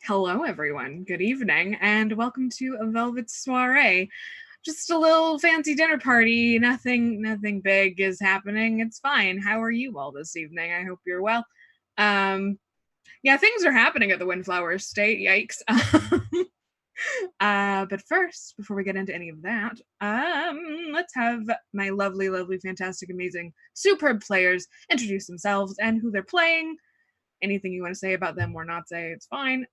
Hello, everyone. Good evening, and welcome to a Velvet Soiree. Just a little fancy dinner party. Nothing big is happening. It's fine. How are you all this evening? I hope you're well. Yeah, things are happening at the Windflower Estate. Yikes. But first, before we get into any of that, let's have my lovely, fantastic, amazing, superb players introduce themselves and who they're playing. Anything you want to say about them or not say, it's fine.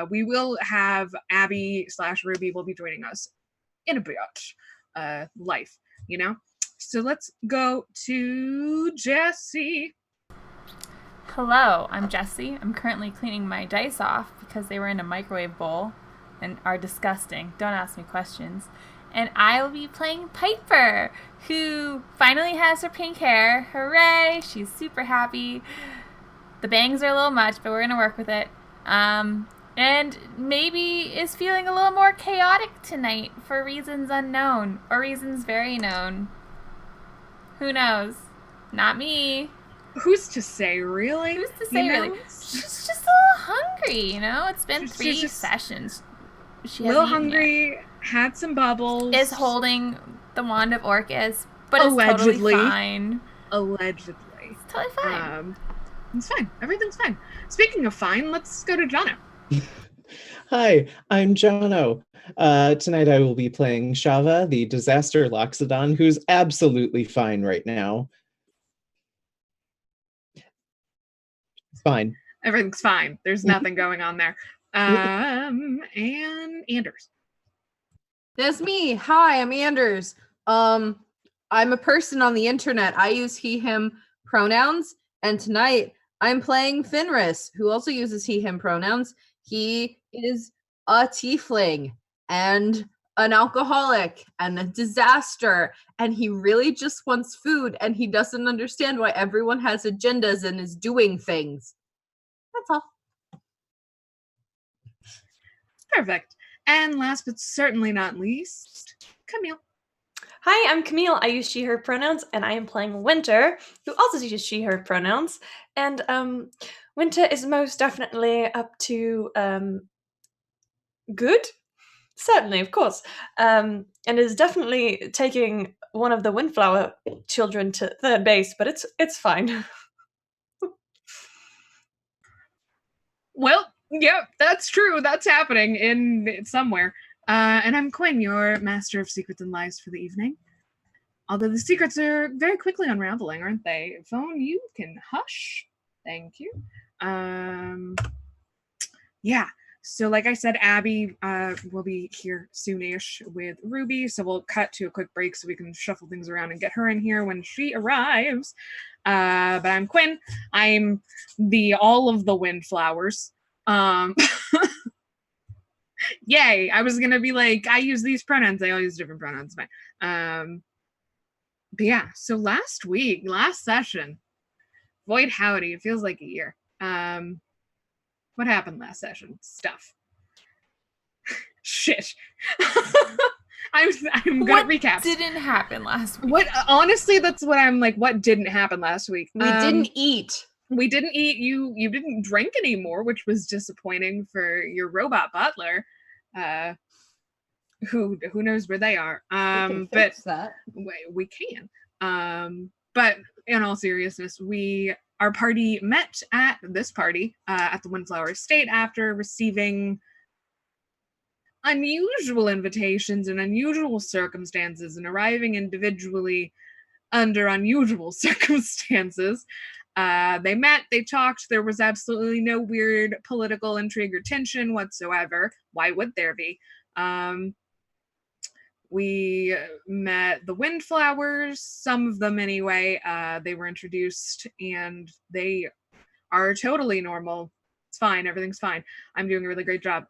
We will have Abby/Ruby will be joining us in a bit. Life, you know? So let's go to Jessie. Hello, I'm Jessie. I'm currently cleaning my dice off because they were in a microwave bowl and are disgusting. Don't ask me questions. And I will be playing Piper, who finally has her pink hair. Hooray! She's super happy. The bangs are a little much, but we're going to work with it. And maybe is feeling a little more chaotic tonight for reasons unknown or reasons very known. Who knows? Not me. Who's to say, really? Who's to say, really? She's just a little hungry, you know? It's been three sessions. She's a little hungry, had some bubbles. Is holding the Wand of Orcus, but allegedly. It's totally fine. Allegedly. It's totally fine. It's fine. Everything's fine. Speaking of fine, let's go to Jono. Hi, I'm Jono. Tonight I will be playing Shava, the disaster Loxodon, who's absolutely fine right now. It's fine. Everything's fine. There's nothing going on there. And Anders. That's me. Hi, I'm Anders. I'm a person on the internet. I use he, him pronouns, and tonight I'm playing Fenris, who also uses he, him pronouns. He is a tiefling and an alcoholic and a disaster, and he really just wants food, and he doesn't understand why everyone has agendas and is doing things. That's all. Perfect. And last but certainly not least, Camille. Hi, I'm Camille. I use she, her pronouns, and I am playing Winter, who also uses she, her pronouns. And Winter is most definitely up to good, certainly, of course, and is definitely taking one of the Windflower children to third base, but it's fine. Well, yep, that's true. That's happening in somewhere. And I'm Quinn, your master of secrets and lies for the evening. Although the secrets are very quickly unraveling, aren't they? Phone, you can hush. Thank you. Yeah. So like I said, Abby will be here soonish with Ruby. So we'll cut to a quick break so we can shuffle things around and get her in here when she arrives. But I'm Quinn. I'm all of the Windflowers. Yay. I was going to be like, I use these pronouns. They all use different pronouns. But yeah, so last session, Void Howdy, it feels like a year. What happened last session? Stuff. Shit. I'm gonna recap. What didn't happen last week? What honestly, that's what I'm like. What didn't happen last week? We didn't eat. We didn't eat. You didn't drink anymore, which was disappointing for your robot butler. Who knows where they are? We can fix that. We can. But in all seriousness, our party met at this party at the Windflower Estate after receiving unusual invitations and unusual circumstances and arriving individually under unusual circumstances. They met, they talked, there was absolutely no weird political intrigue or tension whatsoever. Why would there be? We met the Windflowers, some of them anyway. They were introduced and they are totally normal. It's fine. Everything's fine. I'm doing a really great job.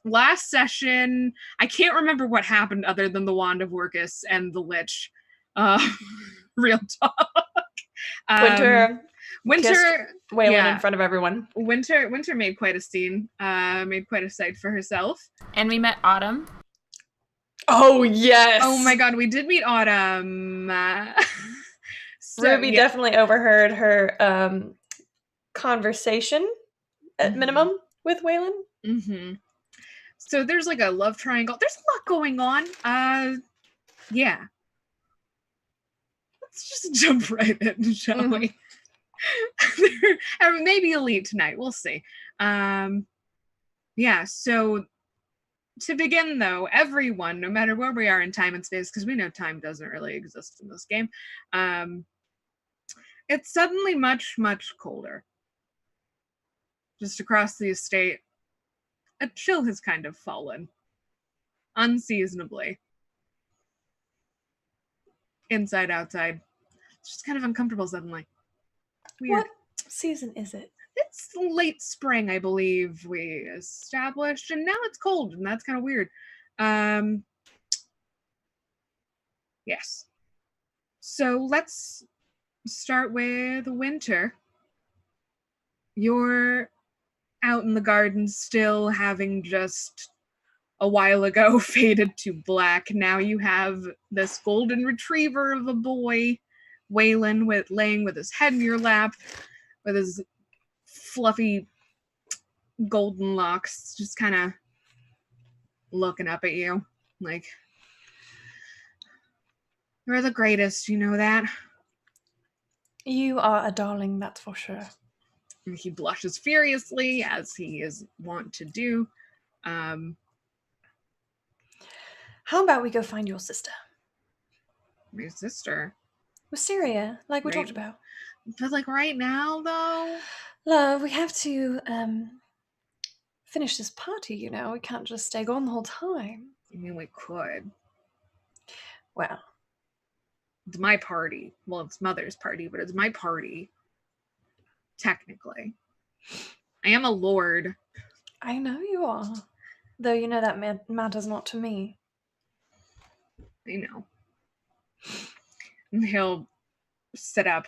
Last session, I can't remember what happened other than the Wand of Orcus and the Lich. Real talk. Winter wailing in front of everyone. Winter made quite a scene. Made quite a sight for herself. And we met Autumn. Oh, yes. Oh, my God. We did meet Autumn. Ruby definitely overheard her conversation at minimum. with Waylon? Mm-hmm. So there's like a love triangle. There's a lot going on. Yeah. Let's just jump right in, shall we? Maybe elite tonight. We'll see. Yeah, so to begin, though, everyone, no matter where we are in time and space, because we know time doesn't really exist in this game, it's suddenly much, much colder. Just across the estate, a chill has kind of fallen. Unseasonably. Inside, outside. It's just kind of uncomfortable suddenly. Weird. What season is it? It's late spring, I believe we established, and now it's cold, and that's kind of weird. Yes. So let's start with winter. You're out in the garden still, having just a while ago faded to black. Now you have this golden retriever of a boy, Waylon, laying with his head in your lap, with his fluffy golden locks, just kind of looking up at you like, you're the greatest, you know that? You are a darling, that's for sure. And he blushes furiously, as he is wont to do. How about we go find your sister? My sister. Wisteria, like we Right. talked about. But like right now, though? Love, we have to finish this party, you know. We can't just stay gone the whole time. I mean, we could. Well, It's my party. Well, it's Mother's party, but it's my party. Technically. I am a lord. I know you are. Though you know that matters not to me. I know. And he'll sit up.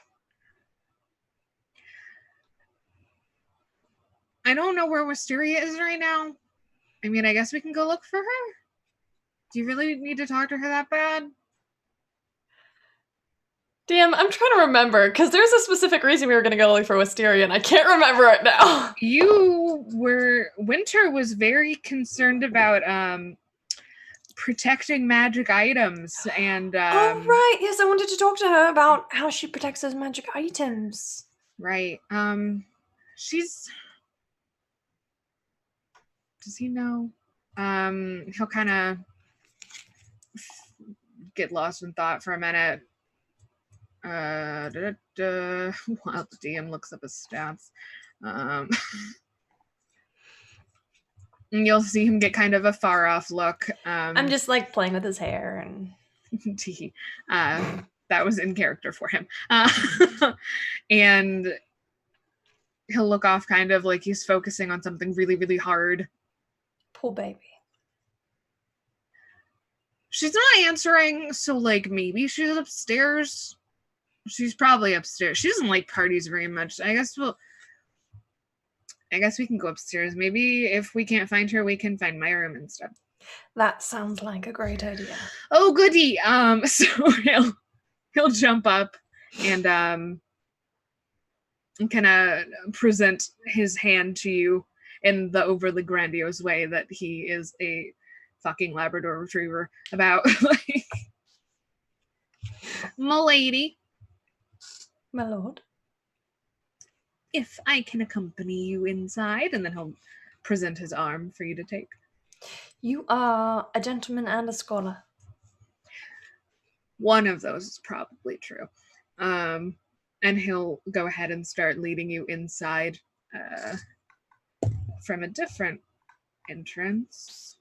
I don't know where Wisteria is right now. I mean, I guess we can go look for her. Do you really need to talk to her that bad? Damn, I'm trying to remember, because there's a specific reason we were going to go look for Wisteria, and I can't remember it now. Winter was very concerned about protecting magic items and oh, right. Yes, I wanted to talk to her about how she protects those magic items. Right. Does he know? He'll kind of get lost in thought for a minute. While the DM looks up his stats. And you'll see him get kind of a far off look. I'm just like playing with his hair and that was in character for him. And he'll look off kind of like he's focusing on something really, really hard. Poor baby. She's not answering, so like maybe she's upstairs. She's probably upstairs. She doesn't like parties very much. I guess we can go upstairs. Maybe if we can't find her, we can find my room instead. That sounds like a great idea. Oh goody. So he'll jump up and kind of present his hand to you in the overly grandiose way that he is a fucking Labrador Retriever about. Like, m'lady. My lord. If I can accompany you inside, and then he'll present his arm for you to take. You are a gentleman and a scholar. One of those is probably true. And he'll go ahead and start leading you inside from a different entrance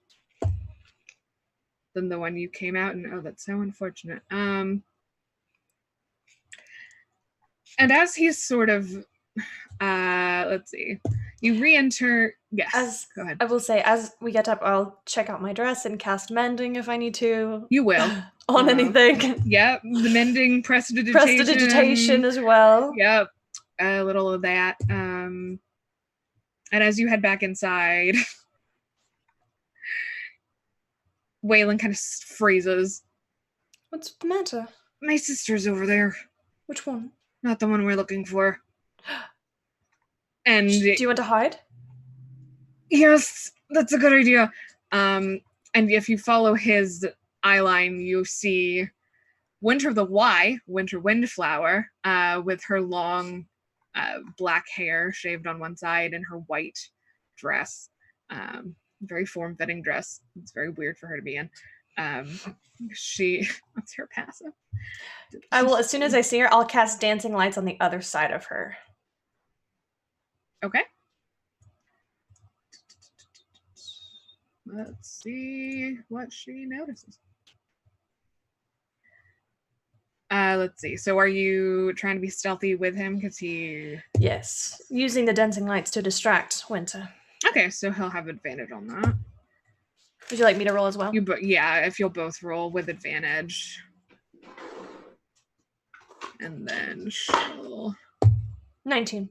than the one you came out in. Oh, that's so unfortunate. And as he's sort of let's see. You re-enter. Yes. Go ahead. I will say, as we get up, I'll check out my dress and cast mending if I need to. You will. On anything. Yep. The mending, prestidigitation. Prestidigitation as well. Yep. A little of that. And as you head back inside, Waylon kind of freezes. What's the matter? My sister's over there. Which one? Not the one we're looking for. And do you want to hide? Yes, that's a good idea. And if you follow his eye line, you see Winter the Y, Winter Windflower, with her long black hair shaved on one side and her white dress. Very form-fitting dress. It's very weird for her to be in. What's her passive? I will, as soon as I see her, I'll cast dancing lights on the other side of her. Okay. Let's see what she notices. Let's see. So are you trying to be stealthy with him? Because he... Yes. Using the dancing lights to distract Winter. Okay, so he'll have advantage on that. Would you like me to roll as well? Yeah, if you'll both roll with advantage. And then she'll... 19.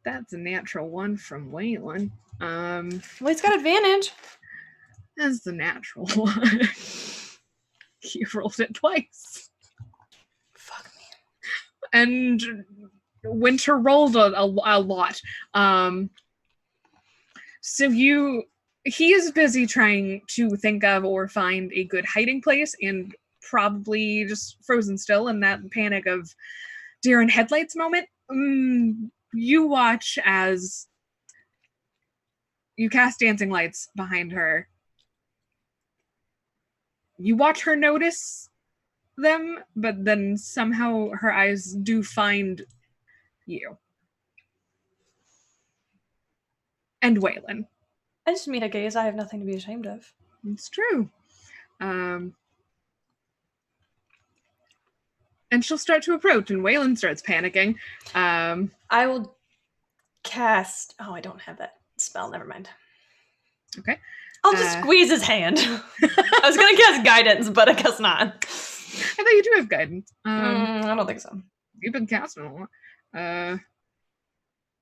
That's a natural one from Waylon. Well, he's got advantage. That's the natural one. He rolled it twice. Fuck me. And Winter rolled a lot. So he is busy trying to think of or find a good hiding place and probably just frozen still in that panic of deer in headlights moment. You watch as you cast dancing lights behind her. You watch her notice them, but then somehow her eyes do find you. And Waylon. I just meet a gaze I have nothing to be ashamed of. It's true. And she'll start to approach, and Waylon starts panicking. I will cast... Oh, I don't have that spell. Never mind. Okay. I'll just squeeze his hand. I was going to cast guidance, but I guess not. I thought you do have guidance. I don't think so. You've been casting a lot.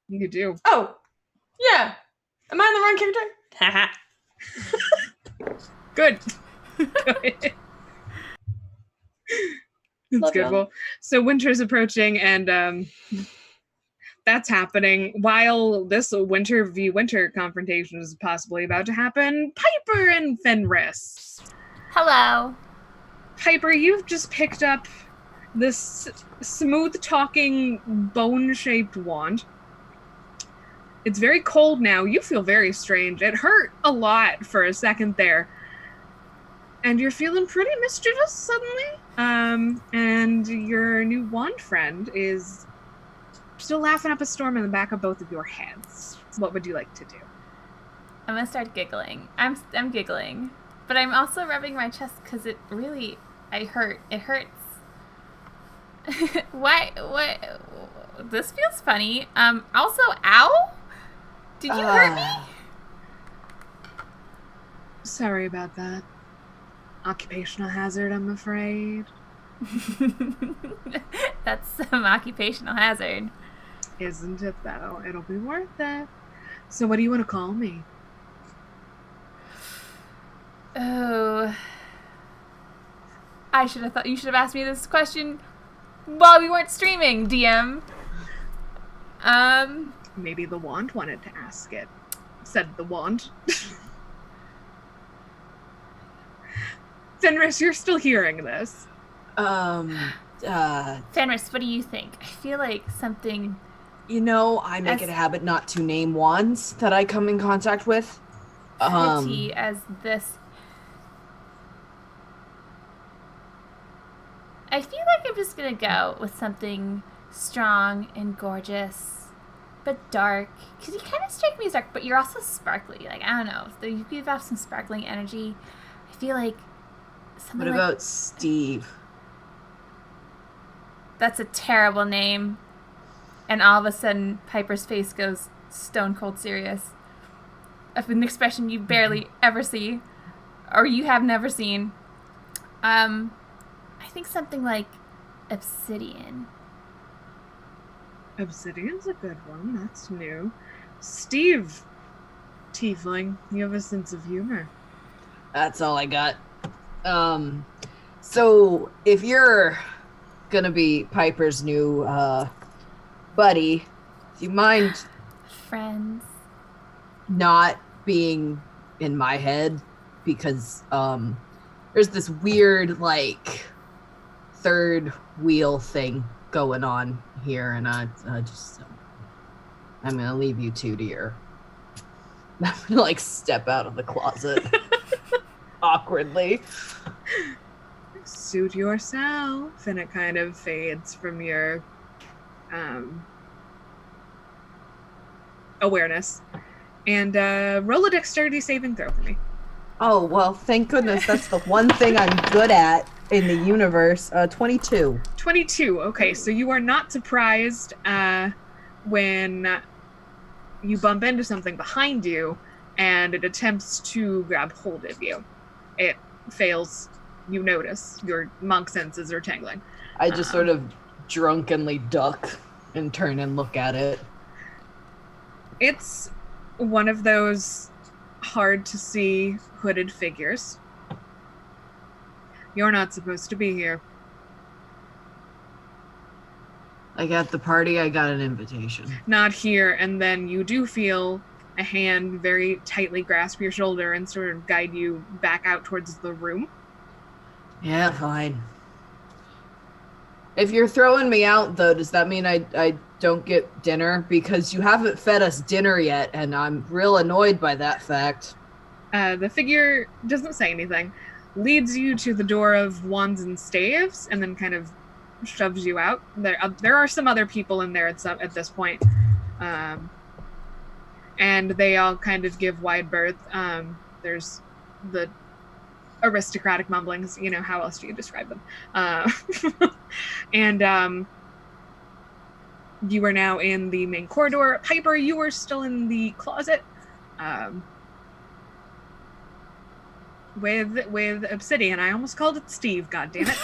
You do. Oh, yeah. Am I in the wrong character? Haha. Good. Good. That's Love good. y'all. Well, so winter's approaching, and that's happening while this winter v winter confrontation is possibly about to happen. Piper and Fenris. Hello. Piper, you've just picked up this smooth-talking, bone-shaped wand. It's very cold now. You feel very strange. It hurt a lot for a second there. And you're feeling pretty mischievous suddenly. And your new wand friend is still laughing up a storm in the back of both of your heads. What would you like to do? I'm gonna start giggling. I'm giggling, but I'm also rubbing my chest because it really, It hurts. Why? What? This feels funny. Also, ow! Did you hurt me? Sorry about that. Occupational hazard, I'm afraid. That's some occupational hazard. Isn't it, though? It'll be worth it. So what do you want to call me? Oh. You should have asked me this question while we weren't streaming, DM. Maybe the wand wanted to ask it. Said the wand. Fenris, you're still hearing this. Fenris, what do you think? I feel like something... I make it a habit not to name wands that I come in contact with. Pretty as this... I feel like I'm just gonna go with something strong and gorgeous, but dark. Because you kind of strike me as dark, but you're also sparkly. Like, I don't know. You give off some sparkling energy. I feel like something What about Steve? That's a terrible name. And all of a sudden, Piper's face goes stone cold serious. Of an expression you barely ever see, or you have never seen. I think something like obsidian. Obsidian's a good one. That's new. Steve, tiefling, you have a sense of humor. That's all I got. So if you're gonna be Piper's new buddy, Do you mind Friends. not being in my head? Because there's this weird like third wheel thing going on here, and I'm gonna leave you two to your. I'm gonna like step out of the closet awkwardly. Suit yourself, and it kind of fades from your awareness. And roll a dexterity saving throw for me. Oh, well, thank goodness. That's the one thing I'm good at in the universe. 22. 22. Okay, so you are not surprised when you bump into something behind you and it attempts to grab hold of you. It fails. You notice your monk senses are tingling. I just sort of drunkenly duck and turn and look at it. It's one of those hard to see hooded figures. You're not supposed to be here. Like at the party, I got an invitation. Not here, and then you do feel a hand very tightly grasp your shoulder and sort of guide you back out towards the room. Yeah, fine. If you're throwing me out, though, does that mean I don't get dinner? Because you haven't fed us dinner yet, and I'm real annoyed by that fact. The figure doesn't say anything, leads you to the door of wands and staves, and then kind of shoves you out. There are some other people in there at this point, and they all kind of give wide berth. There's the aristocratic mumblings, you know, how else do you describe them? And you are now in the main corridor. Piper, you are still in the closet with Obsidian. I almost called it Steve, goddammit.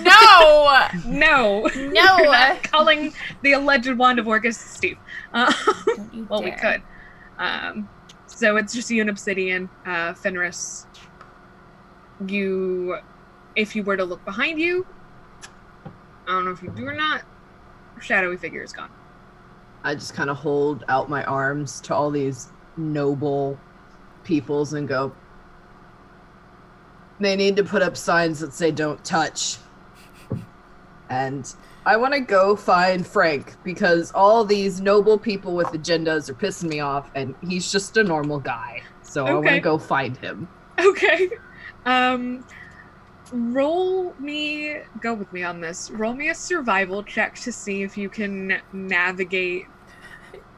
No! No. No! You're not calling the alleged wand of Orcus Steve. Don't you Well, we dare. could. So it's just you and Obsidian. Fenris, if you were to look behind you, I don't know if you do or not, shadowy figure is gone. I just kind of hold out my arms to all these noble peoples and go, they need to put up signs that say don't touch. And I want to go find Frank because all these noble people with agendas are pissing me off and he's just a normal guy. So I want to go find him. Okay. Go with me on this. Roll me a survival check to see if you can navigate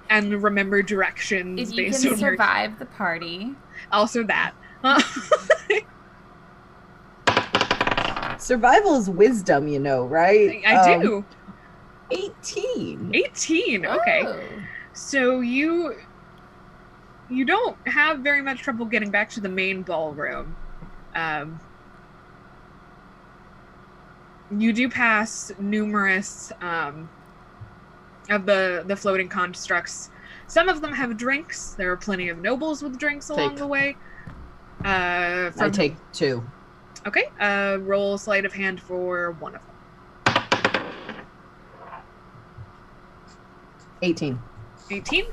and remember directions. If you based can on survive the party. Also that. Survival is wisdom, you know, right? I do. 18. 18. Okay. Oh. So you don't have very much trouble getting back to the main ballroom. You do pass numerous of the floating constructs. Some of them have drinks. There are plenty of nobles with drinks along the way. I take 2. Okay. Roll sleight of hand for one of them. 18. 18.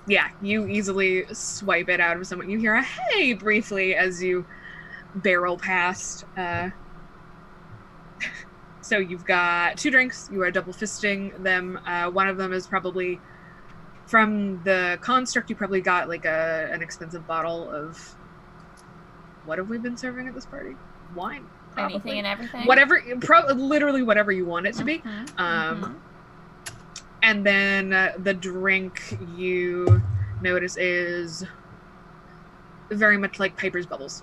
Yeah, you easily swipe it out of someone. You hear a hey briefly as you barrel past. So you've got 2 drinks. You are double fisting them. One of them is probably from the construct. You probably got like an expensive bottle of. What have we been serving at this party? Wine. Probably. Anything and everything? Whatever, literally whatever you want it to be. And then the drink you notice is very much like Piper's Bubbles.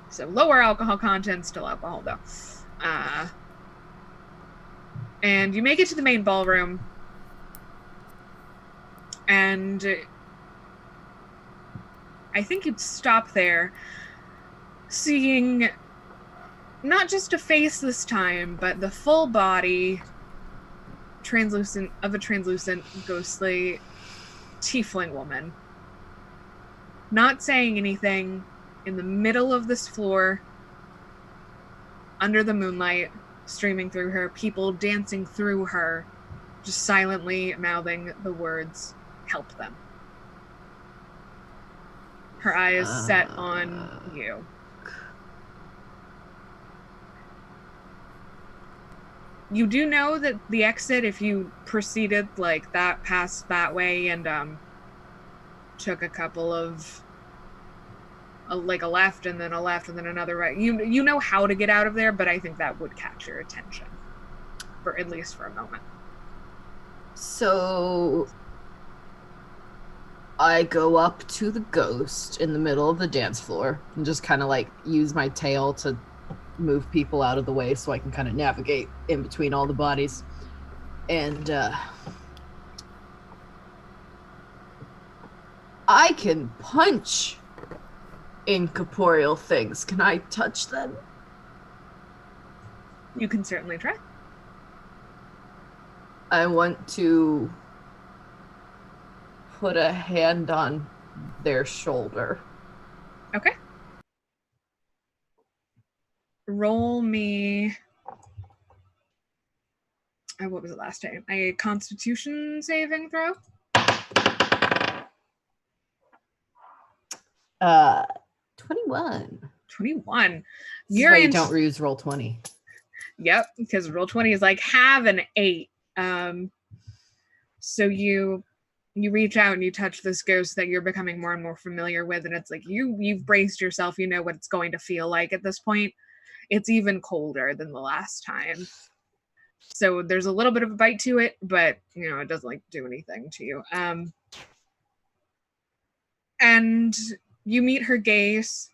So lower alcohol content, still alcohol though. And you make it to the main ballroom. And I think you'd stop there, seeing not just a face this time, but the full body translucent, ghostly tiefling woman. Not saying anything, in the middle of this floor, under the moonlight, streaming through her, people dancing through her, just silently mouthing the words, "Help them." Her eyes set on you. You do know that the exit, if you proceeded like that, past that way, and took a couple of like a left and then a left and then another right, you know how to get out of there, but I think that would catch your attention, for at least for a moment. So I go up to the ghost in the middle of the dance floor and just kind of like use my tail to move people out of the way so I can kind of navigate in between all the bodies. And I can punch incorporeal things. Can I touch them? You can certainly try. I want to put a hand on their shoulder. Okay. Roll me. What was it last time? A Constitution saving throw? 21. 21. You're you don't use roll 20. Yep, because roll 20 is like have an 8. So you reach out and you touch this ghost that you're becoming more and more familiar with, and it's like you've braced yourself. You know what it's going to feel like at this point. It's even colder than the last time. So there's a little bit of a bite to it, but it doesn't like do anything to you. And you meet her gaze,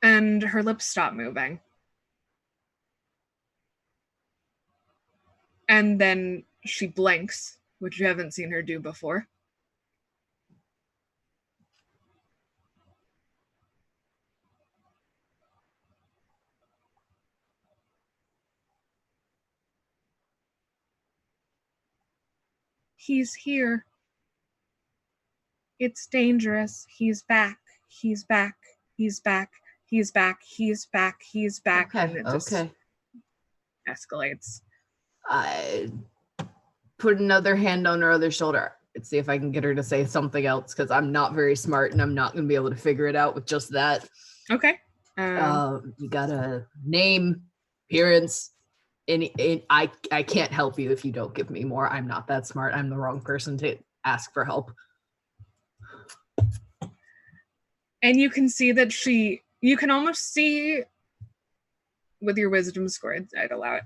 and her lips stop moving. And then she blinks, which you haven't seen her do before. He's here. It's dangerous. He's back. He's back. He's back. He's back. He's back. He's back. Okay, and it just escalates. I put another hand on her other shoulder and see if I can get her to say something else, because I'm not very smart and I'm not going to be able to figure it out with just that. Okay. You got a name, appearance. I can't help you if you don't give me more. I'm not that smart. I'm the wrong person to ask for help. And you can see that you can almost see with your wisdom score, I'd allow it.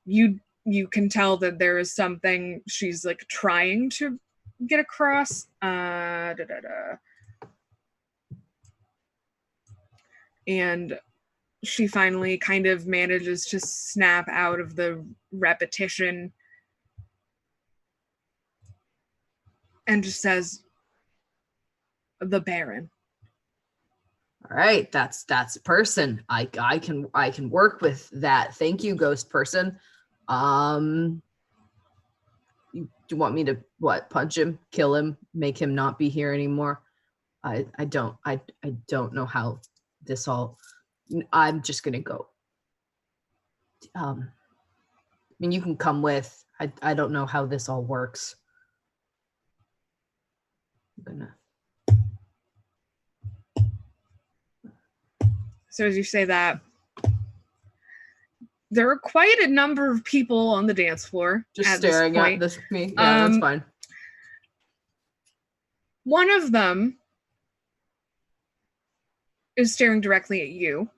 You can tell that there is something she's like trying to get across. And she finally kind of manages to snap out of the repetition and just says, "The Baron." All right, that's a person. I can work with that. Thank you, ghost person. Do you want me to punch him, kill him, make him not be here anymore? I don't know how this all. I'm just gonna go. I mean, you can come with. I don't know how this all works. I'm gonna. So as you say that, there are quite a number of people on the dance floor. Just staring at me. Yeah, that's fine. One of them is staring directly at you.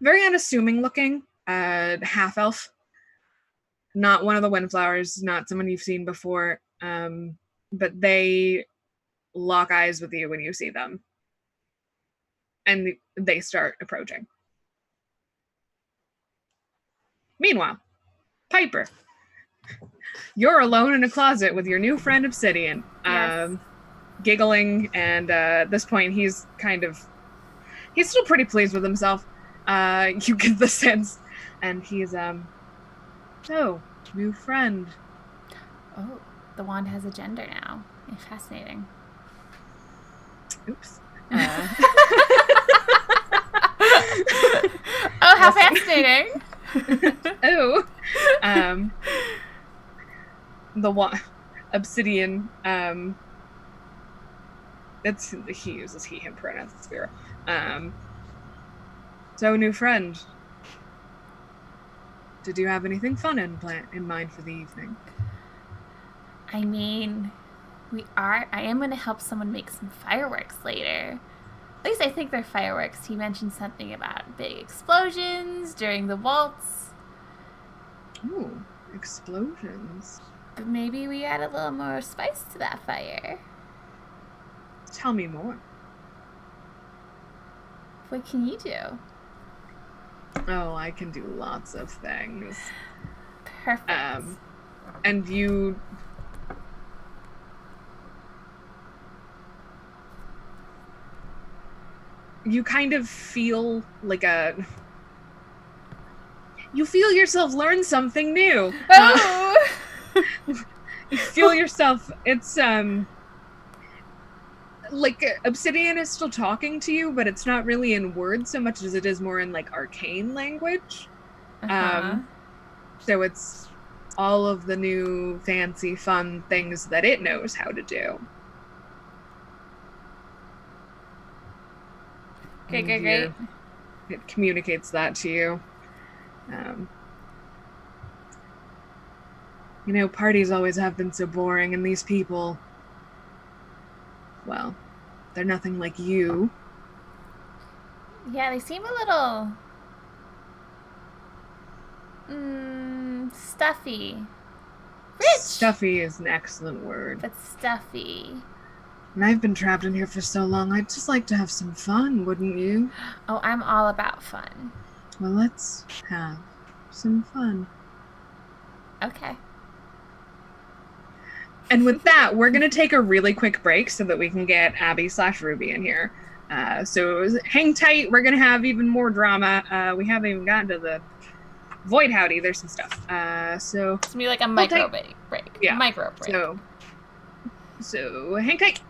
Very unassuming looking, half elf. Not one of the Windflowers, not someone you've seen before, but they lock eyes with you when you see them. And they start approaching. Meanwhile, Piper, you're alone in a closet with your new friend Obsidian, Yes. giggling, and at this point he's still pretty pleased with himself. You get the sense, and he's oh, new friend. Oh, the wand has a gender now. Fascinating. Oops. Oh, how fascinating. Oh. The one obsidian. That's he uses he him pronouns. It's Vera. So, new friend, did you have anything fun in mind for the evening? I mean, I am going to help someone make some fireworks later. At least I think they're fireworks. He mentioned something about big explosions during the waltz. Ooh, explosions. But maybe we add a little more spice to that fire. Tell me more. What can you do? Oh, I can do lots of things. Perfect. And you kind of feel like you feel yourself learn something new. Oh! You feel yourself, it's like obsidian is still talking to you, but it's not really in words so much as it is more in like arcane language. So it's all of the new fancy fun things that it knows how to do. Great. It communicates that to you. Parties always have been so boring, and these people, well, they're nothing like you. Yeah, they seem a little stuffy. Rich. Stuffy is an excellent word. But stuffy. And I've been trapped in here for so long, I'd just like to have some fun, wouldn't you? Oh, I'm all about fun. Well, let's have some fun. Okay. And with that, we're going to take a really quick break so that we can get Abby/Ruby in here. So hang tight. We're going to have even more drama. We haven't even gotten to the Void Howdy. There's some stuff. So it's gonna be like a micro break. Yeah. Micro break. So hang tight.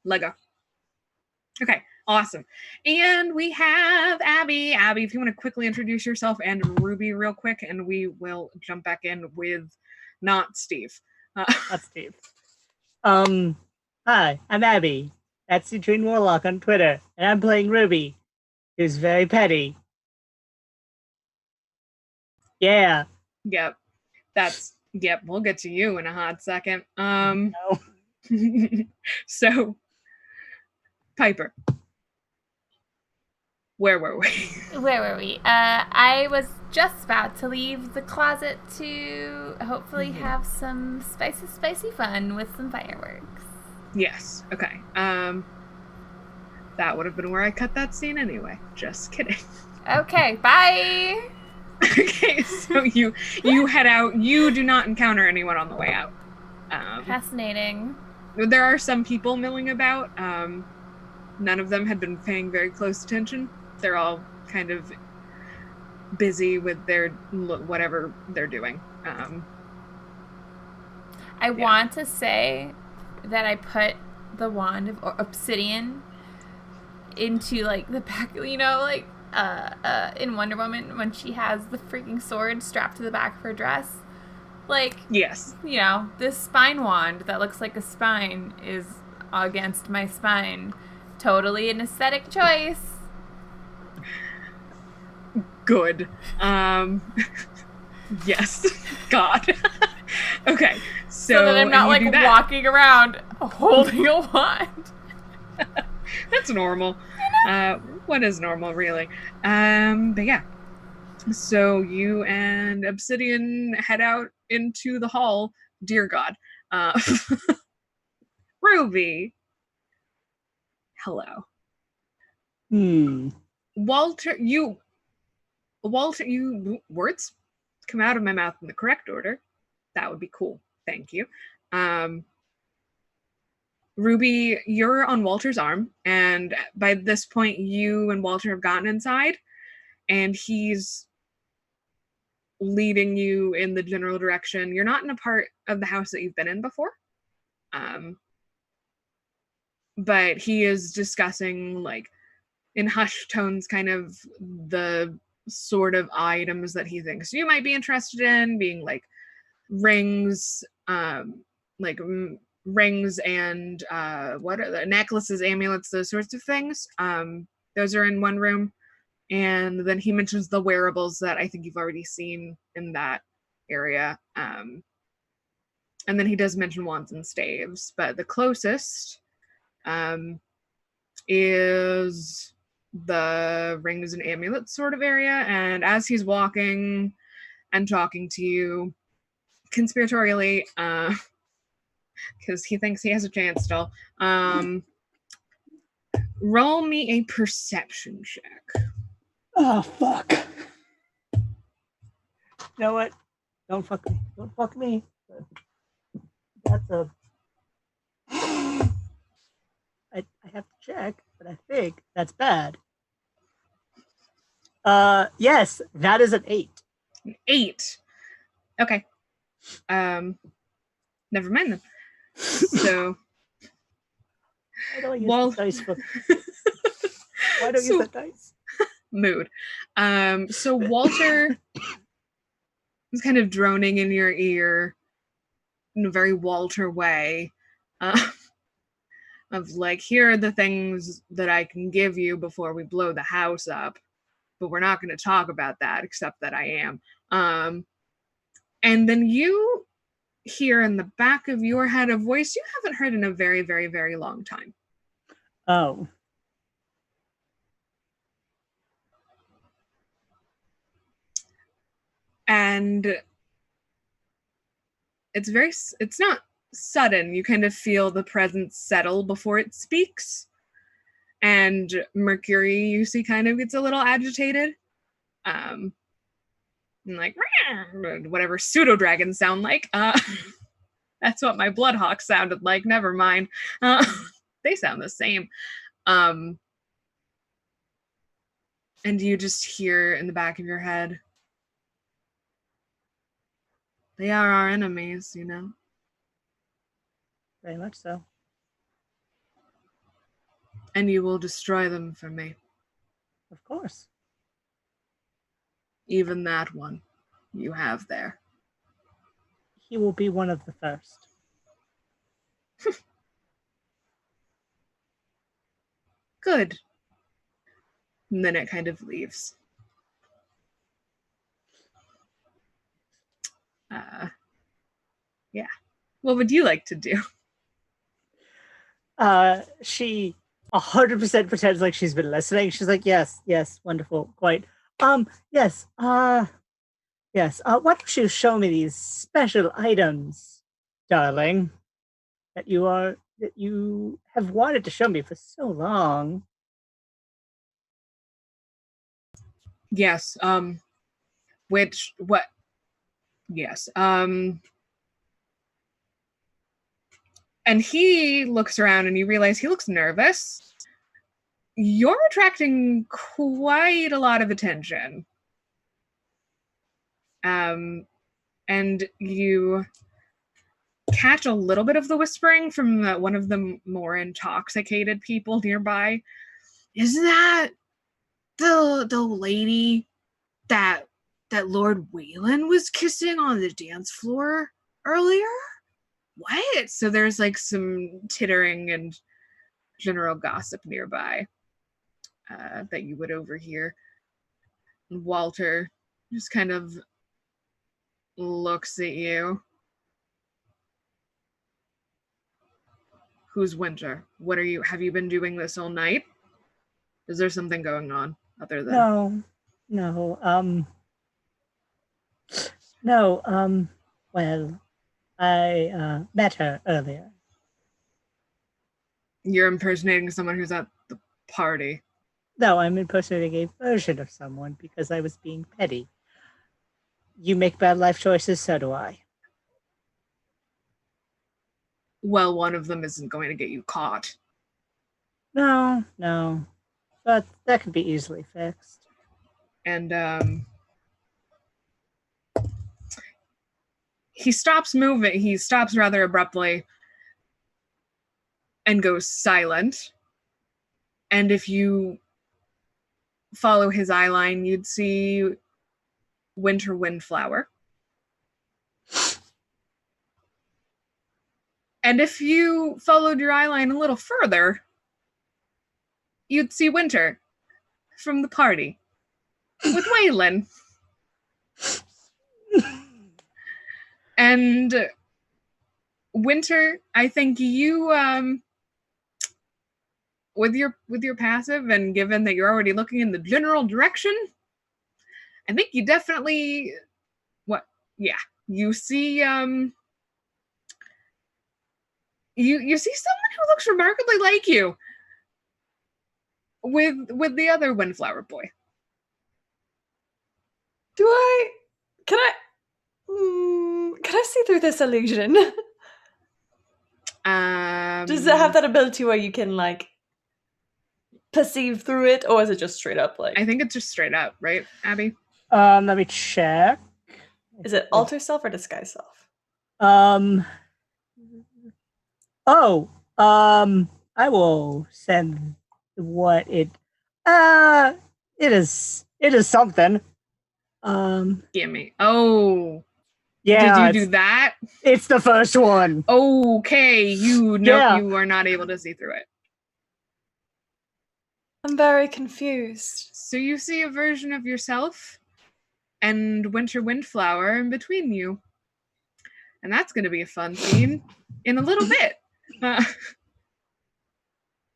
Lego. Okay, awesome. And we have Abby. Abby, if you want to quickly introduce yourself and Ruby real quick, and we will jump back in with not Steve. Not Steve. Hi, I'm Abby. That's the Twin Warlock on Twitter, and I'm playing Ruby, who's very petty. Yeah. Yep. We'll get to you in a hot second. No. So Piper. Where were we? Where were we? I was just about to leave the closet to hopefully have some spicy fun with some fireworks. Yes. Okay. That would have been where I cut that scene anyway. Just kidding. Okay, bye. Okay, so you head out. You do not encounter anyone on the way out. Fascinating. There are some people milling about. None of them had been paying very close attention. They're all kind of busy with their whatever they're doing. I want to say that I put the wand of obsidian into like the back, like in Wonder Woman when she has the freaking sword strapped to the back of her dress. Like, yes, this spine wand that looks like a spine is against my spine. Totally an aesthetic choice. Good. Yes. God. Okay. So that I'm not like walking around holding a wand. That's normal. What is normal, really? But yeah. So you and Obsidian head out into the hall. Dear God. Ruby. Hello. Walter, words come out of my mouth in the correct order. That would be cool. Thank you. Ruby, you're on Walter's arm, and by this point, you and Walter have gotten inside, and he's leading you in the general direction. You're not in a part of the house that you've been in before, but he is discussing, like, in hushed tones, kind of the sort of items that he thinks you might be interested in, being like rings, rings and what are the necklaces, amulets, those sorts of things. Those are in one room. And then he mentions the wearables that I think you've already seen in that area. And then he does mention wands and staves, but the closest is the rings and amulets sort of area. And as he's walking and talking to you conspiratorially, because he thinks he has a chance still, roll me a perception check. Oh, fuck. You know what? Don't fuck me. Don't fuck me. That's a... I have to check, but I think that's bad. Yes, that is an 8. An 8. Okay. Never mind then. So... Why don't I use the dice? Why don't I use that dice? Mood. So Walter is kind of droning in your ear in a very Walter way. Of like, here are the things that I can give you before we blow the house up, but we're not going to talk about that, except that I am. And then you hear in the back of your head a voice you haven't heard in a very, very, very long time. Oh. And it's not sudden. You kind of feel the presence settle before it speaks. And Mercury, you see, kind of gets a little agitated. And like, whatever pseudo dragons sound like. That's what my Bloodhawk sounded like. Never mind. They sound the same. And you just hear in the back of your head, they are our enemies, Very much so. And you will destroy them for me. Of course. Even that one you have there. He will be one of the first. Good. And then it kind of leaves. Yeah. What would you like to do? She 100% pretends like she's been listening. She's like, yes, wonderful, quite. Yes, yes. Why don't you show me these special items, darling, that you have wanted to show me for so long? Yes, yes, and he looks around and you realize he looks nervous. You're attracting quite a lot of attention. And you catch a little bit of the whispering from one of the more intoxicated people nearby. Is that the lady that Lord Wayland was kissing on the dance floor earlier? What? So there's like some tittering and general gossip nearby that you would overhear. And Walter just kind of looks at you. Who's Winter? What have you been doing this all night? Is there something going on other than well, I met her earlier. You're impersonating someone who's at the party? No, I'm impersonating a version of someone because I was being petty. You make bad life choices, so do I. Well, one of them isn't going to get you caught. No, but that can be easily fixed. And he stops moving. He stops rather abruptly and goes silent. And if you follow his eye line, you'd see Winter Windflower. And if you followed your eye line a little further, you'd see Winter from the party with Waylon. And Winter, I think you with your passive, and given that you're already looking in the general direction, I think you definitely you see you see someone who looks remarkably like you with the other Windflower boy. Can I see through this illusion? Does it have that ability where you can like perceive through it, or is it just straight up like? I think it's just straight up, right, Abby? Let me check. Is it alter self or disguise self? I will send what it is something. Gimme. Oh. Yeah. Did you do that? It's the first one. Okay, you are not able to see through it. I'm very confused. So you see a version of yourself and Winter Windflower in between you. And that's going to be a fun scene in a little bit.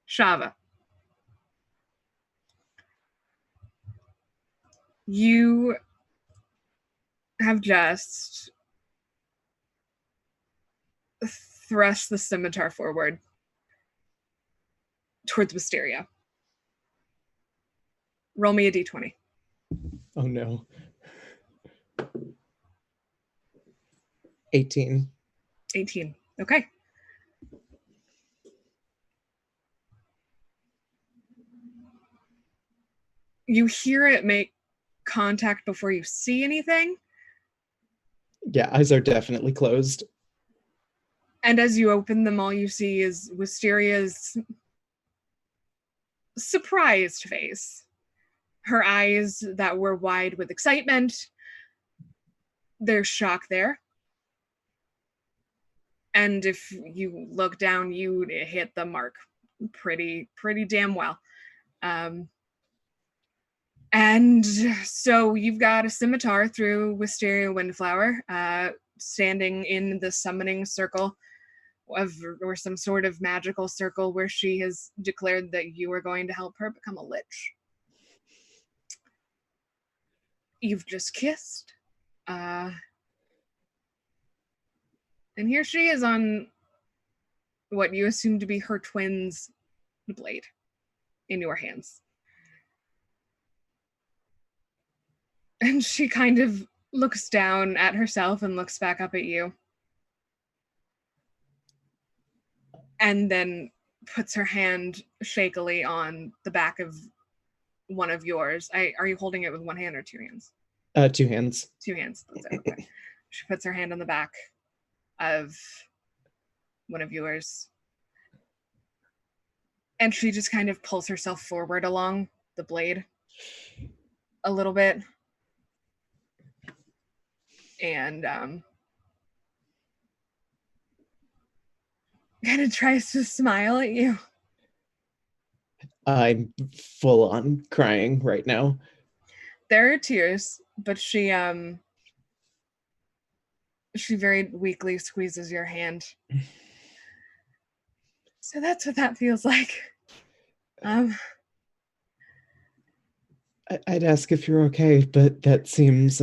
Shava. You have just thrust the scimitar forward towards Wisteria. Roll me a d20. Oh no. 18. 18. Okay. You hear it make contact before you see anything. Yeah, eyes are definitely closed. And as you open them, all you see is Wisteria's surprised face. Her eyes that were wide with excitement, there's shock there. And if you look down, you hit the mark pretty damn well. And so you've got a scimitar through Wisteria Windflower, standing in the summoning circle or some sort of magical circle where she has declared that you are going to help her become a lich. You've just kissed. And here she is on what you assume to be her twin's blade in your hands. And she kind of looks down at herself and looks back up at you. And then puts her hand shakily on the back of one of yours. Are you holding it with one hand or two hands? 2 hands. 2 hands. That's it. Okay. She puts her hand on the back of one of yours. And she just kind of pulls herself forward along the blade a little bit. And kind of tries to smile at you. I'm full on crying right now. There are tears, but she very weakly squeezes your hand. So that's what that feels like. I'd ask if you're okay, but that seems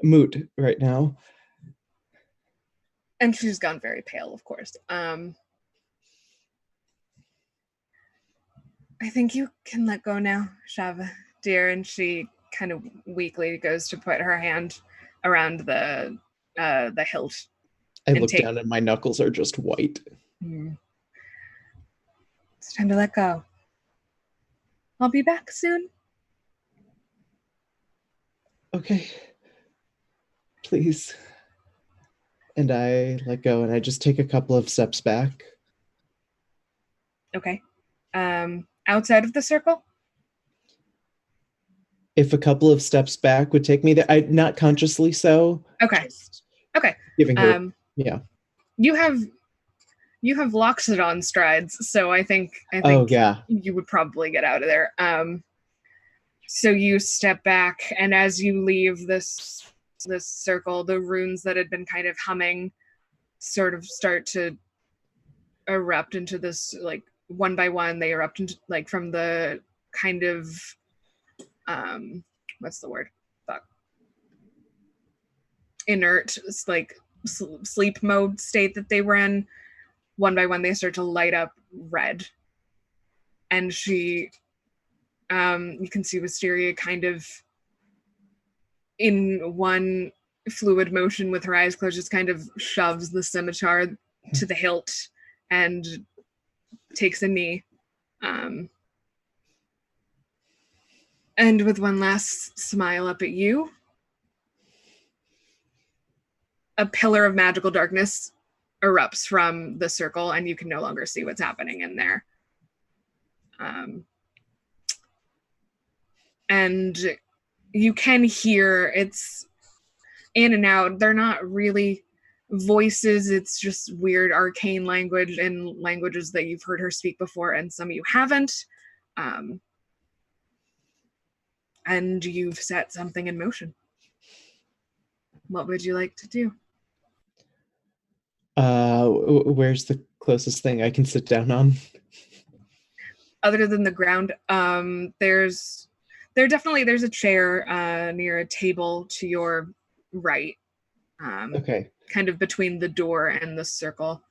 moot right now. And she's gone very pale, of course. I think you can let go now, Shava, dear. And she kind of weakly goes to put her hand around the hilt. I look down and my knuckles are just white. It's time to let go. I'll be back soon. Okay. Please. And I let go and I just take a couple of steps back. Okay. Outside of the circle? If a couple of steps back would take me there, not consciously so. Okay. Okay. Giving her, yeah. You have Loxodon strides, so I think oh, yeah. you would probably get out of there. So you step back, and as you leave this circle, the runes that had been kind of humming sort of start to erupt into this, like, one by one. They erupt into, like, from the kind of what's the word? Fuck. Inert, like sleep mode state that they were in. One by one, they start to light up red. And she, you can see Wisteria kind of in one fluid motion with her eyes closed, just kind of shoves the scimitar to the hilt and takes a knee. And with one last smile up at you, a pillar of magical darkness erupts from the circle, and you can no longer see what's happening in there. And you can hear, it's in and out. They're not really voices. It's just weird arcane language and languages that you've heard her speak before and some you haven't. And you've set something in motion. What would you like to do? Where's the closest thing I can sit down on? Other than the ground, there's a chair near a table to your right. Okay. Kind of between the door and the circle.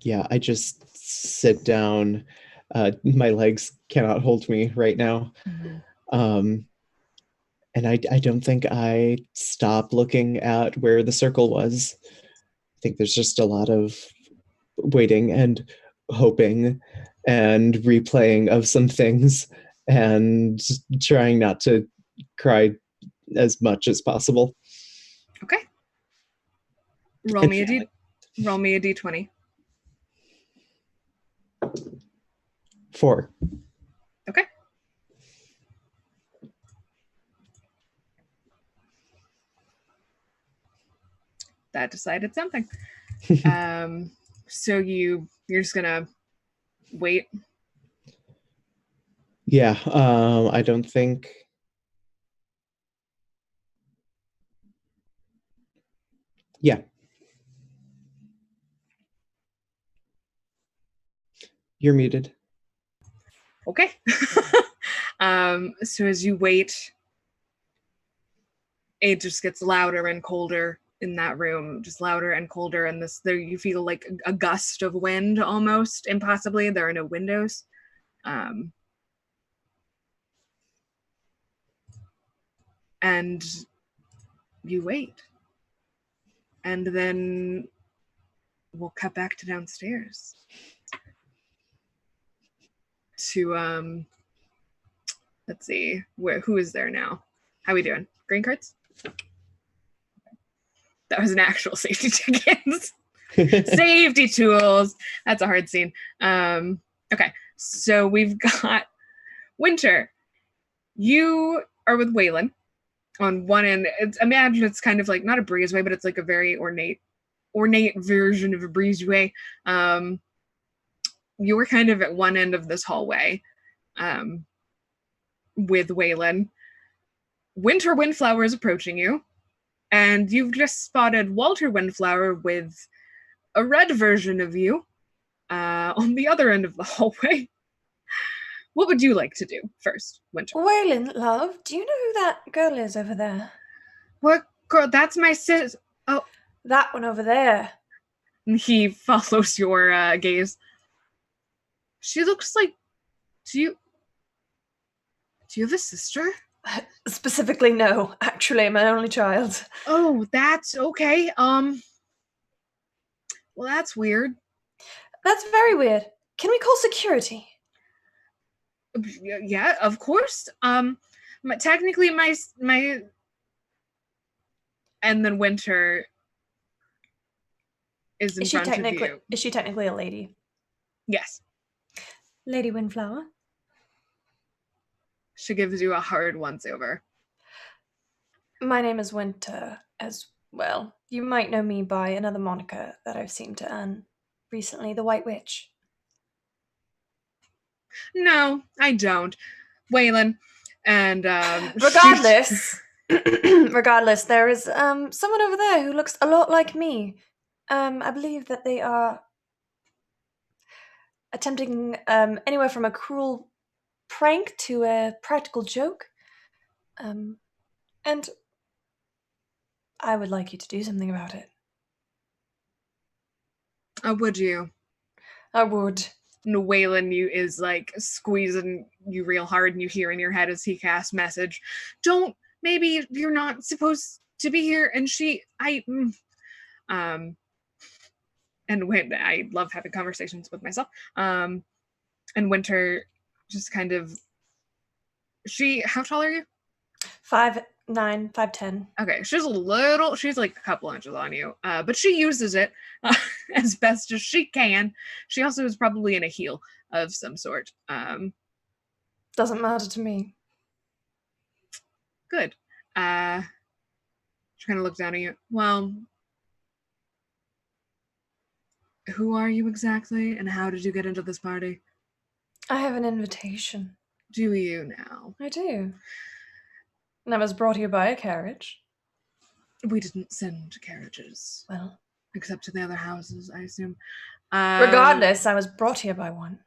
Yeah, I just sit down. My legs cannot hold me right now. Mm-hmm. And I don't think I stop looking at where the circle was. I think there's just a lot of waiting and hoping and replaying of some things and trying not to cry as much as possible. Okay. Roll me a d20. 4. Okay. That decided something. So you're just gonna wait. Yeah, I don't think. Yeah. You're muted. Okay. So as you wait, it just gets louder and colder in that room, just louder and colder. And there you feel like a gust of wind almost, impossibly. There are no windows. And you wait. And then we'll cut back to downstairs. To let's see, who is there now? How we doing? Green cards? That was an actual safety tickets. Safety tools. That's a hard scene. Okay, so we've got Winter. You are with Waylon on one end. Imagine it's kind of like not a breezeway, but it's like a very ornate version of a breezeway. You were kind of at one end of this hallway with Waylon. Winter Windflower is approaching you, and you've just spotted Walter Windflower with a red version of you on the other end of the hallway. What would you like to do first, Winter? Waylon, love, do you know who that girl is over there? What girl? That's my sis. Oh, that one over there. He follows your gaze. She looks like. Do you have a sister? Specifically, no. Actually, my only child. Oh, that's okay. Well, that's weird. That's very weird. Can we call security? Yeah, of course. Technically, my and then Winter is in front of you. Is she technically a lady? Yes. Lady Windflower. She gives you a hard once-over. My name is Winter as well. You might know me by another moniker that I've seemed to earn recently, the White Witch. No, I don't. Waylon. And regardless, regardless, there is someone over there who looks a lot like me. I believe that they are attempting anywhere from a cruel prank to a practical joke. And I would like you to do something about it. Would you? I would. And Waylon is like squeezing you real hard, and you hear in your head as he casts message, maybe you're not supposed to be here. And and when I love having conversations with myself. And Winter just kind of, how tall are you? 5'9", 5'10". Okay, she's like a couple inches on you, but she uses it as best as she can. She also is probably in a heel of some sort. Doesn't matter to me. Good. She kind of looks down at you. Well, who are you exactly, and how did you get into this party? I have an invitation. Do you now? I do. And I was brought here by a carriage. We didn't send carriages. Well. Except to the other houses, I assume. Regardless, I was brought here by one.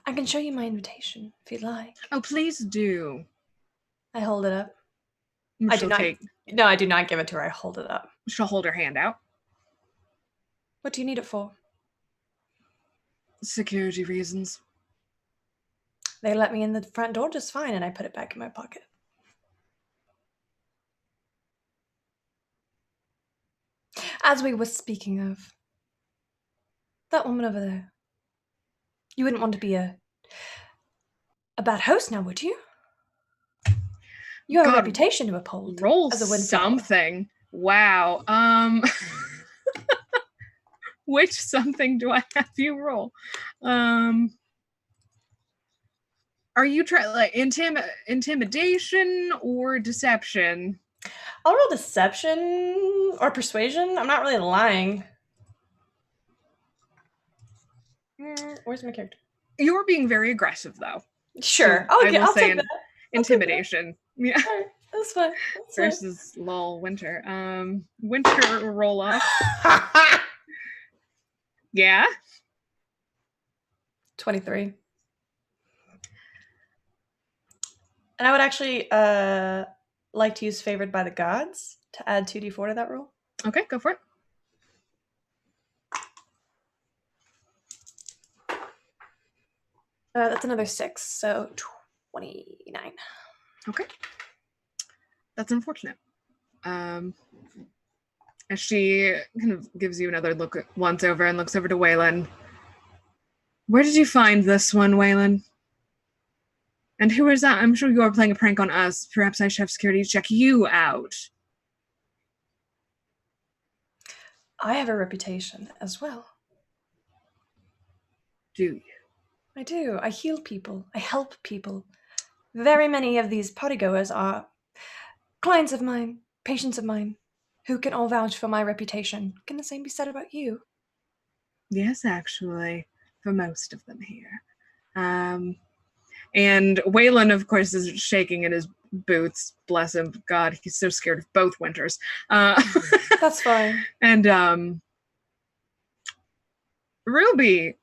I can show you my invitation, if you'd like. Oh, please do. I hold it up. I do not give it to her. I hold it up. She'll hold her hand out. What do you need it for? Security reasons. They let me in the front door just fine, and I put it back in my pocket. As we were speaking of, that woman over there. You wouldn't want to be a bad host now, would you? You have a reputation to uphold. Roll as a something. Wow. Which something do I have you roll? Are you trying like intimidation or deception? I'll roll deception or persuasion. I'm not really lying. Where's my character? You're being very aggressive, though. Sure, So I'll take that. Intimidation. Yeah. All right, that's fine. Versus lol Winter. Winter roll off. Yeah. 23. And I would actually like to use Favored by the Gods to add 2d4 to that roll. Okay, go for it. That's another 6, so 29. Okay. That's unfortunate. As she kind of gives you another look once over and looks over to Waylon. Where did you find this one, Waylon? And who is that? I'm sure you are playing a prank on us. Perhaps I should have security check you out. I have a reputation as well. Do you? I do. I heal people. I help people. Very many of these partygoers are clients of mine, patients of mine, who can all vouch for my reputation. Can the same be said about you? Yes, actually, for most of them here. And Waylon, of course, is shaking in his boots. Bless him. God, he's so scared of both Winters. That's fine. And Ruby,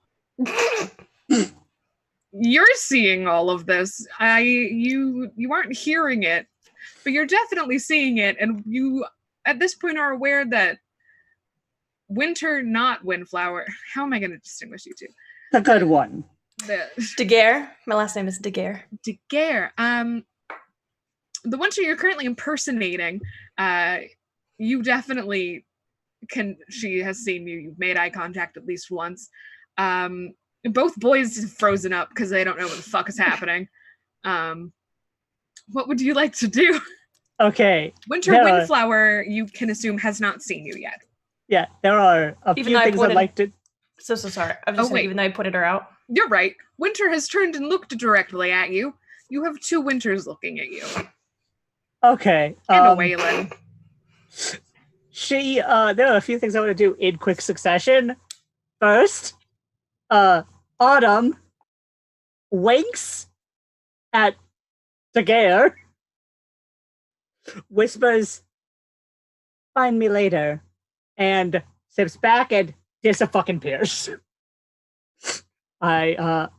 you're seeing all of this. You aren't hearing it, but you're definitely seeing it, and you at this point are aware that Winter, not Windflower. How am I going to distinguish you two? The good one. Daguerre. My last name is Daguerre. Daguerre. The Winter you're currently impersonating, you definitely can. She has seen you. You've made eye contact at least once. Both boys have frozen up because they don't know what the fuck is happening. What would you like to do? Okay. Winter Windflower, you can assume, has not seen you yet. Yeah, there are a few things I'd like to... So sorry. I was just saying, even though I pointed her out. You're right. Winter has turned and looked directly at you. You have two Winters looking at you. Okay. And a Waylon. There are a few things I want to do in quick succession. First, Autumn winks at Daguerre, whispers, "Find me later," and steps back and disappears. What's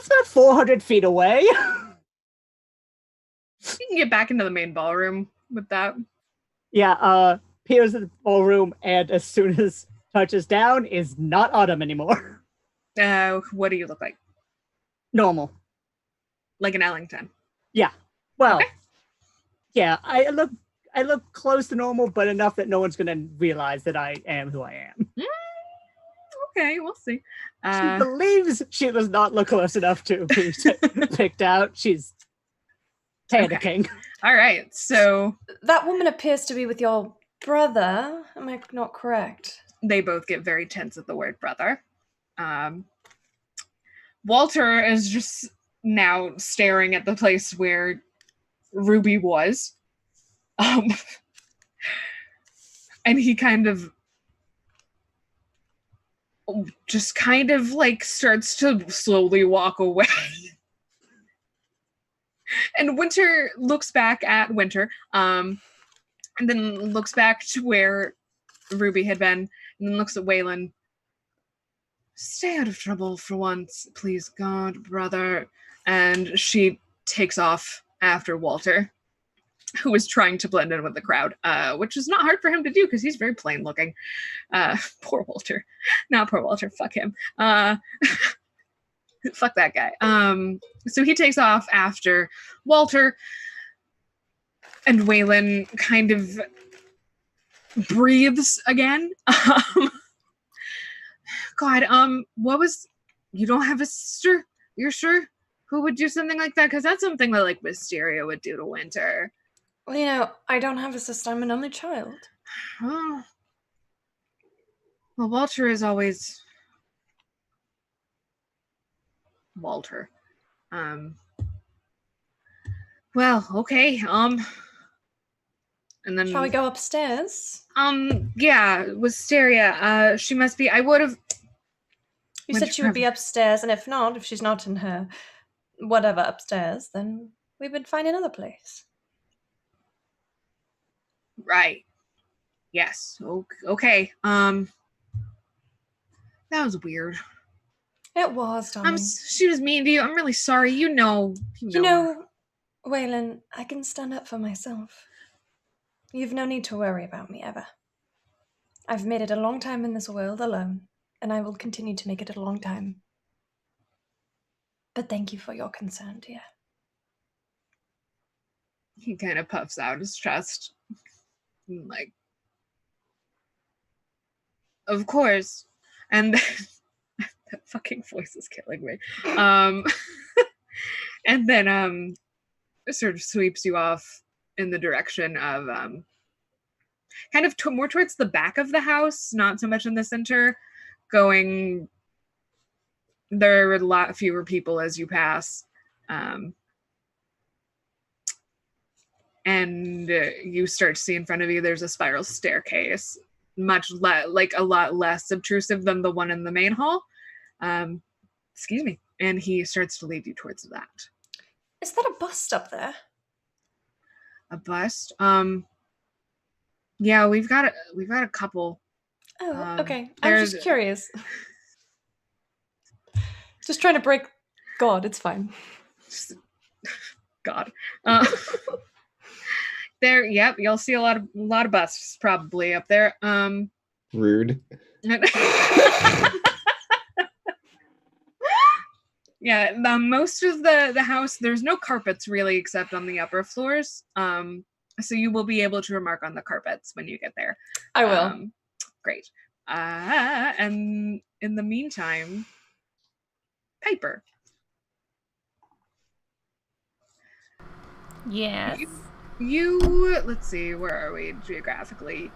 that 400 feet away? You can get back into the main ballroom with that. Yeah, peers in the ballroom, and as soon as touches down, is not Autumn anymore. What do you look like? Normal. Like an Ellington? Yeah. Well, okay. Yeah, I look close to normal, but enough that no one's gonna realize that I am who I am. Okay, we'll see. She believes she does not look close enough to be picked out. She's panicking. Okay. All right, so... That woman appears to be with your brother. Am I not correct? They both get very tense at the word brother. Walter is just now staring at the place where Ruby was. And he kind of like starts to slowly walk away. And Winter looks back at Winter, and then looks back to where Ruby had been, and then looks at Waylon. Stay out of trouble for once, please God, brother. And she takes off after Walter, who is trying to blend in with the crowd, which is not hard for him to do because he's very plain looking. Poor Walter. Not poor Walter, fuck him. Fuck that guy. So he takes off after Walter, and Waylon kind of breathes again. God, you don't have a sister? You're sure? Who would do something like that? Because that's something that, like, Mysteria would do to Winter. Well, I don't have a sister. I'm an only child. Oh. Well, Walter is always Walter. Well, okay. And then Shall we go upstairs? yeah, Wisteria. She must be. I would have. You said she would be upstairs, and if not, if she's not in her whatever upstairs, then we would find another place. Right. Yes. Okay. That was weird. It was, darling. She was mean to you. I'm really sorry. You know. Waylon, I can stand up for myself. You've no need to worry about me ever. I've made it a long time in this world alone, and I will continue to make it a long time. But thank you for your concern, dear. He kind of puffs out his chest. Like, of course. And that fucking voice is killing me. And then sort of sweeps you off in the direction of kind of more towards the back of the house, not so much in the center. There are a lot fewer people as you pass. And you start to see in front of you, there's a spiral staircase, like a lot less obtrusive than the one in the main hall. Excuse me. And he starts to lead you towards that. Is that a bust up there? A bust? Yeah, we've got a couple. Oh, okay. I was just curious. Just trying to break God. It's fine. God. There, yep, you'll see a lot of busts probably up there. Rude. Yeah, most of the house, there's no carpets really except on the upper floors. So you will be able to remark on the carpets when you get there. I will. Great. And in the meantime, Piper. Yes. You let's see, where are we geographically?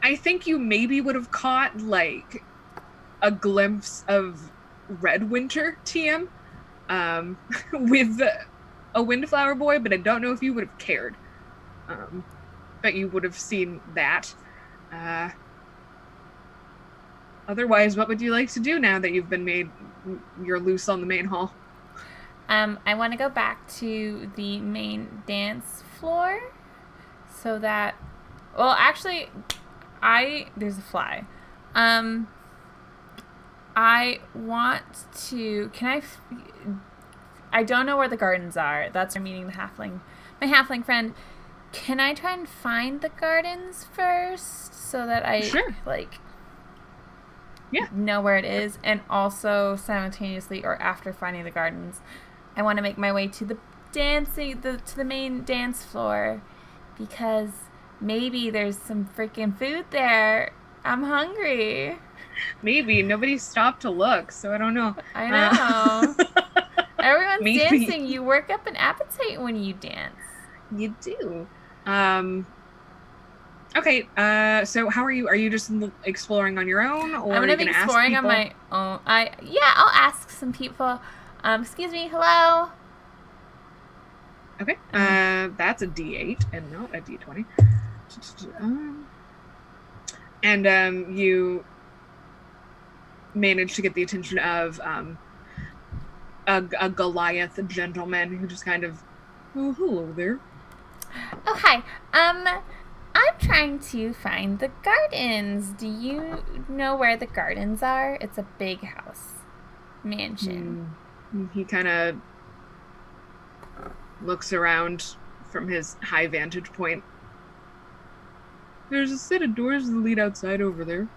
I think you maybe would have caught like a glimpse of Red Winter TM with a Windflower Boy, but I don't know if you would have cared. But you would have seen that. Otherwise, what would you like to do now that you're loose on the main hall? I want to go back to the main dance floor so that, well, actually, there's a fly. I want to, I don't know where the gardens are. That's where I'm meeting my halfling friend. Can I try and find the gardens first so that I, know where it is? And also simultaneously or after finding the gardens, I want to make my way to the main dance floor because maybe there's some freaking food there. I'm hungry. Maybe. Nobody stopped to look, so I don't know. I know. Everyone's dancing. You work up an appetite when you dance. You do. Okay, so how are you? Are you just exploring on your own, or I'm gonna be exploring on my own. I'll ask some people. Excuse me, hello. Okay, that's a D8 and not a D20. And you manage to get the attention of a Goliath gentleman who just kind of, oh, hello there. Oh, hi. I'm trying to find the gardens. Do you know where the gardens are? It's a big house. Mansion. He kind of looks around from his high vantage point. There's a set of doors that lead outside over there.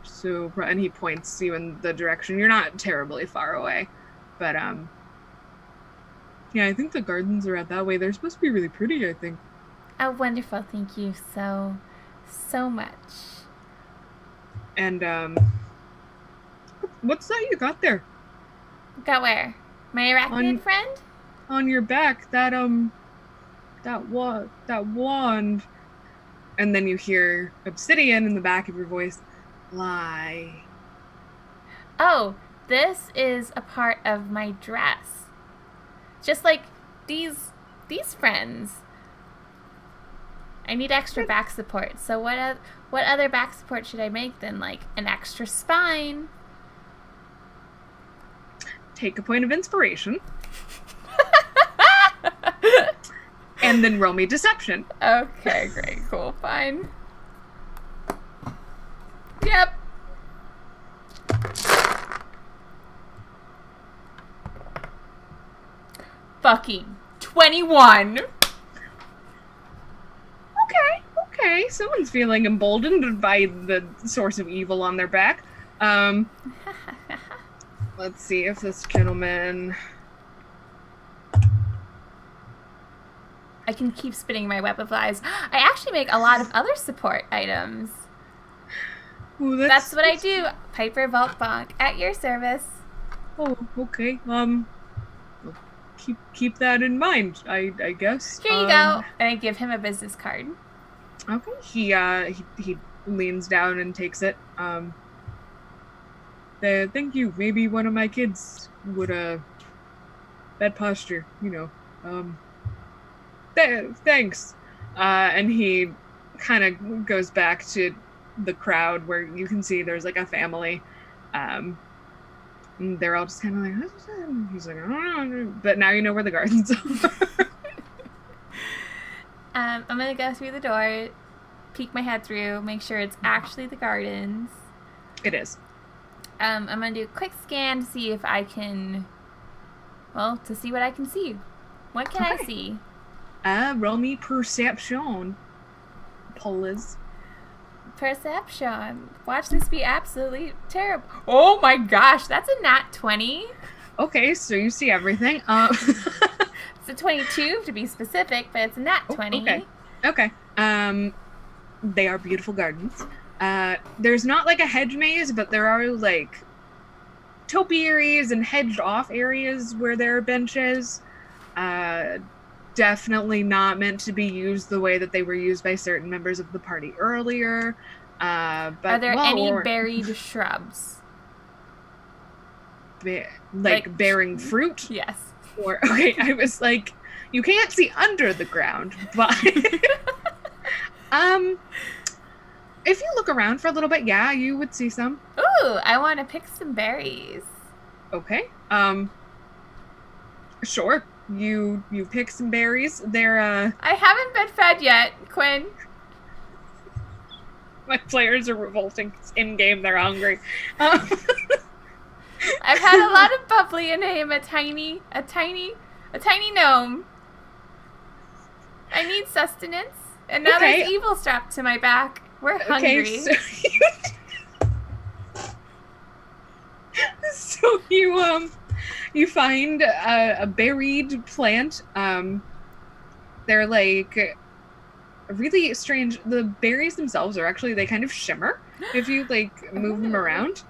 So, and he points you in the direction. You're not terribly far away, but yeah, I think the gardens are out that way. They're supposed to be really pretty, I think. Oh, wonderful. Thank you so much. And what's that you got there? Got where? My arachnid friend? On your back, that wand. And then you hear Obsidian in the back of your voice, lie. Oh, this is a part of my dress. Just like these friends. I need extra back support. So what other back support should I make than like an extra spine? Take a point of inspiration. And then roll me deception. Okay, great, cool, fine. Yep. Fucking 21. Okay, someone's feeling emboldened by the source of evil on their back. Let's see if this gentleman... I can keep spinning my web of lies. I actually make a lot of other support items. Ooh, That's what I do. Piper Vault Bonk, at your service. Oh, okay. Keep that in mind, I guess. Here you go. And I give him a business card. Okay. He leans down and takes it. Thank you. Maybe one of my kids would bad posture, thanks. And he kind of goes back to the crowd where you can see there's like a family. And they're all just kind of like, what's that? He's like, I don't know. But now you know where the gardens are. I'm going to go through the door, peek my head through, make sure it's actually the gardens. It is. I'm going to do a quick scan to see if I can, to see what I can see. What can I see? Roll me perception, please. Perception. Watch this be absolutely terrible. Oh my gosh, that's a nat 20. Okay, so you see everything. It's a 22 to be specific, but it's a nat 20. Okay. They are beautiful gardens. There's not like a hedge maze, but there are like topiaries and hedged off areas where there are benches. Definitely not meant to be used the way that they were used by certain members of the party earlier. But are there any buried shrubs? Like bearing fruit? Yes. Or I was like, you can't see under the ground, but if you look around for a little bit, yeah, you would see some. Ooh, I want to pick some berries. Okay. Sure. You pick some berries. They're I haven't been fed yet, Quinn. My players are revolting. In game, they're hungry. I've had a lot of bubbly in him. A tiny gnome. I need sustenance, and now there's evil strapped to my back. We're hungry. Okay, so you find a buried plant. They're like really strange. The berries themselves are actually, they kind of shimmer if you like move them around.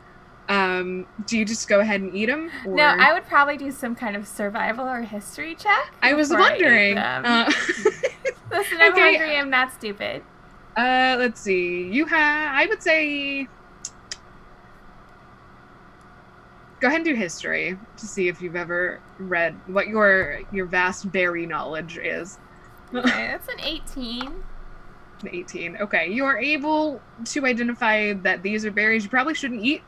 Do you just go ahead and eat them? Or... No, I would probably do some kind of survival or history check. I was wondering. Listen, I'm hungry. I'm not stupid. Let's see. I would say, go ahead and do history to see if you've ever read what your vast berry knowledge is. Okay, that's an 18. An 18. Okay, you are able to identify that these are berries you probably shouldn't eat.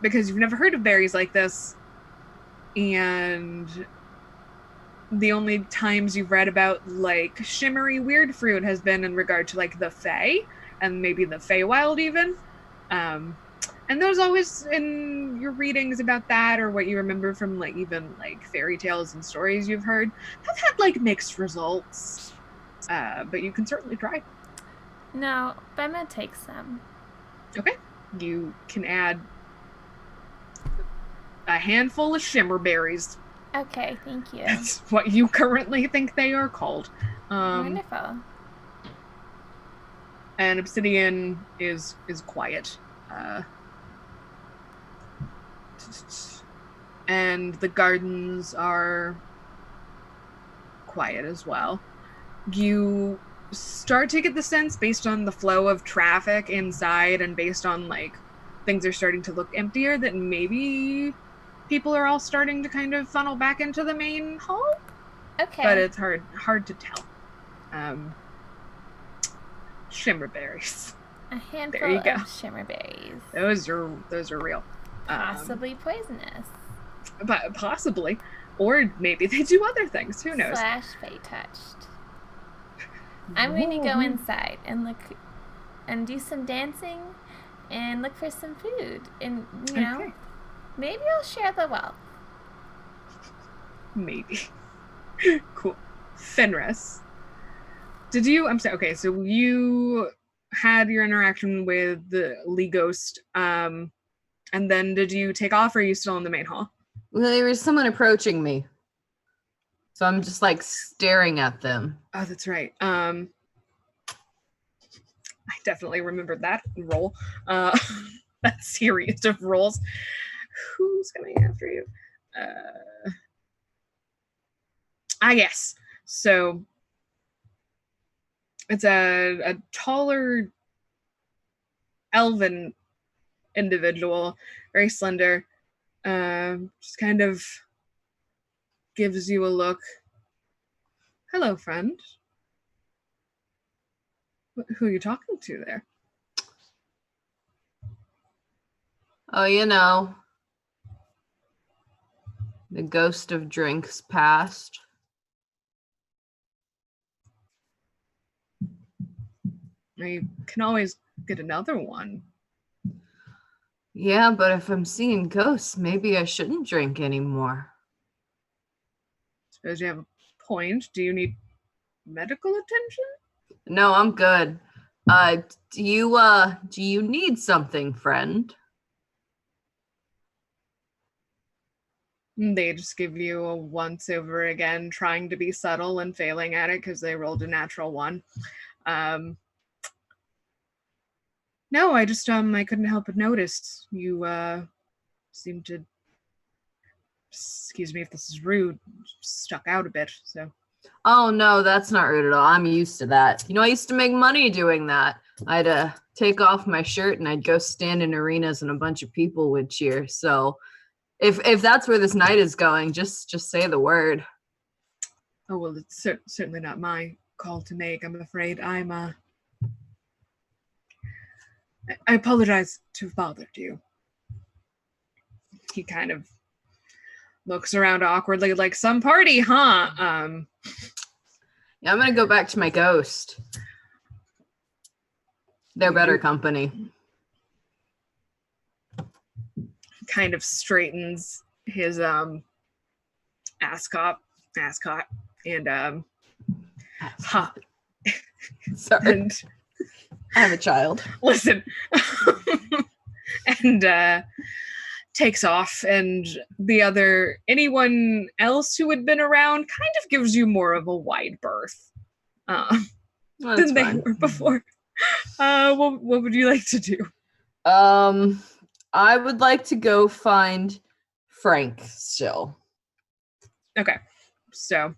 Because you've never heard of berries like this, and the only times you've read about like shimmery weird fruit has been in regard to like the Fae and maybe the Feywild even. And there's always in your readings about that, or what you remember from like even like fairy tales and stories you've heard, have had like mixed results. But you can certainly try. No, but I'm gonna take some. Okay. You can add a handful of shimmer berries. Okay, thank you. That's what you currently think they are called. Wonderful. And Obsidian is quiet. And the gardens are quiet as well. you start to get the sense, based on the flow of traffic inside and based on like things are starting to look emptier, that maybe people are all starting to kind of funnel back into the main hall. Okay. But it's hard to tell. Shimmer berries. A handful There you go. of shimmer berries. Those are real. Possibly poisonous. But possibly. Or maybe they do other things. Who knows? / fey touched. I'm going to go inside and look and do some dancing and look for some food. And, you know, maybe I'll share the wealth. Maybe. Cool. Fenris. So you had your interaction with the Lee Ghost, and then did you take off, or are you still in the main hall? Well, there was someone approaching me. So I'm just like staring at them. Oh, that's right. I definitely remembered that roll. That series of rolls. Who's coming after you? Yes. So it's a taller elven individual, very slender. Just kind of gives you a look. Hello, friend. Who are you talking to there? Oh, you know, the ghost of drinks past. You can always get another one. Yeah, but if I'm seeing ghosts, maybe I shouldn't drink anymore. Suppose you have a point. Do you need medical attention? No, I'm good. Do you need something, friend? They just give you a once over again, trying to be subtle and failing at it because they rolled a natural 1. No, I just I couldn't help but notice you seem to, excuse me if this is rude, stuck out a bit. So. Oh no, that's not rude at all. I'm used to that. You know, I used to make money doing that. I'd take off my shirt and I'd go stand in arenas and a bunch of people would cheer. So if that's where this night is going, just say the word. Oh well, it's certainly not my call to make. I'm afraid. I apologize to have bothered you. He kind of looks around awkwardly, like, some party, huh? Yeah, I'm gonna go back to my ghost. They're better company. Kind of straightens his ascot, and Sorry, and I have a child. Listen, and takes off, and anyone else who had been around kind of gives you more of a wide berth than they were before. What would you like to do? I would like to go find Frank still. Okay, so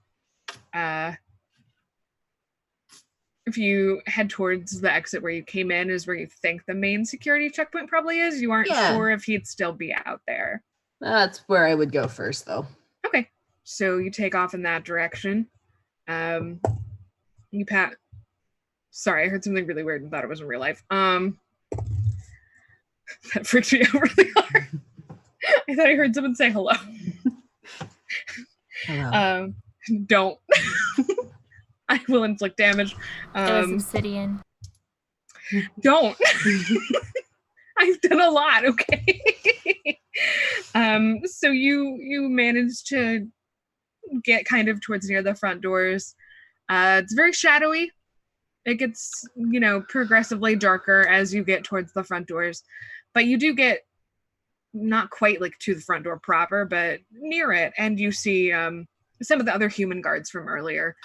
if you head towards the exit where you came in is where you think the main security checkpoint probably is. You aren't sure if he'd still be out there. That's where I would go first, though. Okay, so you take off in that direction. You pat. Sorry, I heard something really weird and thought it was in real life. That freaked me out really hard. I thought I heard someone say hello. Hello. Don't. I will inflict damage. It was obsidian. Don't. I've done a lot, okay? So you managed to get kind of towards near the front doors. It's very shadowy. It gets, progressively darker as you get towards the front doors. But you do get not quite like to the front door proper, but near it. And you see some of the other human guards from earlier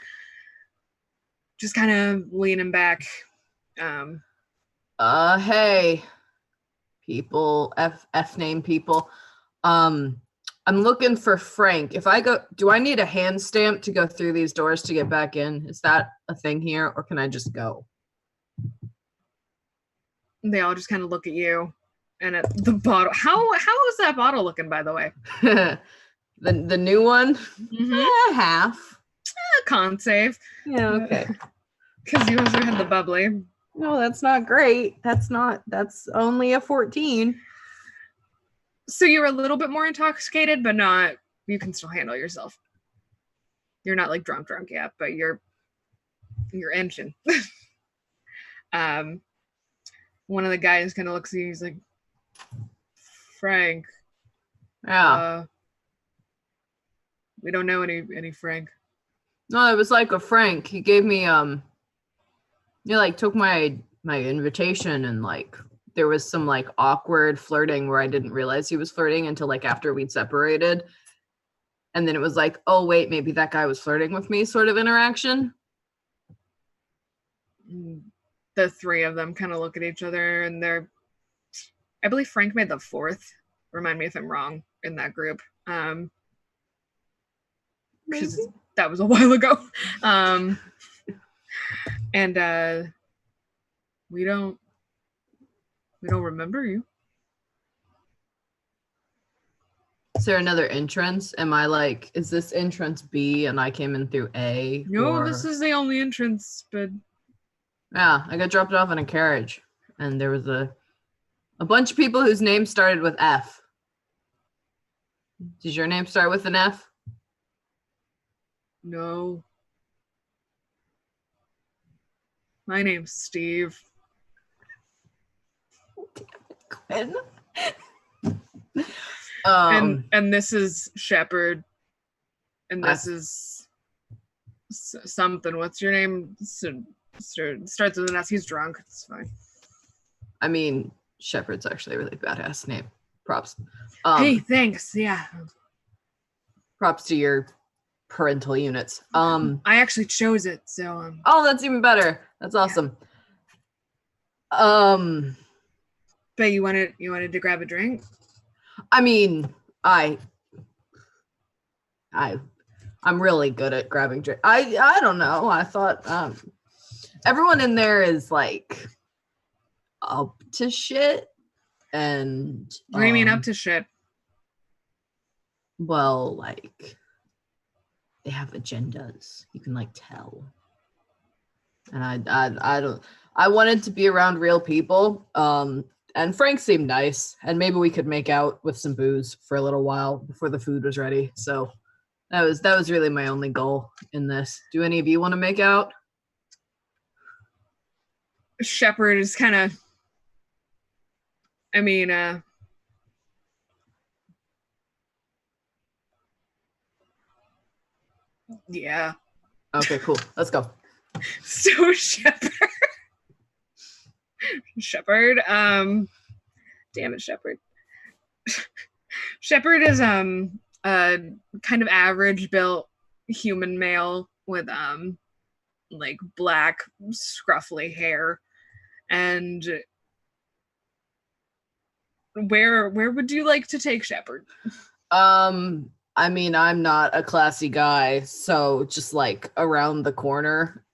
just kind of leaning back. Hey, people, F name people. I'm looking for Frank. If I go, do I need a hand stamp to go through these doors to get back in? Is that a thing here, or can I just go? They all just kind of look at you and at the bottle. How is that bottle looking, by the way? the new one? Half. Con save. Yeah, okay. Because you also had the bubbly. No, that's not great. That's only a 14. So you're a little bit more intoxicated, but not, you can still handle yourself. You're not like drunk yet, but you're engine. One of the guys kind of looks at you, he's like, Frank. Yeah. We don't know any Frank. No, it was like a Frank. He gave me he like took my invitation, and like there was some like awkward flirting where I didn't realize he was flirting until like after we'd separated. And then it was like, oh wait, maybe that guy was flirting with me sort of interaction. The three of them kind of look at each other, and I believe Frank made the fourth. Remind me if I'm wrong in that group. Because that was a while ago. And we don't remember you. Is there another entrance? Am I like, is this entrance B and I came in through A? No, this is the only entrance, but yeah, I got dropped off in a carriage, and there was a bunch of people whose names started with F. Does your name start with an F? No. My name's Steve. Quinn. And this is Shepherd, and this is something. What's your name? Starts with an S. He's drunk. It's fine. I mean, Shepherd's actually a really badass name. Props. Hey, thanks. Yeah. Props to your parental units. I actually chose it, so. Oh, that's even better. That's awesome. Yeah. But you wanted to grab a drink? I mean, I'm really good at grabbing drink. I don't know. I thought everyone in there is like up to shit. And what do you mean up to shit? Well, like they have agendas. You can like tell. And I wanted to be around real people. And Frank seemed nice, and maybe we could make out with some booze for a little while before the food was ready. So that was really my only goal in this. Do any of you want to make out? Shepherd is kind of, yeah. Okay, cool. Let's go. So Shepherd, damn it, Shepherd. Shepherd is a kind of average built human male with like black scruffy hair. And where would you like to take Shepherd? I mean, I'm not a classy guy, so just like around the corner.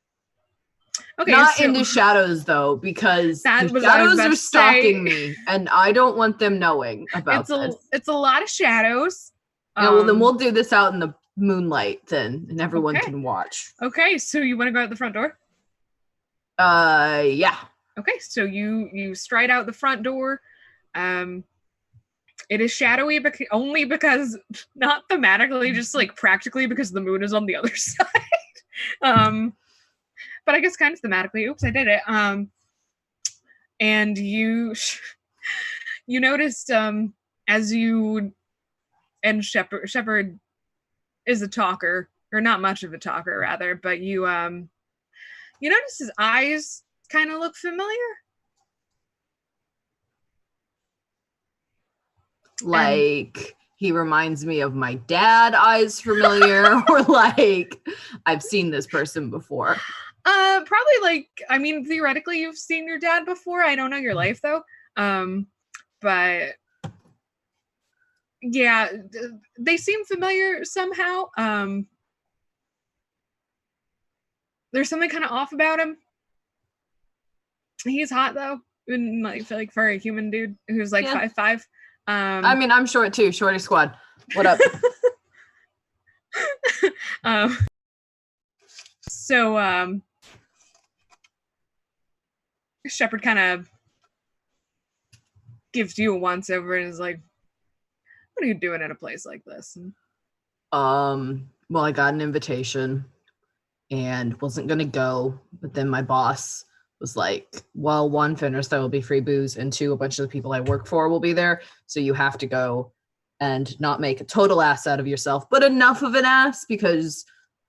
Okay, not in the shadows though, because the shadows are stalking me, and I don't want them knowing about this. It's a lot of shadows. Yeah, well, then we'll do this out in the moonlight then, and everyone can watch. Okay, so you want to go out the front door? Yeah. Okay, so you stride out the front door. It is shadowy only because, not thematically, just like practically because the moon is on the other side. But I guess kind of thematically. Oops, I did it. And you noticed as you and Shepherd is a talker, or not much of a talker rather, but you notice his eyes kind of look familiar. Like he reminds me of my dad, eyes familiar, or like I've seen this person before. Probably like, I mean, theoretically you've seen your dad before. I don't know your life though. But Yeah, they seem familiar somehow. There's something kind of off about him. He's hot though, and like for a human dude who's like 5'5". I mean, I'm short too. Shorty squad. What up? So Shepard kind of gives you a once over and is like, "What are you doing at a place like this?" Well, I got an invitation and wasn't gonna go, but then my boss was like, well, one, Fenris, there will be free booze, and two, a bunch of the people I work for will be there, so you have to go and not make a total ass out of yourself, but enough of an ass because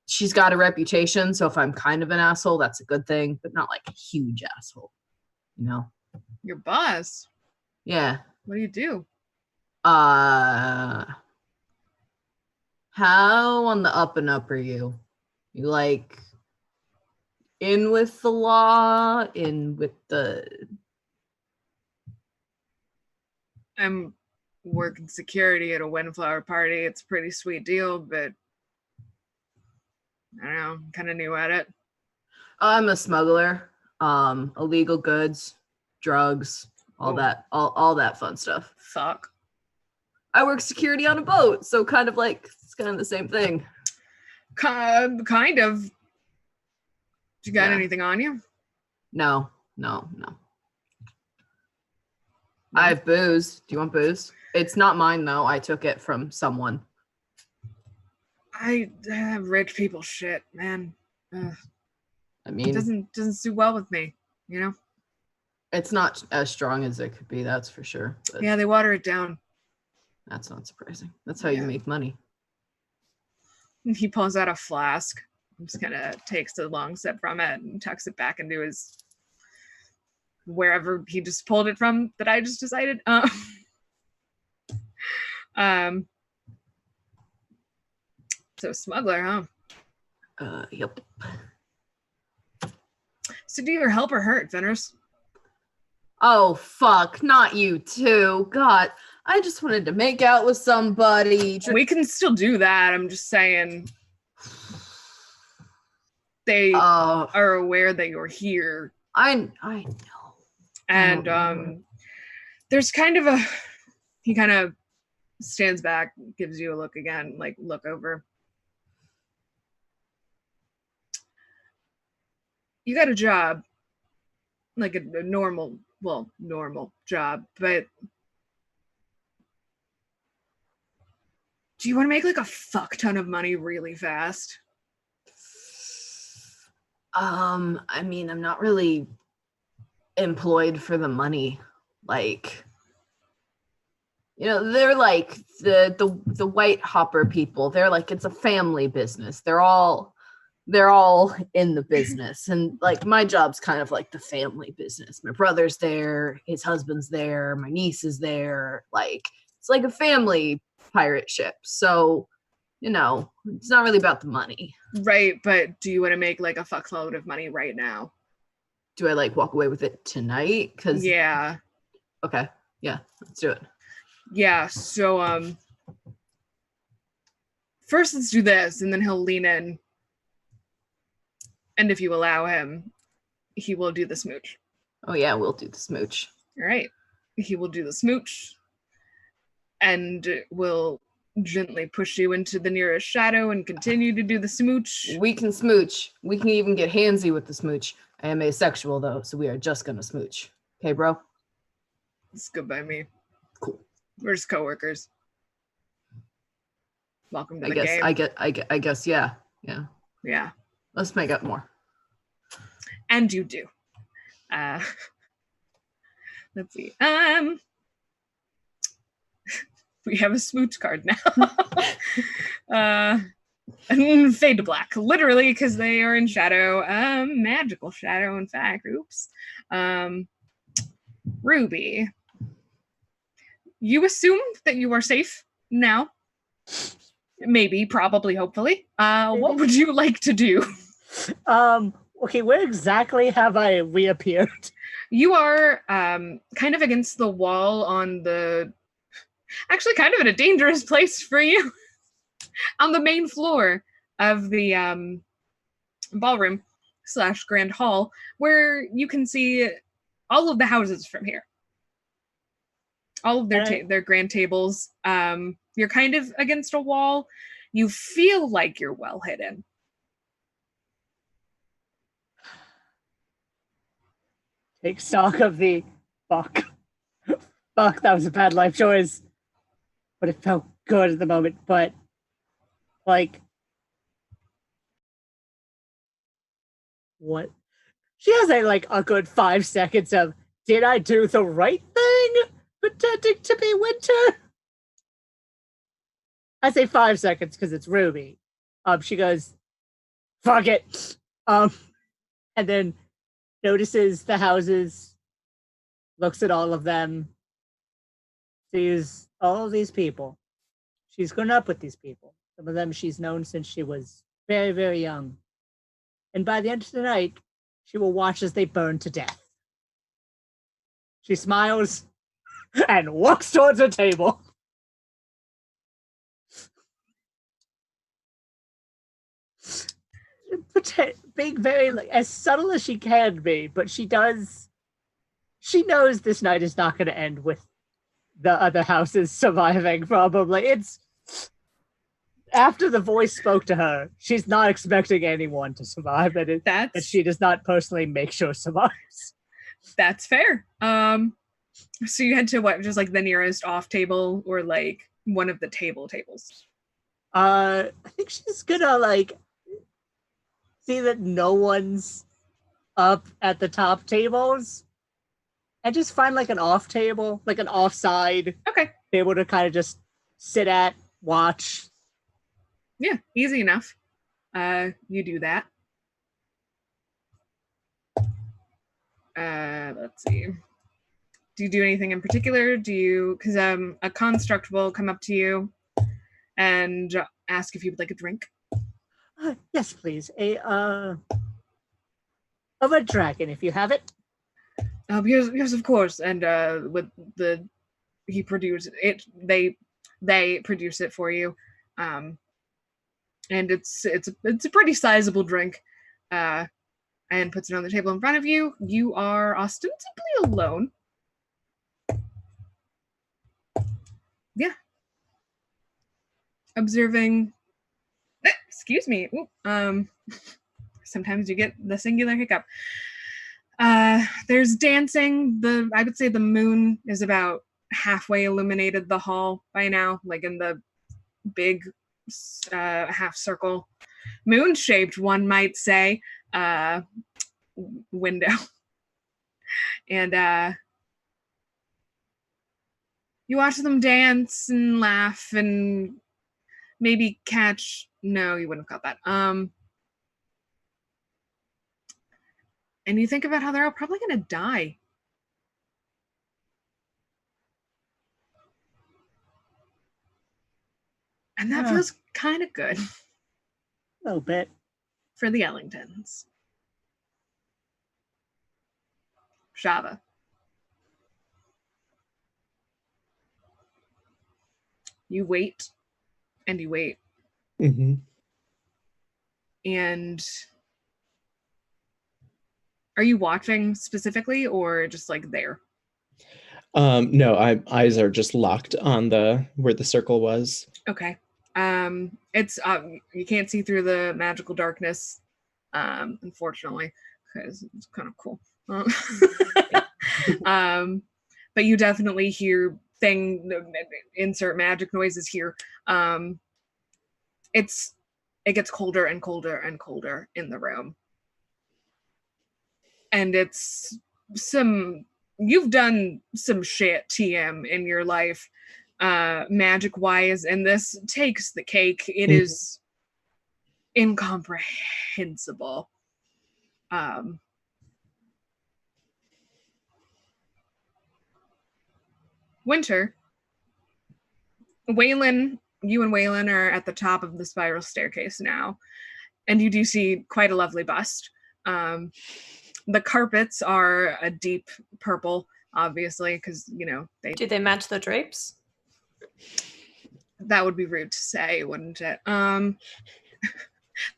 she's got a reputation. So if I'm kind of an asshole, that's a good thing, but not like a huge asshole, you know? Your boss? Yeah. What do you do? How on the up and up are you? You like in with the law, in with the... I'm working security at a windflower party. It's a pretty sweet deal, but I don't know, I'm kind of new at it. I'm a smuggler. Illegal goods, drugs, all that fun stuff. Fuck. I work security on a boat, so kind of like it's kind of the same thing. Kind of. You got anything on you? No. I have booze. Do you want booze? It's not mine though. I took it from someone. I have rich people shit, man. I mean, it doesn't suit well with me, you know? It's not as strong as it could be, that's for sure. But yeah, they water it down. That's not surprising. That's how you make money. He pulls out a flask. Just kind of takes a long sip from it and tucks it back into his wherever he just pulled it from that I just decided. So smuggler, huh? Yep. So do you help or hurt, Fenris? Oh, fuck. Not you too. God, I just wanted to make out with somebody. We can still do that. I'm just saying they are aware that you're here. I know. And there's kind of he kind of stands back, gives you a look again, like look over. You got a job, like a normal job, but do you want to make like a fuck ton of money really fast? I mean, I'm not really employed for the money. Like, you know, they're like the white hopper people. They're like, it's a family business. They're all in the business. And like my job's kind of like the family business. My brother's there, his husband's there, my niece is there. Like, it's like a family pirate ship. So, you know, it's not really about the money. Right, but do you want to make like a fuckload of money right now? Do I like walk away with it tonight? Yeah. Okay. Yeah, let's do it. Yeah, so first let's do this, and then he'll lean in. And if you allow him, he will do the smooch. Oh yeah, we'll do the smooch. All right. He will do the smooch and will gently push you into the nearest shadow and continue to do the smooch. We can smooch. We can even get handsy with the smooch. I am asexual though, so we are just gonna smooch. Okay, bro? It's good by me. Cool. We're just coworkers. Welcome to the game. I guess, yeah. Yeah. Let's make up more. And you do. Let's see. We have a smooch card now. And fade to black, literally, because they are in shadow. Magical shadow, in fact. Oops. Ruby. You assume that you are safe now. Maybe, probably, hopefully. What would you like to do? Okay, where exactly have I reappeared? You are kind of against the wall on the actually kind of in a dangerous place for you. On the main floor of the ballroom / grand hall, where you can see all of the houses from here. All of their grand tables. You're kind of against a wall. You feel like you're well hidden. Take stock of the fuck. Fuck, that was a bad life choice. But it felt good at the moment. But, like, what? She has a good 5 seconds of, did I do the right thing pretending to be Winter? I say 5 seconds because it's Ruby. She goes, fuck it. And then notices the houses, looks at all of them, sees all of these people. She's grown up with these people. Some of them she's known since she was very, very young. And by the end of the night, she will watch as they burn to death. She smiles and walks towards a table. Being very as subtle as she can be, but she knows this night is not going to end with the other houses surviving. Probably it's after the voice spoke to her, she's not expecting anyone to survive, that she does not personally make sure survives. That's fair. So you head to what, just like the nearest off table or like one of the tables? I think she's gonna see that no one's up at the top tables and just find an off table, an offside table to kind of just sit at, watch. Yeah, easy enough. You do that. Let's see. Do you do anything in particular? Because a construct will come up to you and ask if you would like a drink. Yes, please. Of a dragon, if you have it. Yes, of course. And with he produces it. They produce it for you, and it's a pretty sizable drink. And puts it on the table in front of you. You are ostensibly alone. Yeah. Observing. Excuse me. Sometimes you get the singular hiccup. There's dancing. I would say the moon is about halfway illuminated the hall by now, in the big half circle, moon-shaped, one might say, window. And you watch them dance and laugh and maybe catch. No, you wouldn't have caught that. And you think about how they're all probably going to die. And that feels kind of good. A little bit. For the Ellingtons. Shava. You wait. And you wait. Mm-hmm. And are you watching specifically or just there? No, eyes are just locked on where the circle was. Okay. It's you can't see through the magical darkness, unfortunately, because it's kind of cool. But you definitely hear insert magic noises here. It gets colder and colder and colder in the room. And it's you've done some shit, TM, in your life, magic wise, and this takes the cake. It is incomprehensible. Winter, Waylon, you and Waylon are at the top of the spiral staircase now, and you do see quite a lovely bust. The carpets are a deep purple, obviously, because, Do they match the drapes? That would be rude to say, wouldn't it? There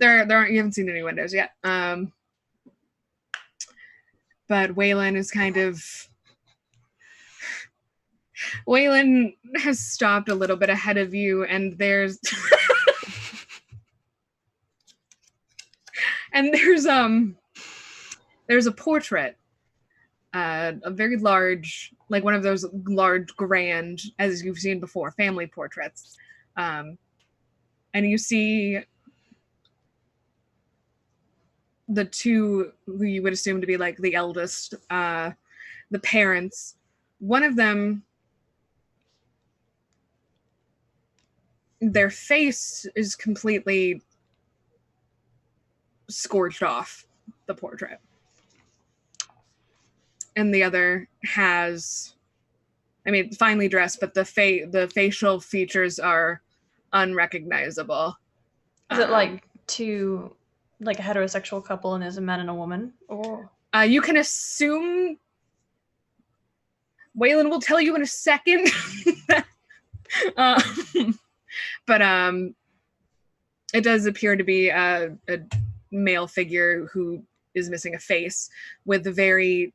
aren't. You haven't seen any windows yet. But Waylon is kind of. Waylon has stopped a little bit ahead of you, and there's there's a portrait, a very large, like one of those large, grand, as you've seen before, family portraits, and you see the two who you would assume to be like the eldest, the parents. One of them, their face is completely scorched off the portrait, and the other has, I mean, finely dressed, but the facial features are unrecognizable. Is it like two, like a heterosexual couple and there's a man and a woman? Or you can assume. Waylon will tell you in a second. But it does appear to be a male figure who is missing a face, with a very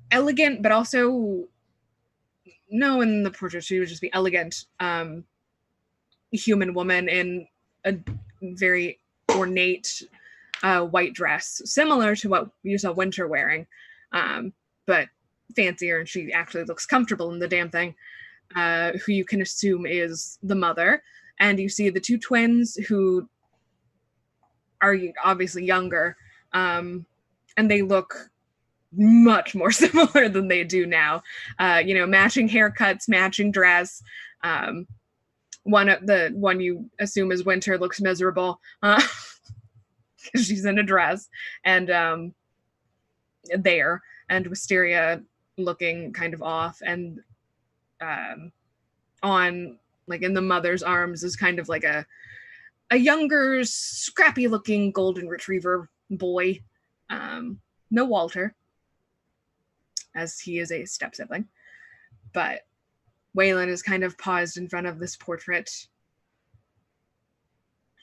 elegant, but also, no, in the portrait she would just be elegant, human woman in a very ornate white dress, similar to what you saw Winter wearing, but fancier, and she actually looks comfortable in the damn thing, who you can assume is the mother. And you see the two twins who are obviously younger, and they look much more similar than they do now. Matching haircuts, matching dress. The one you assume is Winter looks miserable because she's in a dress, and Wisteria looking kind of off, and on, like, in the mother's arms is kind of like a younger, scrappy looking golden retriever boy. No Walter, as he is a step sibling, but Waylon is kind of paused in front of this portrait,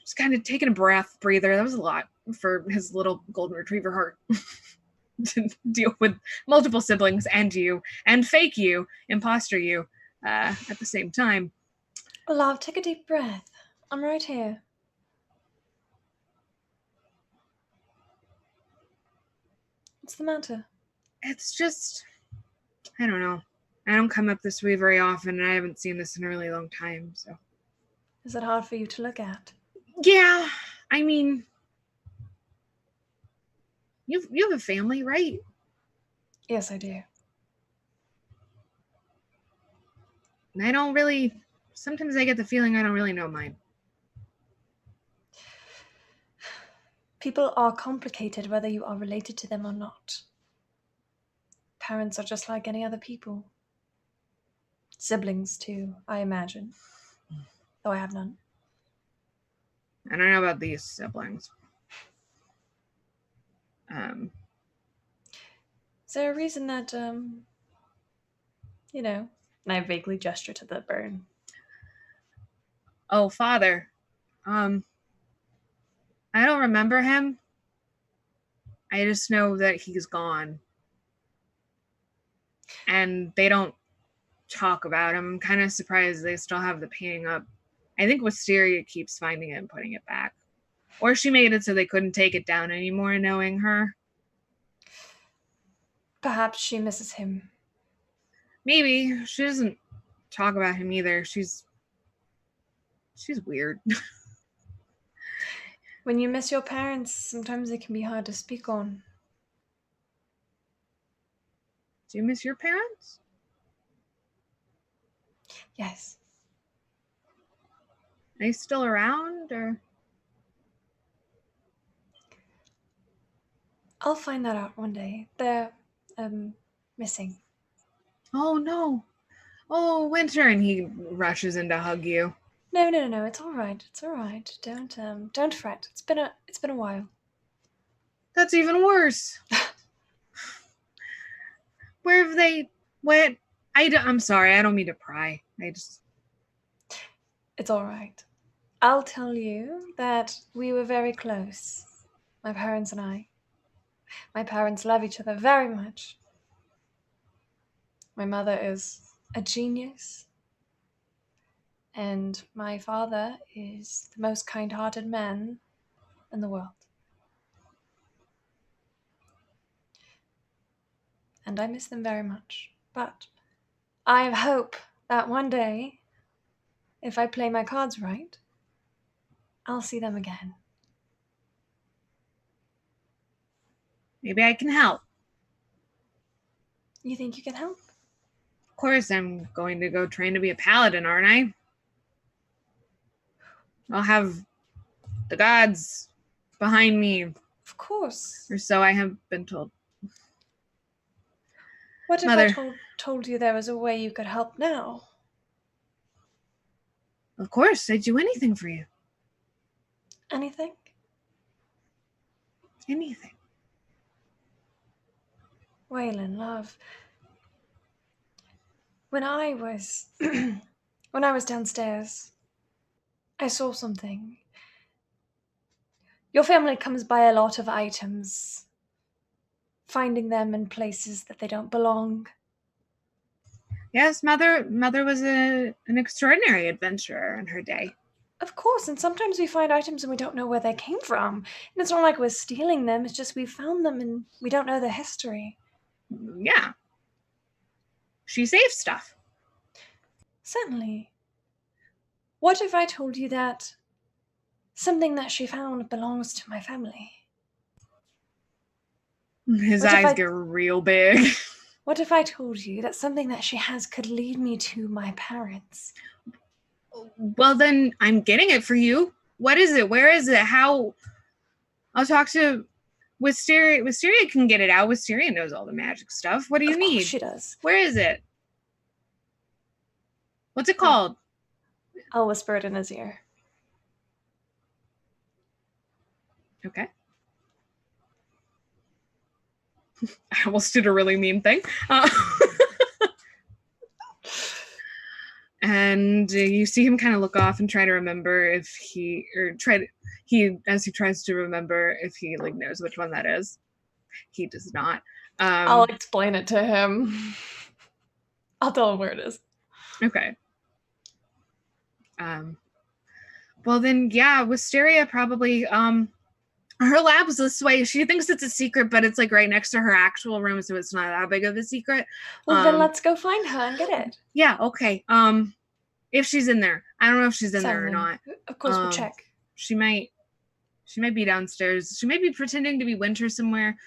just kind of taking a breather. That was a lot for his little golden retriever heart to deal with multiple siblings and you, and fake you, imposter you, at the same time. love, take a deep breath. I'm right here. What's the matter? It's just, I don't know. I don't come up this way very often, and I haven't seen this in a really long time, so. Is it hard for you to look at? Yeah, I mean, you have a family, right? Yes, I do. And I don't really, sometimes I get the feeling I don't really know mine. People are complicated whether you are related to them or not. Parents are just like any other people. Siblings too, I imagine. Though I have none. I don't know about these siblings. Is there a reason that, and I vaguely gesture to the burn. Oh, father. I don't remember him. I just know that he's gone. And they don't talk about him. I'm kind of surprised they still have the painting up. I think Wisteria keeps finding it and putting it back. Or she made it so they couldn't take it down anymore, knowing her. Perhaps she misses him. Maybe. She doesn't talk about him either. She's weird. When you miss your parents, sometimes it can be hard to speak on. Do you miss your parents? Yes. Are they still around, or? I'll find that out one day. They're, missing. Oh, no. Oh, Winter, and he rushes in to hug you. No, it's all right. It's all right. Don't fret. It's been a while. That's even worse. Where have they went? I'm sorry. I don't mean to pry. It's all right. I'll tell you that we were very close, my parents and I. My parents love each other very much. My mother is a genius, and my father is the most kind-hearted man in the world. And I miss them very much. But I hope that one day, if I play my cards right, I'll see them again. Maybe I can help. You think you can help? Of course, I'm going to go train to be a paladin, aren't I? I'll have the gods behind me, Of course. or so I have been told. What if Mother. I told you there was a way you could help now? Of course, I'd do anything for you. Anything? Anything. Waylon, love. When I was when I was downstairs, I saw something. Your family comes by a lot of items, finding them in places that they don't belong. Yes, Mother was an extraordinary adventurer in her day. Of course, and sometimes we find items and we don't know where they came from. And it's not like we're stealing them, it's just we found them and we don't know their history. Yeah. She saves stuff. Certainly. What if I told you that something that she found belongs to my family? His eyes get real big. What if I told you that something that she has could lead me to my parents? Well, then I'm getting it for you. What is it? Where is it? How? I'll talk to Wisteria. Wisteria can get it out. Wisteria knows all the magic stuff. What do you need? Of course she does. Where is it? What's it called? I'll whisper it in his ear. Okay. I almost did a really mean thing. And you see him kind of look off and try to remember if he tries to remember if he like knows which one that is. He does not. I'll explain it to him. I'll tell him where it is. Okay. Well then, yeah, Wisteria probably her lab's this way. She thinks it's a secret, but it's like right next to her actual room, so it's not that big of a secret. Well, then let's go find her and get it. Yeah, okay. If she's in there. I don't know if she's in there or not. Of course, we'll check. She might be downstairs. She might be pretending to be Winter somewhere.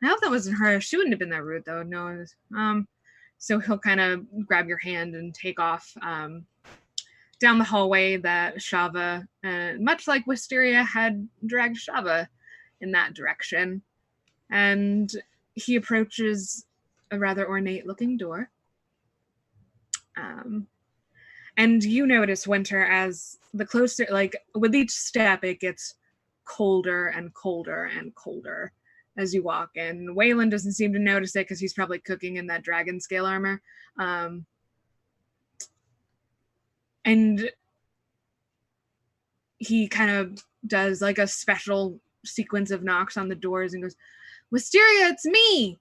I hope that wasn't her. She wouldn't have been that rude though. No, it was, so he'll kind of grab your hand and take off down the hallway that Shava, much like Wisteria, had dragged Shava in that direction. And he approaches a rather ornate-looking door. And you notice, Winter, as the closer, like, with each step, it gets colder and colder and colder as you walk in. Waylon doesn't seem to notice it because he's probably cooking in that dragon scale armor. And he kind of does like a special sequence of knocks on the doors and goes, Wisteria, it's me!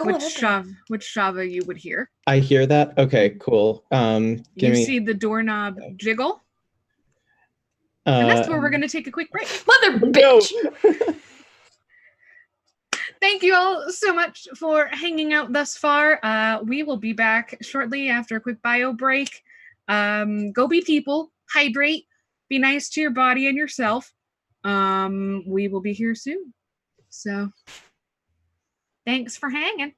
Which Shava you would hear. I hear that? Okay, cool. You see the doorknob jiggle. And that's where we're going to take a quick break. Mother bitch! No. Thank you all so much for hanging out thus far. We will be back shortly after a quick bio break. Go be people, hydrate, be nice to your body and yourself. We will be here soon. So, thanks for hanging.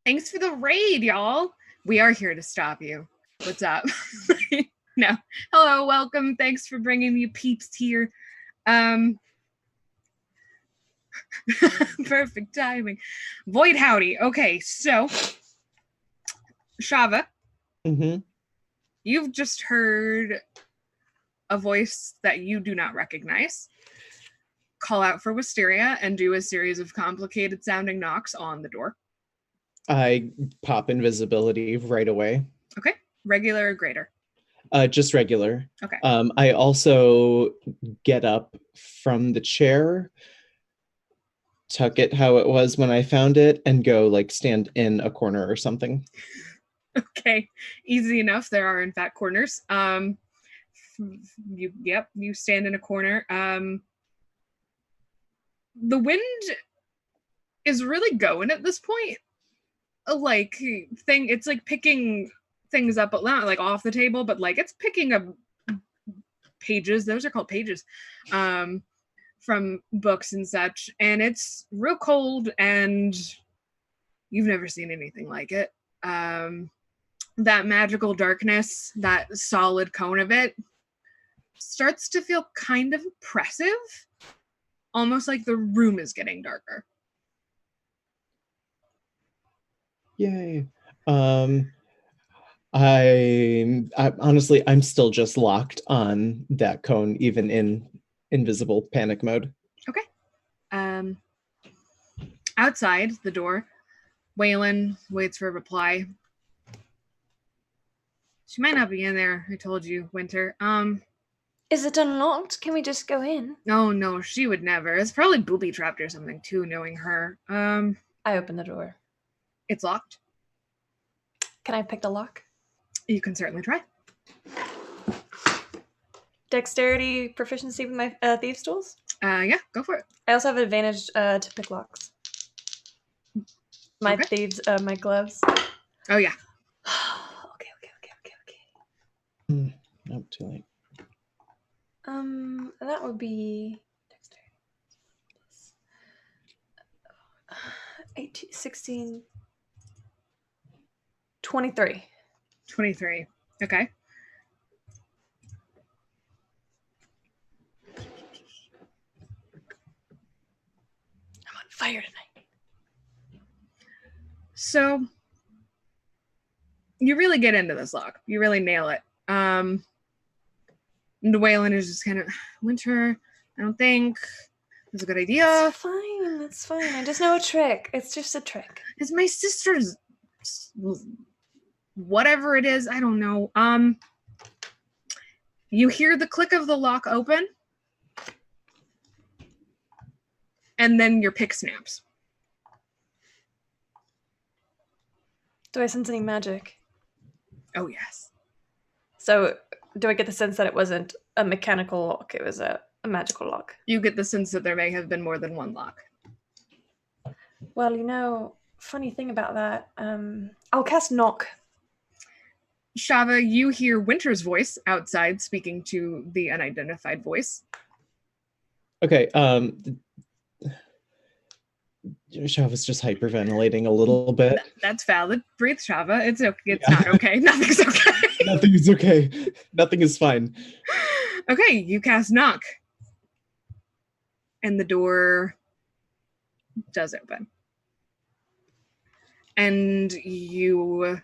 Thanks for the raid, y'all. We are here to stop you. What's up? No. Hello, welcome. Thanks for bringing me peeps here. Perfect timing. Void howdy. Okay, so Shava, you've just heard a voice that you do not recognize call out for Wisteria and do a series of complicated sounding knocks on the door. I pop invisibility right away. Okay. Regular or greater? Just regular. Okay. I also get up from the chair, tuck it how it was when I found it, and go like stand in a corner or something. Okay. Easy enough. There are in fact corners. You stand in a corner. The wind is really going at this point. It's like picking things up, but not like off the table, but like it's picking up pages. Those are called pages, from books and such. And it's real cold, and you've never seen anything like it. That magical darkness, that solid cone of it, starts to feel kind of oppressive, almost like the room is getting darker. Yay. I honestly, I'm still just locked on that cone, even in invisible panic mode. Okay. Outside the door, Waylon waits for a reply. She might not be in there. I told you, Winter. Is it unlocked? Can we just go in? No, she would never. It's probably booby trapped or something too, knowing her. I open the door. It's locked. Can I pick the lock? You can certainly try. Dexterity proficiency with my thieves tools? Yeah, go for it. I also have advantage to pick locks. My thieves, my gloves. Oh yeah. Okay. No, too late. That would be dexterity. 18, 16, 23. 23. Okay. I'm on fire tonight. So you really get into this lock. You really nail it. And Waylon is just kind of, Winter, I don't think it's a good idea. That's fine. I just know a trick. It's just a trick. It's my sister's whatever it is, I don't know. You hear the click of the lock open, and then your pick snaps. Do I sense any magic? Oh yes. So do I get the sense that it wasn't a mechanical lock, it was a magical lock? You get the sense that there may have been more than one lock. Well, funny thing about that, I'll cast knock. Shava, you hear Winter's voice outside speaking to the unidentified voice. Okay, Shava's just hyperventilating a little bit. That's valid. Breathe, Shava. It's okay. It's not okay. Nothing's okay. Nothing is okay. Nothing is fine. Okay, you cast knock. And the door does open. And you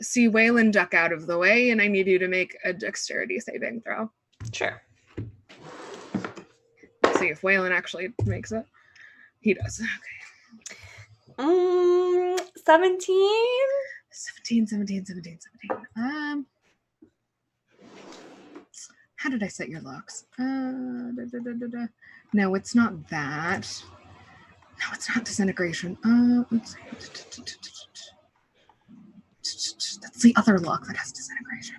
see Waylon duck out of the way, and I need you to make a dexterity saving throw. Sure. See if Waylon actually makes it. He does. Okay. 17? 17. How did I set your locks? No, it's not that. No, it's not disintegration. Let's see. That's the other lock that has disintegration.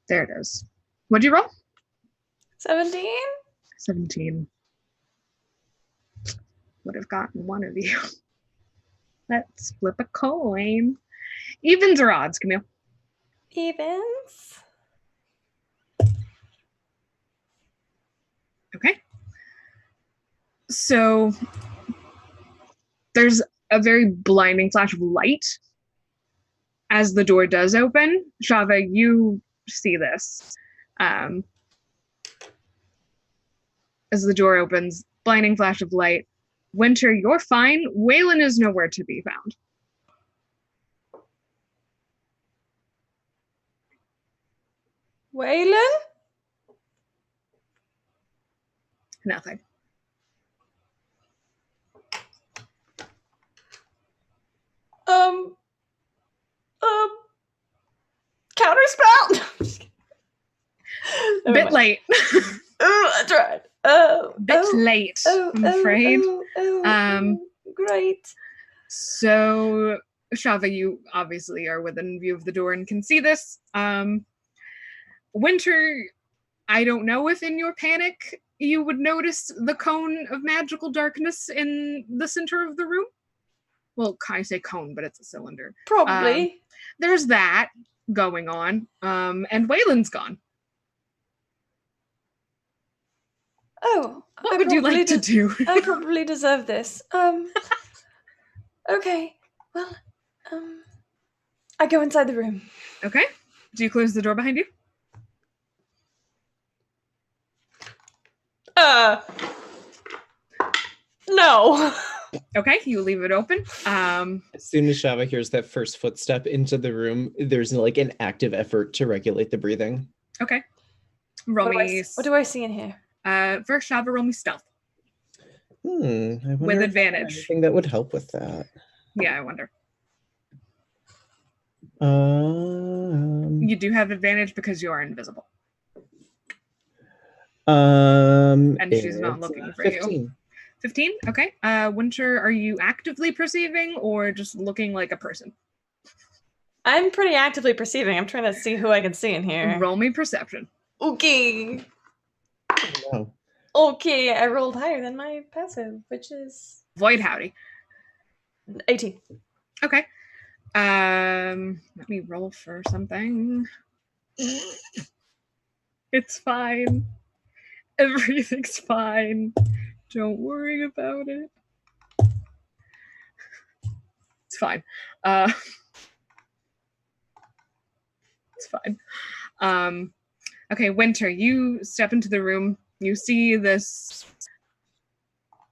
There it is. What'd you roll? 17? 17. Would have gotten one of you. Let's flip a coin. Evens or odds, Camille? Evens. Okay. So there's a very blinding flash of light as the door does open. Shava, you see this. As the door opens, blinding flash of light. Winter, you're fine. Waylon is nowhere to be found. Waylon? Nothing. Counterspell? Bit late. Oh, I tried. Bit late, I'm afraid. Great. So, Shava, you obviously are within view of the door and can see this. Winter, I don't know if in your panic you would notice the cone of magical darkness in the center of the room. Well, I say cone, but it's a cylinder. Probably. There's that going on. And Waylon's gone. Oh, What would you like to do? I probably deserve this. Okay. Well, I go inside the room. Okay. Do you close the door behind you? No. Okay, you leave it open. As soon as Shava hears that first footstep into the room, there's like an active effort to regulate the breathing. Okay. Roll me. What do I see in here? First, Shava, roll me stealth. I wonder With if advantage. anything that would help with that. Yeah, I wonder. Um, You do have advantage because you are invisible. and she's not looking for 15. you. 15? Okay. Winter, are you actively perceiving or just looking like a person? I'm pretty actively perceiving. I'm trying to see who I can see in here. Roll me perception. Okay. Oh. Okay, I rolled higher than my passive, which is Void howdy. 18. Okay. Let me roll for something. It's fine. Everything's fine. Don't worry about it. It's fine. It's fine. Okay, Winter, you step into the room. You see this.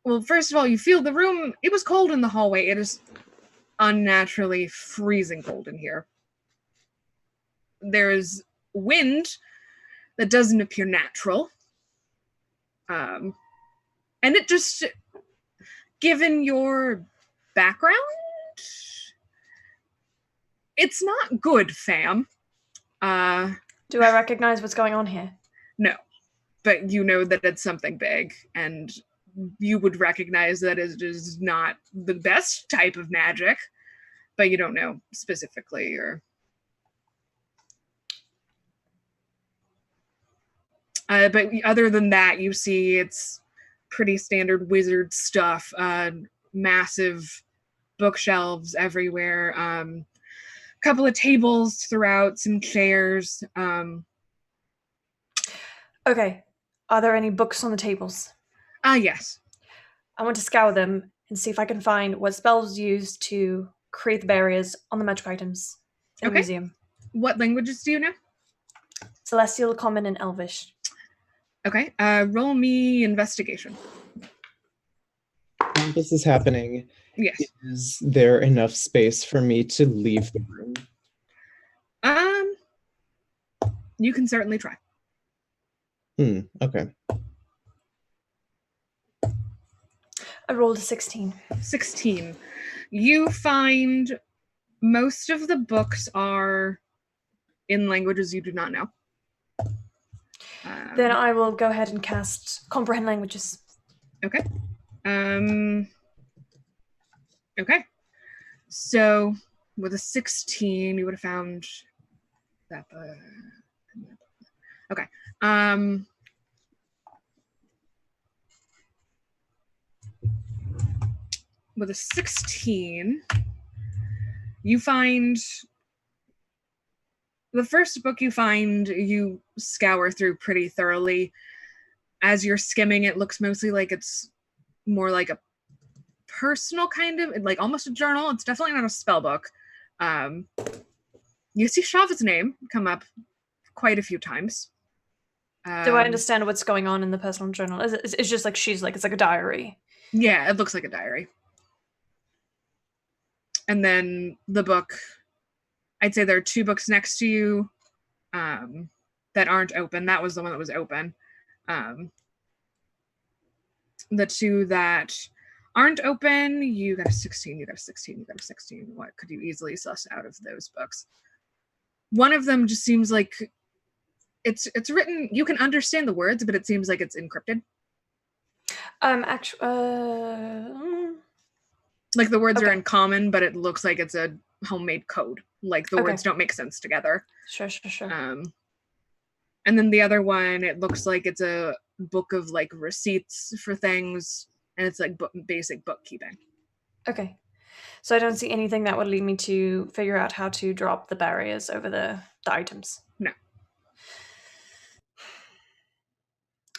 Well, first of all, you feel the room. It was cold in the hallway. It is unnaturally freezing cold in here. There's wind that doesn't appear natural. And it just, given your background, it's not good, fam. Do I recognize what's going on here? No, but you know that it's something big, and you would recognize that it is not the best type of magic, but you don't know specifically or... but other than that, you see it's pretty standard wizard stuff. Massive bookshelves everywhere. Couple of tables throughout, some chairs. Okay. Are there any books on the tables? Yes. I want to scour them and see if I can find what spells used to create the barriers on the magic items in the museum. What languages do you know? Celestial, Common, and Elvish. Okay. Roll me investigation. While this is happening, Yes. is there enough space for me to leave the room? You can certainly try. Okay. I rolled a 16. 16. You find most of the books are in languages you do not know. Then I will go ahead and cast Comprehend Languages. Okay. Okay. So with a 16, you would have found that book. Okay. With a 16, you find the first book you find, you scour through pretty thoroughly. As you're skimming, it looks mostly like it's more like a personal kind of, like almost a journal. It's definitely not a spell book. You see Shava's name come up quite a few times. Do I understand what's going on in the personal journal? It's just like it's like a diary. Yeah, it looks like a diary. And then the book, I'd say there are 2 books next to you that aren't open. That was the one that was open. The 2 that aren't open, you got a 16, you got a 16, you got a 16. What could you easily suss out of those books? One of them just seems like it's written, you can understand the words, but it seems like it's encrypted. Like the words are in common, but it looks like it's a homemade code. Like the words don't make sense together. Sure. And then the other one, it looks like it's a book of like receipts for things, and it's like basic bookkeeping. Okay. So I don't see anything that would lead me to figure out how to drop the barriers over the items. No.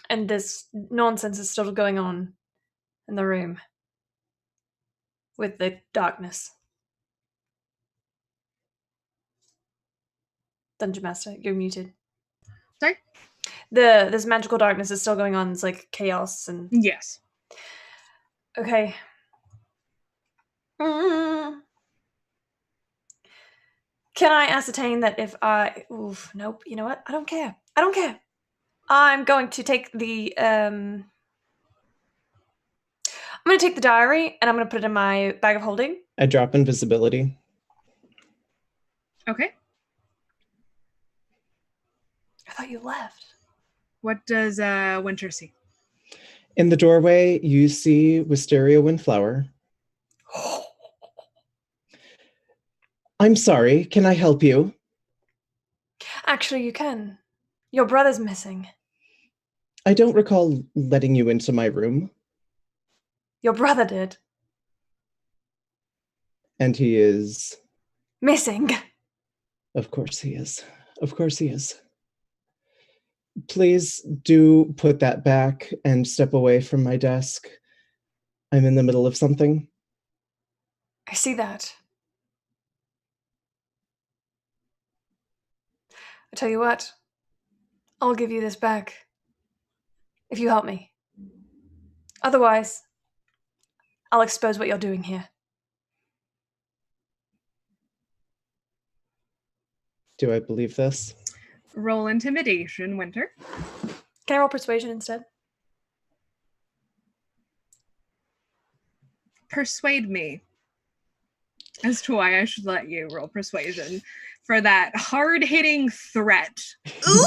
And this nonsense is still going on in the room with the darkness. Dungeon Master, you're muted. Sorry? This magical darkness is still going on. It's like chaos and... Yes. Okay. Can I ascertain that if I... Oof, nope. You know what? I don't care. I'm going to take the... I'm going to take the diary, and I'm going to put it in my bag of holding. I drop invisibility. Okay. I thought you left. What does Winter see? In the doorway, you see Wisteria Windflower. I'm sorry, can I help you? Actually, you can. Your brother's missing. I don't recall letting you into my room. Your brother did. And he is... missing. Of course he is. Of course he is. Please do put that back and step away from my desk. I'm in the middle of something. I see that. I tell you what, I'll give you this back if you help me. Otherwise, I'll expose what you're doing here. Do I believe this? Roll intimidation, Winter. Can I roll persuasion instead? Persuade me as to why I should let you roll persuasion for that hard-hitting threat. Ooh,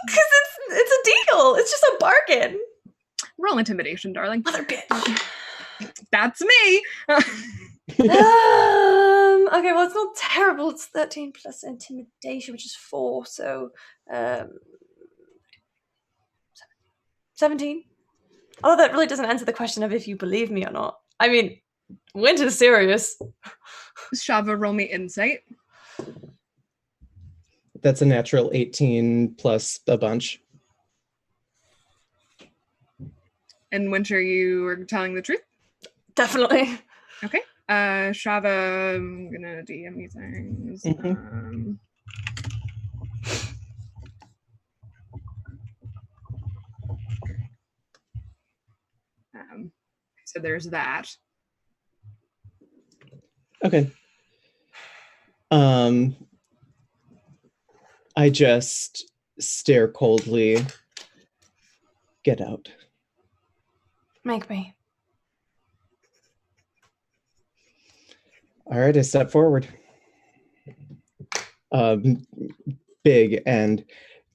because it's a deal. It's just a bargain. Roll intimidation, darling. Mother bitch. That's me. Okay, well, it's not terrible. It's 13 plus intimidation, which is 4, so 17. Although that really doesn't answer the question of if you believe me or not. I mean, Winter's serious. Shava, roll me insight. That's a natural 18 plus a bunch. And Winter, you are telling the truth? Definitely. Okay. Shava, I'm gonna DM you things. So there's that. Okay. I just stare coldly. Get out. Make me. All right, I step forward. Big and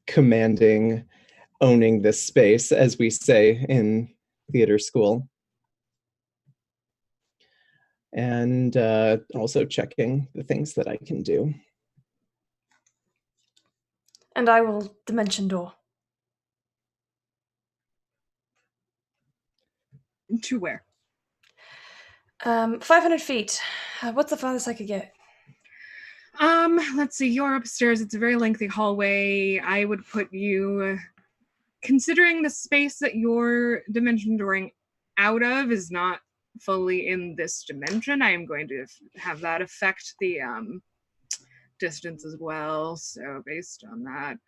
commanding, owning this space, as we say in theater school. And also checking the things that I can do. And I will dimension door. To where? 500 feet. What's the farthest I could get? Let's see. You're upstairs. It's a very lengthy hallway. I would put you, considering the space that you're dimension dooring out of is not fully in this dimension. I am going to have that affect the distance as well. So based on that,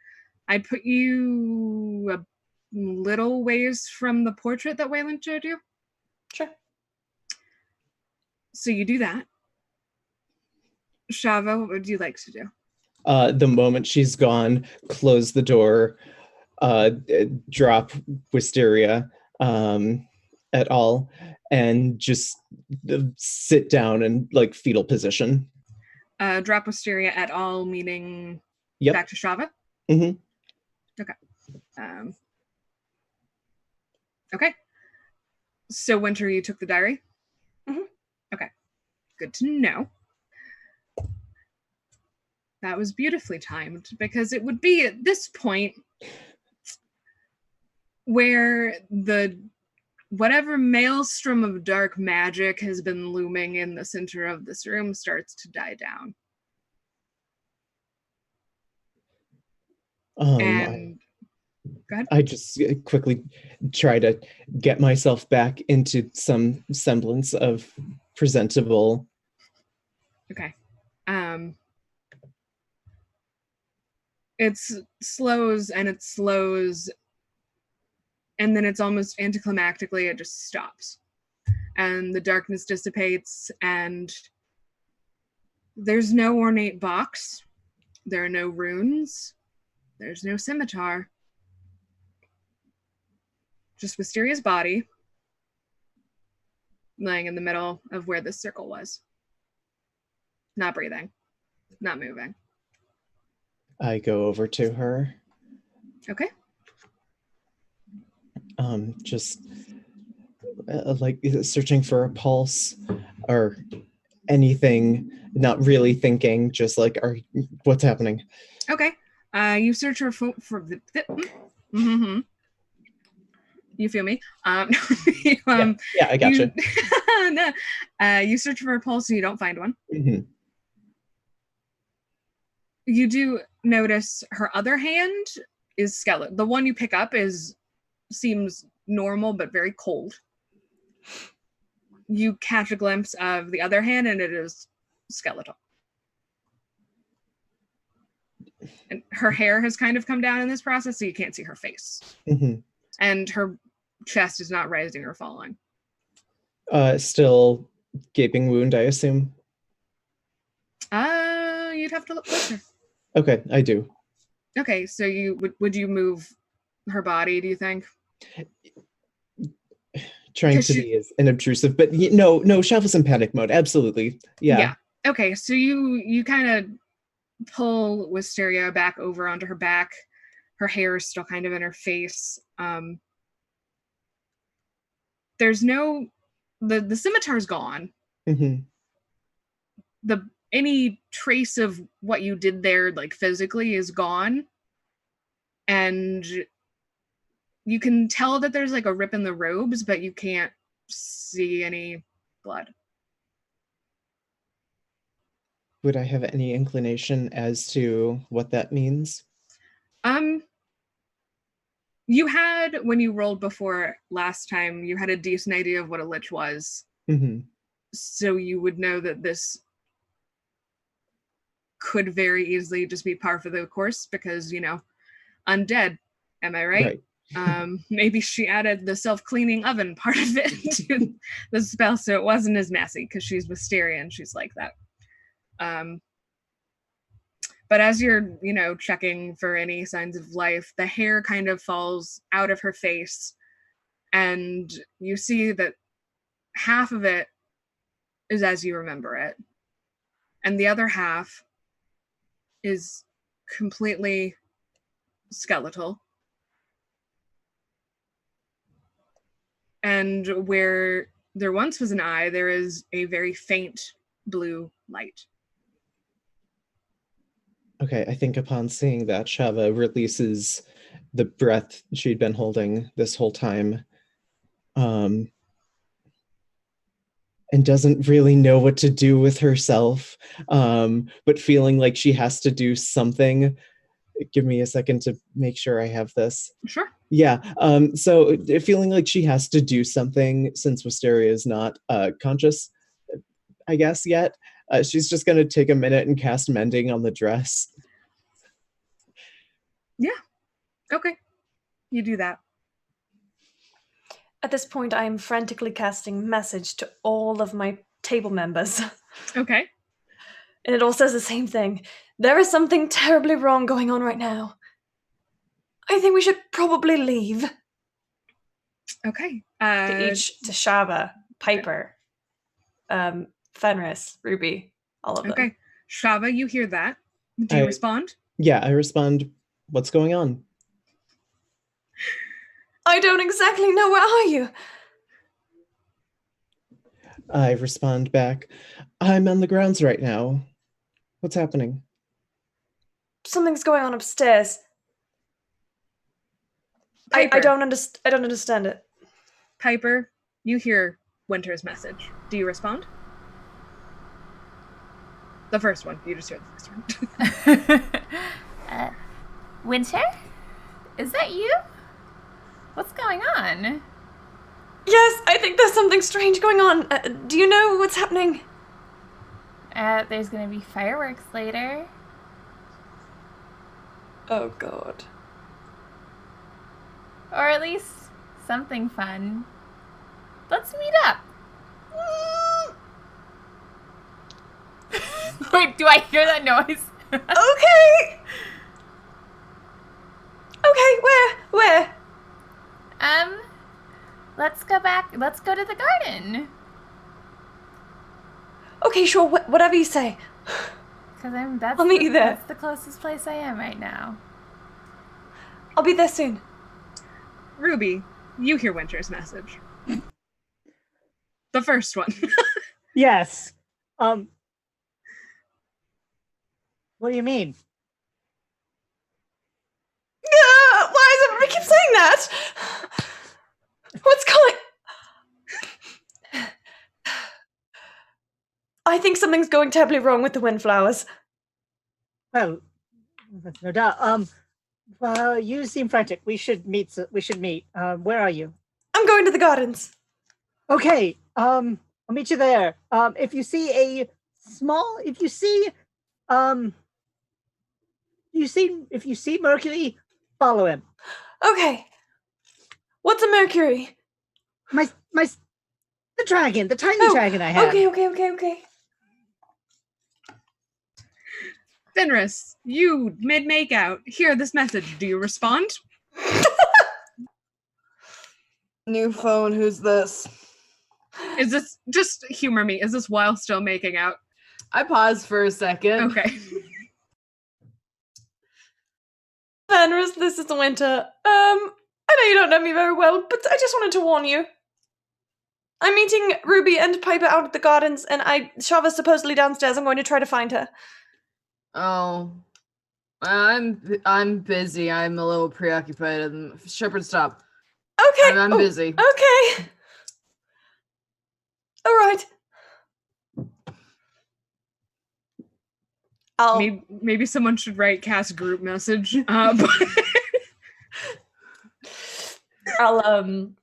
I'd put you a little ways from the portrait that Wayland showed you. Sure. So you do that. Shava, what would you like to do? The moment she's gone, close the door, drop Wisteria at all, and just sit down in like fetal position. Drop Wisteria at all, meaning Yep. back to Shava? Mm-hmm. Okay. Okay. So Winter, you took the diary? Mhm. Okay. Good to know. That was beautifully timed, because it would be at this point where the whatever maelstrom of dark magic has been looming in the center of this room starts to die down. And go ahead. I just quickly try to get myself back into some semblance of presentable. Okay. It slows, and then it's almost anticlimactically, it just stops. And the darkness dissipates, and there's no ornate box. There are no runes. There's no scimitar. Just Wisteria's body laying in the middle of where this circle was. Not breathing. Not moving. I go over to her. Okay. Just like searching for a pulse or anything, not really thinking, just like, what's happening? Okay. You search for the mm-hmm. You feel me? Yeah, I gotcha. You search for a pulse and you don't find one. Mm-hmm. You do notice her other hand is skeletal. The one you pick up seems normal but very cold. You catch a glimpse of the other hand and it is skeletal. And her hair has kind of come down in this process, so you can't see her face. Mm-hmm. And her chest is not rising or falling. Still gaping wound, I assume? You'd have to look closer. Okay, I do. Okay, so would you move her body, do you think? Trying to be as unobtrusive, but no, Shava's in panic mode. Absolutely. Yeah. Okay, so you kind of pull Wisteria back over onto her back. Her hair is still kind of in her face. There's no the scimitar's gone. Mm-hmm. Any trace of what you did there, like physically, is gone. And you can tell that there's like a rip in the robes, but you can't see any blood. Would I have any inclination as to what that means? You had, when you rolled before last time, you had a decent idea of what a lich was. Mm-hmm. So you would know that this could very easily just be par for the course, because, undead. Am I right? Maybe she added the self-cleaning oven part of it to the spell, so it wasn't as messy, because she's Wisteria and she's like that. But as you're, checking for any signs of life, the hair kind of falls out of her face, and you see that half of it is as you remember it, and the other half is completely skeletal. And where there once was an eye, there is a very faint blue light. Okay, I think upon seeing that, Shava releases the breath she'd been holding this whole time, and doesn't really know what to do with herself, but feeling like she has to do something. Give me a second to make sure I have this. Sure. Yeah. So feeling like she has to do something since Wisteria is not conscious, I guess, yet. She's just going to take a minute and cast Mending on the dress. Yeah. Okay. You do that. At this point, I am frantically casting message to all of my table members. Okay. And it all says the same thing. There is something terribly wrong going on right now. I think we should probably leave. Okay. To Shava, Piper, Fenris, Ruby, all of them. Okay. Shava, you hear that. Do you respond? Yeah, I respond, what's going on? I don't exactly know. Where are you? I respond back, I'm on the grounds right now. What's happening? Something's going on upstairs. I don't understand it. Piper, you hear Winter's message. Do you respond? The first one. You just hear the first one. Winter? Is that you? What's going on? Yes, I think there's something strange going on. Do you know what's happening? There's gonna be fireworks later. Oh, God. Or at least something fun. Let's meet up. Wait, do I hear that noise? Okay. Okay, where? Let's go back. Let's go to the garden. Okay, sure, whatever you say. Because I'll meet you there. That's the closest place I am right now. I'll be there soon. Ruby, you hear Winter's message. The first one. Yes. What do you mean? Why does everybody keep saying that? What's going... I think something's going terribly wrong with the windflowers. Well, that's no doubt. Well, you seem frantic. We should meet. Where are you? I'm going to the gardens. Okay. I'll meet you there. If you see Mercury, follow him. Okay. What's a Mercury? The dragon, the tiny dragon I have. Okay. Fenris, you mid-make out. Hear this message. Do you respond? New phone, who's this? Is this, just humor me, is this while still making out? I paused for a second. Okay. Fenris, this is Winter. I know you don't know me very well, but I just wanted to warn you. I'm meeting Ruby and Piper out at the gardens, and Shava's supposedly downstairs. I'm going to try to find her. Oh. I'm busy. I'm a little preoccupied. Shepard, stop. Okay. I'm busy. Okay. All right. Maybe someone should cast group message. I'll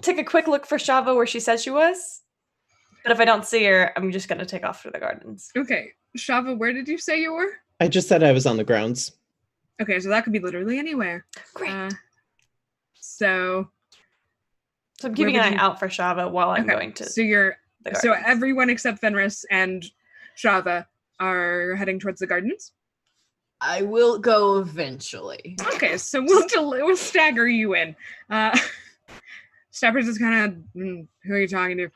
take a quick look for Shava where she said she was. But if I don't see her, I'm just gonna take off to the gardens. Okay. Shava, where did you say you were? I just said I was on the grounds. Okay, so that could be literally anywhere. Great. So I'm keeping an eye out for Shava while I'm going to. So everyone except Fenris and Shava are heading towards the gardens? I will go eventually. Okay, so we'll stagger you in. Steppers is kind of, who are you talking to?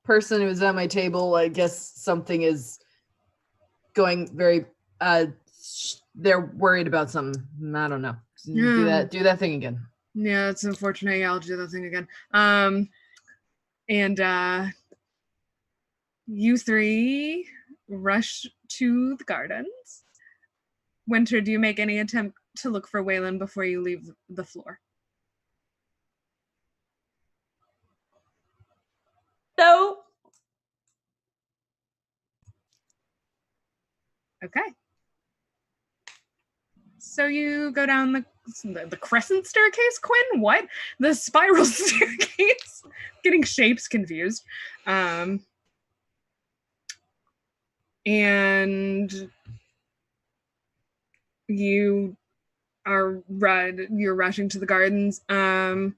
Person who was at my table. I guess something is going very. They're worried about something. I don't know. Do that thing again. Yeah, it's unfortunate. Yeah, I'll do that thing again. And you three rush to the gardens. Winter, do you make any attempt to look for Waylon before you leave the floor? No. Okay. So you go down the crescent staircase, Quinn? What? The spiral staircase? Getting shapes confused. And you're rushing to the gardens. Let's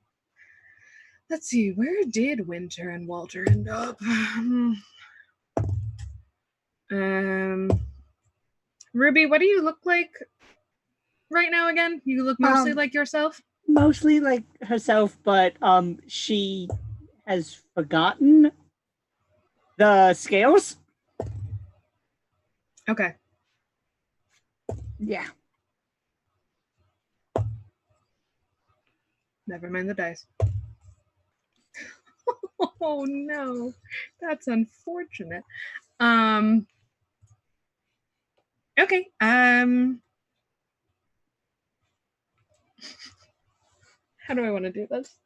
see, where did Winter and Walter end up? Ruby, what do you look like right now again? You look mostly like yourself? Mostly like herself, but she has forgotten the scales. Okay. Yeah. Never mind the dice. Oh no. That's unfortunate. Okay. How do I want to do this?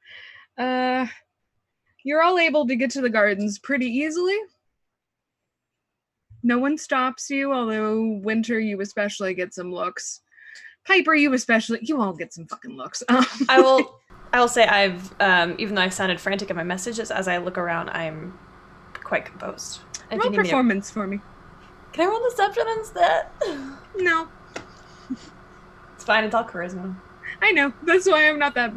You're all able to get to the gardens pretty easily. No one stops you, although Winter, you especially get some looks. Piper, you all get some fucking looks. I will say I've, even though I've sounded frantic in my messages, as I look around, I'm quite composed. Roll performance for me. Can I roll deception instead? No. It's fine, it's all charisma. I know. That's why I'm not that...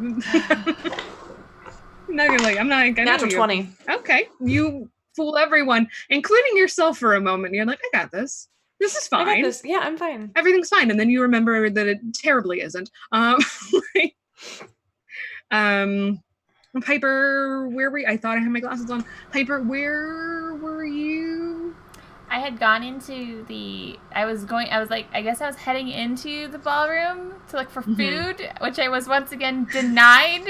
I'm not gonna Natural 20. Okay. You fool everyone, including yourself for a moment. You're like, I got this. This is fine. I got this. Yeah, I'm fine. Everything's fine. And then you remember that it terribly isn't. Piper, where were you? I thought I had my glasses on. Piper, where were you? I had gone into I guess I was heading into the ballroom to look for food, which I was once again denied.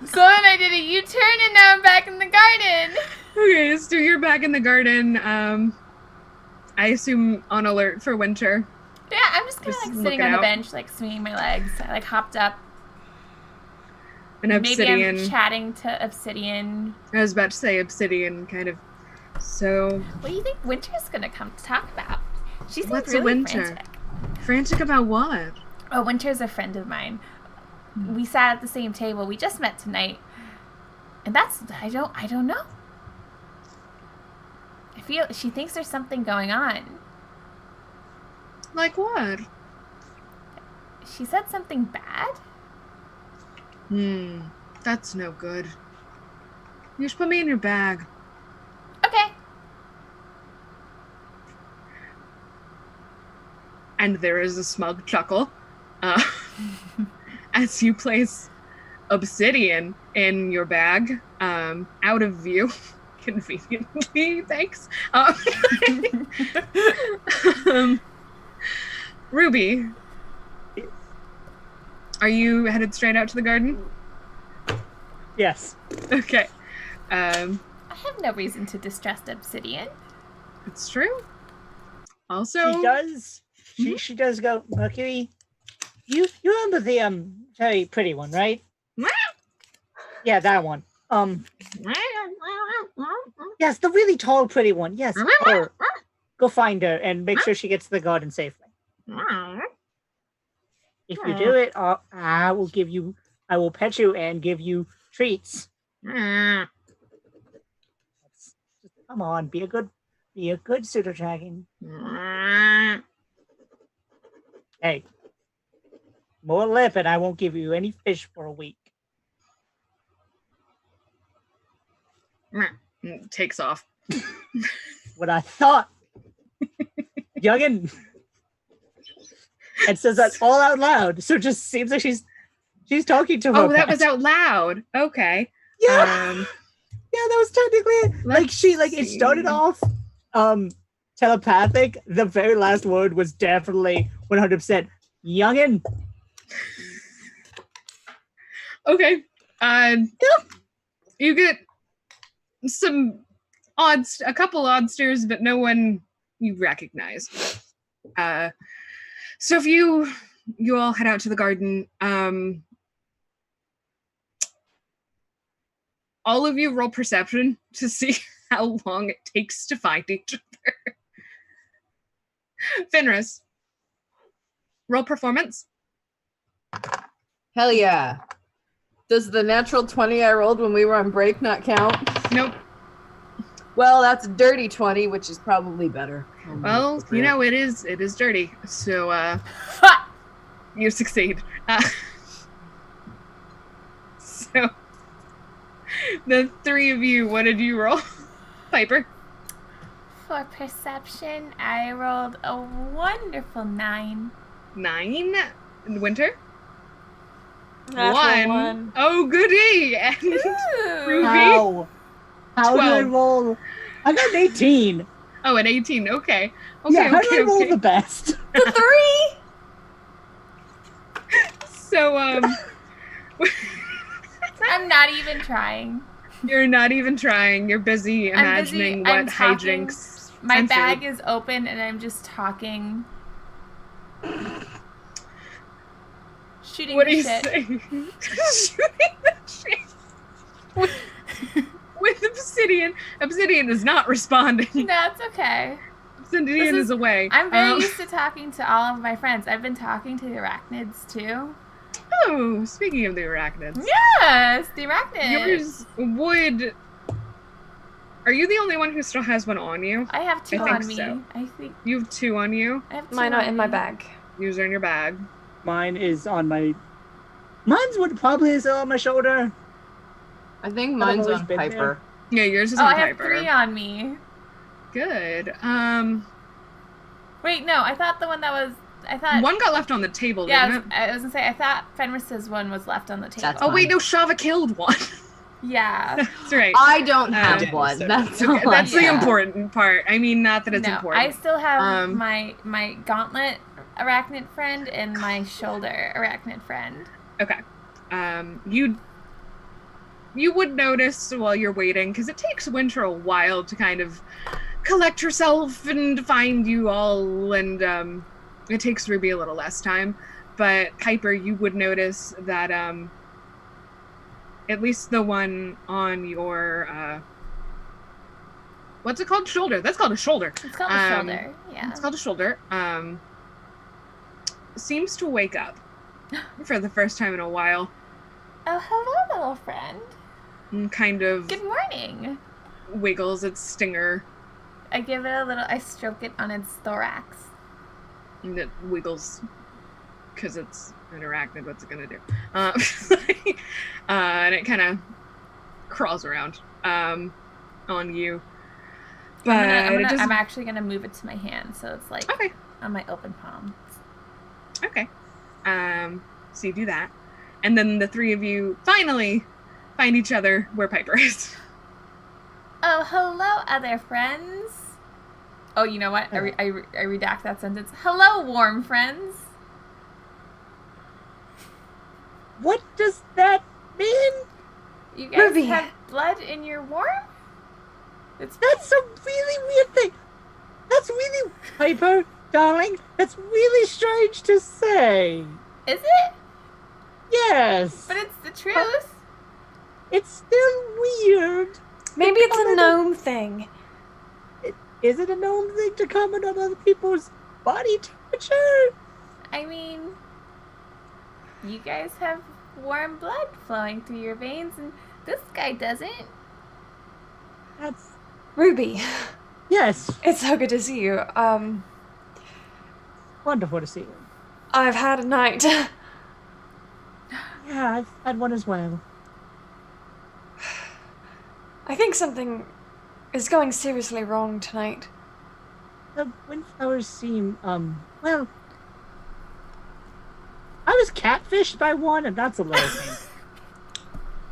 So then I did a U-turn and now I'm back in the garden. Okay, so you're back in the garden. I assume on alert for Winter. Yeah, I'm just kind of like sitting on the bench, like swinging my legs. I like hopped up. An Obsidian. Maybe I'm chatting to Obsidian. I was about to say Obsidian, kind of. So. What do you think Winter's gonna come to talk about? She seems What's really a Winter? frantic. Frantic about what? Oh, Winter's a friend of mine. We sat at the same table. We just met tonight, and I don't know. I feel she thinks there's something going on. Like what? She said something bad. That's no good. You should put me in your bag. Okay. And there is a smug chuckle as you place Obsidian in your bag, out of view. Conveniently, thanks. Ruby, are you headed straight out to the garden? Yes. Okay. I have no reason to distrust Obsidian. It's true. Also, She does. She does go, Mercury. You remember the very pretty one, right? Yeah, that one. Yes, the really tall, pretty one. Yes, her. Go find her and make sure she gets to the garden safely. If you do it, I will pet you and give you treats. Come on, be a good pseudo dragon. Hey, more lip and I won't give you any fish for a week. Takes off. What I thought. Youngin. And says that all out loud. So it just seems like she's talking to her. Oh, that was out loud. Okay. Yeah. Yeah, that was technically it started off telepathic. The very last word was definitely 100% youngin. Okay. You get a couple odd stares, but no one you recognize. So if you all head out to the garden, all of you roll perception to see how long it takes to find each other. Fenris, roll performance. Hell yeah. Does the natural 20 I rolled when we were on break not count? Nope. Well, that's a dirty 20, which is probably better. Well, you know, it is dirty. So, you succeed. So, the three of you, what did you roll? Piper? For perception, I rolled a wonderful 9. 9. Winter? Natural 1. Oh, goody! And Ooh. Ruby? How? How did I 12. roll? I got an 18. Oh, an 18. Okay. Yeah, how did I roll the best? The 3! So, I'm not even trying. you're not even trying. You're busy imagining I'm what talking. hijinks. My ensued. bag is open and I'm just talking. Shooting What the do you shit. say? Shooting the shit. With Obsidian. Obsidian is not responding. That's okay. Obsidian is away. I'm very used to talking to all of my friends. I've been talking to the arachnids too. Oh, speaking of the arachnids. Yes, the arachnids. Yours would... Are you the only one who still has one on you? I have 2 I think on me. so. I think You have 2 on you? I have 2 Mine on are in my me. bag. Yours are in your bag. Mine is on my... Mine's would probably is on my shoulder. I think I've mine's always on been there. Piper. Yeah, yours is Oh, on I have Piper. 3 on me. Good. Wait, no, I thought the one that was... I thought... One got left on the table, Yeah, didn't it? I was gonna say, I thought Fenris's one was left on the table. That's Oh, wait, fine. no, Shava killed one. Yeah. That's right. I don't have Yeah, one. so- That's Okay, all that's I the have. important part. I mean, not that it's No, important. I still have Um, my gauntlet arachnid friend and my shoulder arachnid friend. Okay. You would notice while you're waiting, because it takes Winter a while to kind of collect herself and find you all, and it takes Ruby a little less time. But Piper, you would notice that at least the one on your what's it called? Shoulder. That's called a shoulder. It's called a shoulder. Yeah. It's called a shoulder. Seems to wake up for the first time in a while. Oh, hello, little friend. And kind of Good morning. wiggles its stinger, I give it a little. I stroke it on its thorax. and it wiggles because it's an arachnid. What's it gonna do? And it kind of crawls around on you. But I'm actually gonna move it to my hand, so it's like Okay. on my open palm. Okay. So you do that, and then the three of you finally find each other where Piper is. Oh, hello, other friends. Oh, you know what? I redact that sentence. Hello, warm friends. What does that mean? You guys Ruby. have blood in your warm? It's That's a really weird thing. That's really... Piper, darling, that's really strange to say. Is it? Yes. But it's the truth. It's still weird. Maybe it's a gnome thing. Is it a gnome thing to comment on other people's body temperature? I mean, you guys have warm blood flowing through your veins, and this guy doesn't. That's... Ruby, Yes. it's so good to see you. Wonderful to see you. I've had a night. Yeah, I've had one as well. I think something is going seriously wrong tonight. The windflowers seem, well... I was catfished by one, and that's a little thing.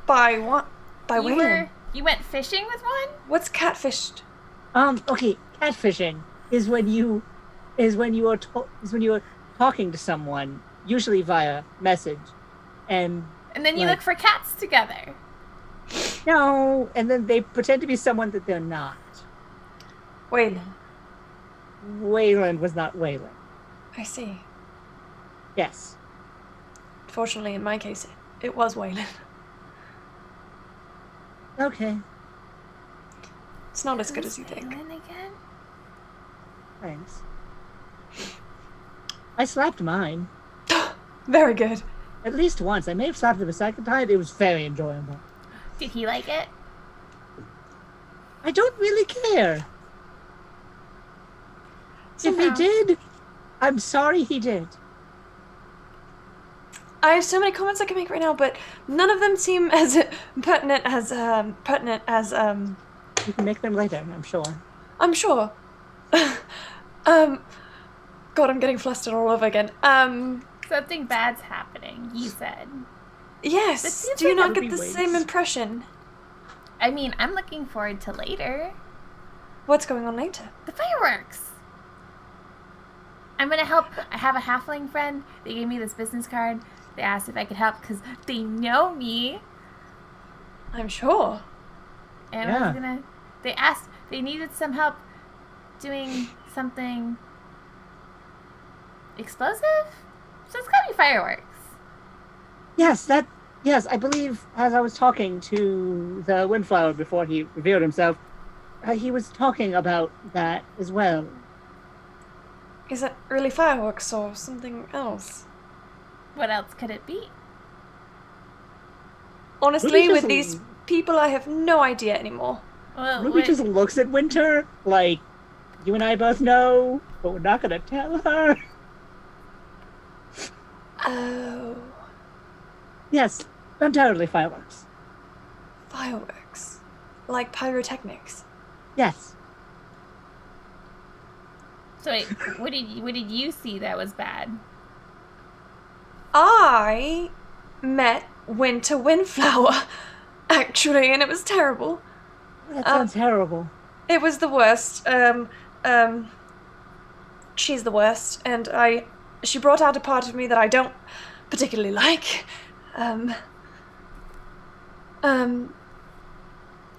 By what? By Waylon. You went fishing with one? What's catfished? Okay, catfishing is when you are talking to someone, usually via message, and And then you Like- look for cats together. no, and then they pretend to be someone that they're not. Waylon. Wayland was not Wayland. I see. Yes. Fortunately, in my case, it was Waylon. Okay. It's not as good as you Who's think. Waylon again? Thanks. I slapped mine. Very good. At least once. I may have slapped him a second time. It was very enjoyable. Did he like it? I don't really care. If he Somehow. did, I'm sorry he did. I have so many comments I can make right now, but none of them seem as pertinent as You can make them later, I'm sure. I'm sure. God, I'm getting flustered all over again. Something bad's happening, you said. Yes. seems Do you like not get Ruby the Waits. same impression? I mean, I'm looking forward to later. What's going on later? The fireworks! I'm gonna help. I have a halfling friend. They gave me this business card. They asked if I could help because they know me. I'm sure. And I was gonna. They asked. They needed some help doing something explosive? So it's gotta be fireworks. Yes, I believe as I was talking to the Windflower before he revealed himself, he was talking about that as well. Is it really fireworks or something else? What else could it be? Honestly, Ruby with just- these people, I have no idea anymore. Well, Ruby just looks at Winter like, you and I both know, but we're not gonna tell her. Oh, Yes, undoubtedly fireworks. fireworks. Like pyrotechnics. Yes. So wait, what did you see that was bad? I met Winter Windflower, actually, and it was terrible. That sounds terrible. It was the worst. She's the worst, and she brought out a part of me that I don't particularly like. And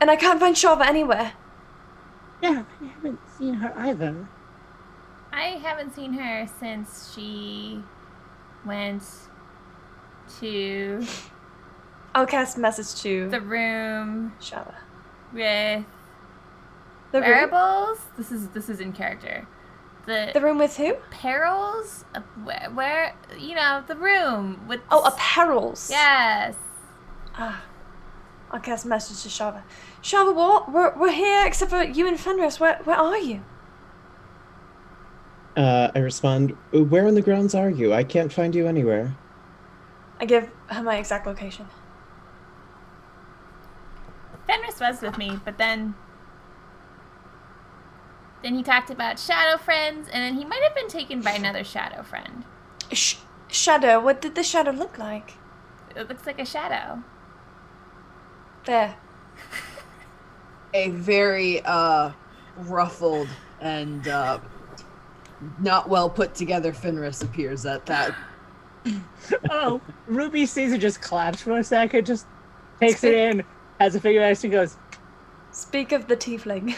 I can't find Shava anywhere. Yeah, I haven't seen her either. I haven't seen her since she went to I'll cast message to the room Shava. with The room? wearables. This is in character. The room with who? Perils? Where you know, the room with Oh, apparels. Yes. Ah, I'll cast message to Shava. Shava, what? We're here except for you and Fenris. Where are you? I respond, where in the grounds are you? I can't find you anywhere. I give her my exact location. Fenris was with me, but then he talked about shadow friends, and then he might have been taken by another shadow friend. Shadow. What did the shadow look like? It looks like a shadow. There. A very ruffled and not well put together Fenris appears at that. Oh, Ruby sees it, just claps for a second, just takes it in, has a figure out, and goes, Speak of the tiefling.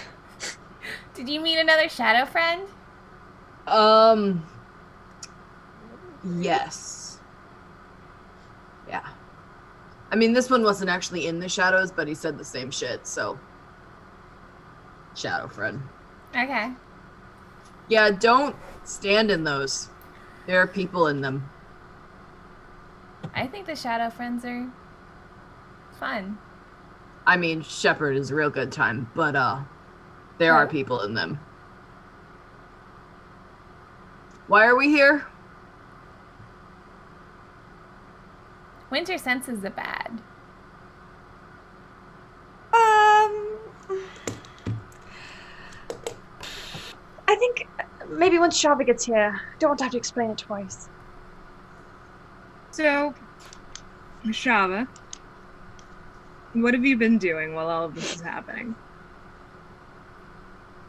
Did you meet another shadow friend? Yes. Yeah. I mean, this one wasn't actually in the shadows, but he said the same shit, so. Shadow friend. Okay. Yeah, don't stand in those. There are people in them. I think the shadow friends are fun. I mean, Shepherd is a real good time, but there are people in them. Why are we here? Winter senses the bad. I think maybe once Shava gets here, I don't want to have to explain it twice. So, Shava, what have you been doing while all of this is happening?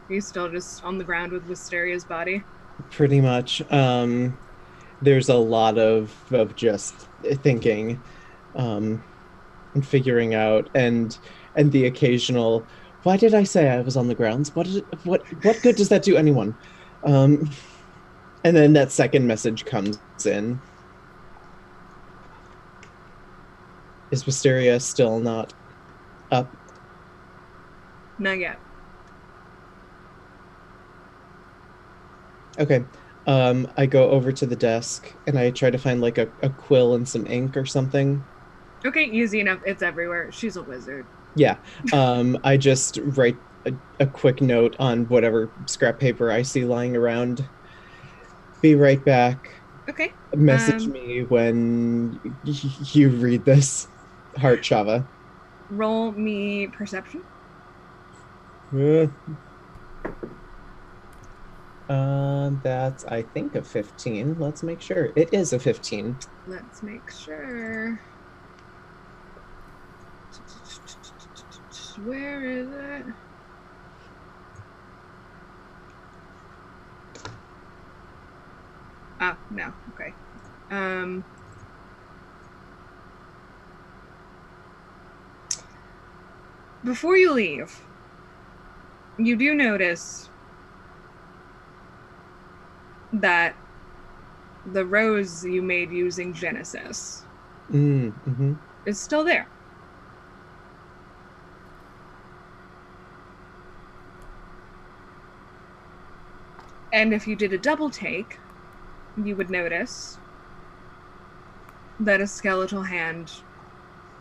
Are you still just on the ground with Wisteria's body? Pretty much. There's a lot of just thinking and figuring out and the occasional, why did I say I was on the grounds? What good does that do anyone? And then that second message comes in. Is Wisteria still not up? Not yet. Okay. I go over to the desk and I try to find like a quill and some ink or something. Okay, easy enough. It's everywhere. She's a wizard. Yeah. I just write a quick note on whatever scrap paper I see lying around. Be right back. Okay. Message me when you read this. Heart Shava. Roll me perception. Uh, that's, I think, a 15. Let's make sure. It is a 15. Let's make sure. Where is it? Ah, no. Okay. Before you leave, you do notice that the rose you made using Genesis Mm-hmm. is still there. And if you did a double take, you would notice that a skeletal hand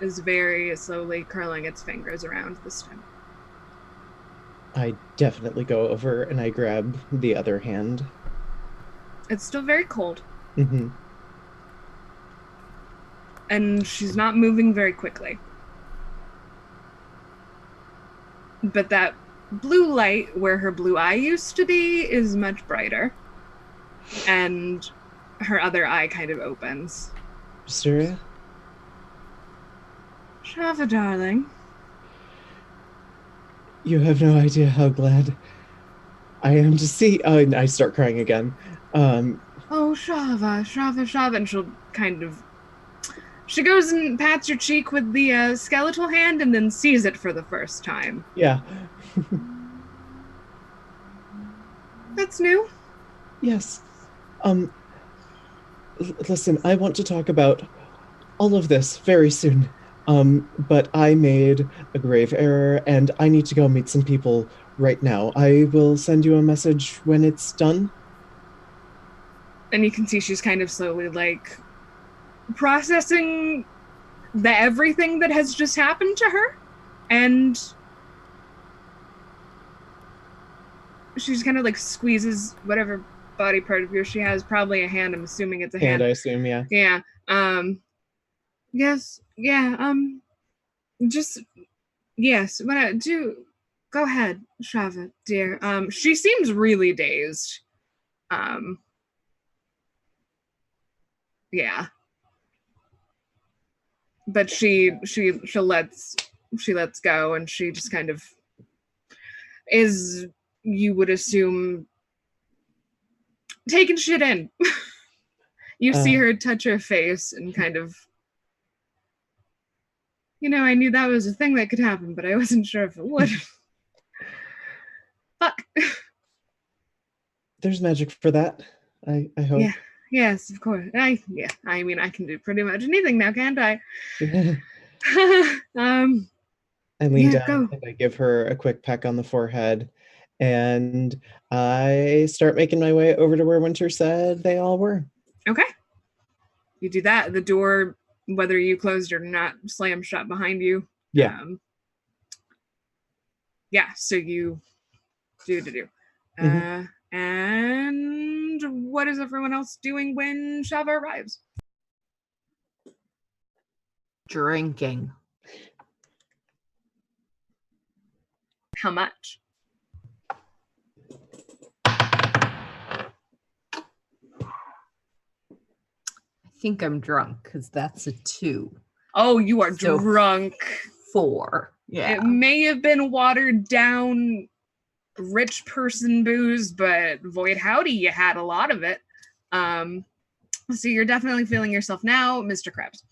is very slowly curling its fingers around the stem. I definitely go over and I grab the other hand. It's still very cold. Mm-hmm. And she's not moving very quickly. But that blue light where her blue eye used to be is much brighter. And her other eye kind of opens. Wisteria? Shava, darling. You have no idea how glad I am to see. Oh, and I start crying again. Oh, Shava. And she'll kind of... She goes and pats your cheek with the skeletal hand and then sees it for the first time. Yeah. That's new. Yes. Listen, I want to talk about all of this very soon. But I made a grave error and I need to go meet some people right now. I will send you a message when it's done. And you can see she's kind of slowly, like, processing everything that has just happened to her. And she just kind of, like, squeezes whatever body part of yours she has. Probably a hand. I'm assuming it's a hand. I assume, yeah. Yeah. Yes. Yeah. Just, yes. When I do, go ahead, Shava, dear. She seems really dazed. Yeah. But she lets go, and she just kind of is, you would assume, taking shit in. You see her touch her face and kind of, I knew that was a thing that could happen, but I wasn't sure if it would. Fuck. There's magic for that, I hope. Yeah. Yes, of course. I mean, I can do pretty much anything now, can't I? I lean down go. and I give her a quick peck on the forehead, and I start making my way over to where Winter said they all were. Okay. You do that. The door, whether you closed or not, slams shut behind you. Yeah. So you do. Mm-hmm. And what is everyone else doing when Shava arrives? Drinking. How much? I think I'm drunk because that's a 2. Oh, you are So drunk. 4. Yeah. It may have been watered down rich person booze, but void howdy, you had a lot of it. So you're definitely feeling yourself now, Mr. Krabs.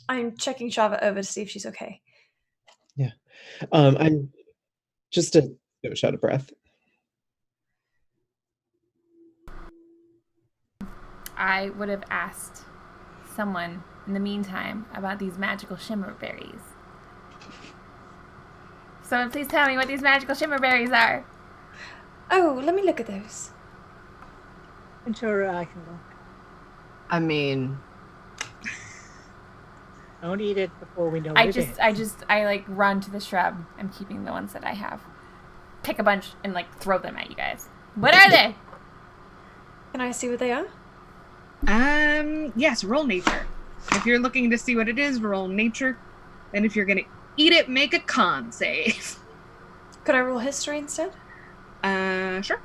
I'm checking Shava over to see if she's okay. Yeah. I'm just a shot of breath. I would have asked someone in the meantime about these magical shimmer berries. Someone please tell me what these magical shimmer berries are. Oh, let me look at those. I'm sure I can look. I mean, Don't eat it before we know what it is. I like run to the shrub. I'm keeping the ones that I have. Pick a bunch and like throw them at you guys. What are they? Can I see what they are? Yes, roll nature. If you're looking to see what it is, roll nature. And if you're gonna eat it, make a con save. Could I roll history instead? Sure.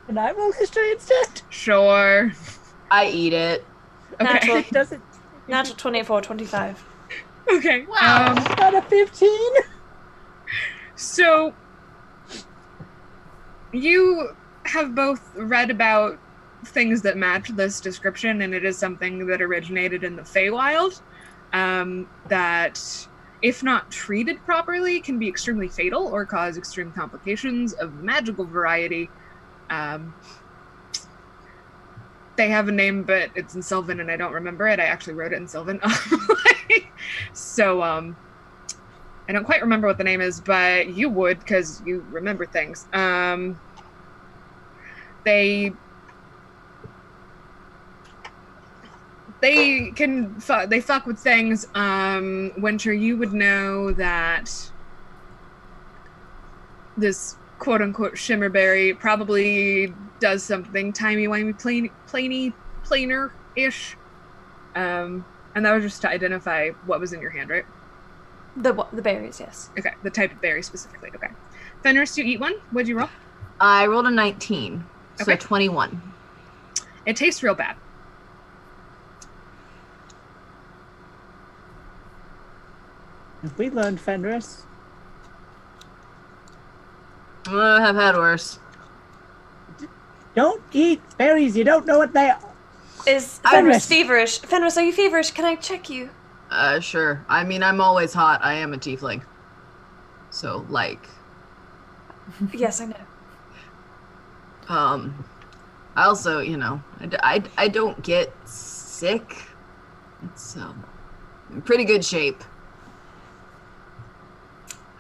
Can I roll history instead? Sure. I eat it. Okay. Natural, It doesn't. natural 24, 25. Okay. Wow. Not a 15. So you have both read about things that match this description, and it is something that originated in the Feywild, that, if not treated properly, can be extremely fatal or cause extreme complications of the magical variety. They have a name, but it's in Sylvan, and I don't remember it. I actually wrote it in Sylvan. So, I don't quite remember what the name is, but you would, because you remember things. They fuck with things. Winter, you would know that this quote unquote shimmerberry probably does something timey-wimey planer-ish. And that was just to identify what was in your hand, right? The berries, yes. Okay, the type of berry specifically. Okay. Fenris, you eat one. What'd you roll? I rolled a 19, so Okay. 21. It tastes real bad. Have we learned, Fenris? Have had worse. Don't eat berries. You don't know what they are. Is Fenris. Fenris feverish? Fenris, are you feverish? Can I check you? Sure. I mean, I'm always hot. I am a tiefling. So, like, Yes, I know. I also, I don't get sick. It's, in pretty good shape.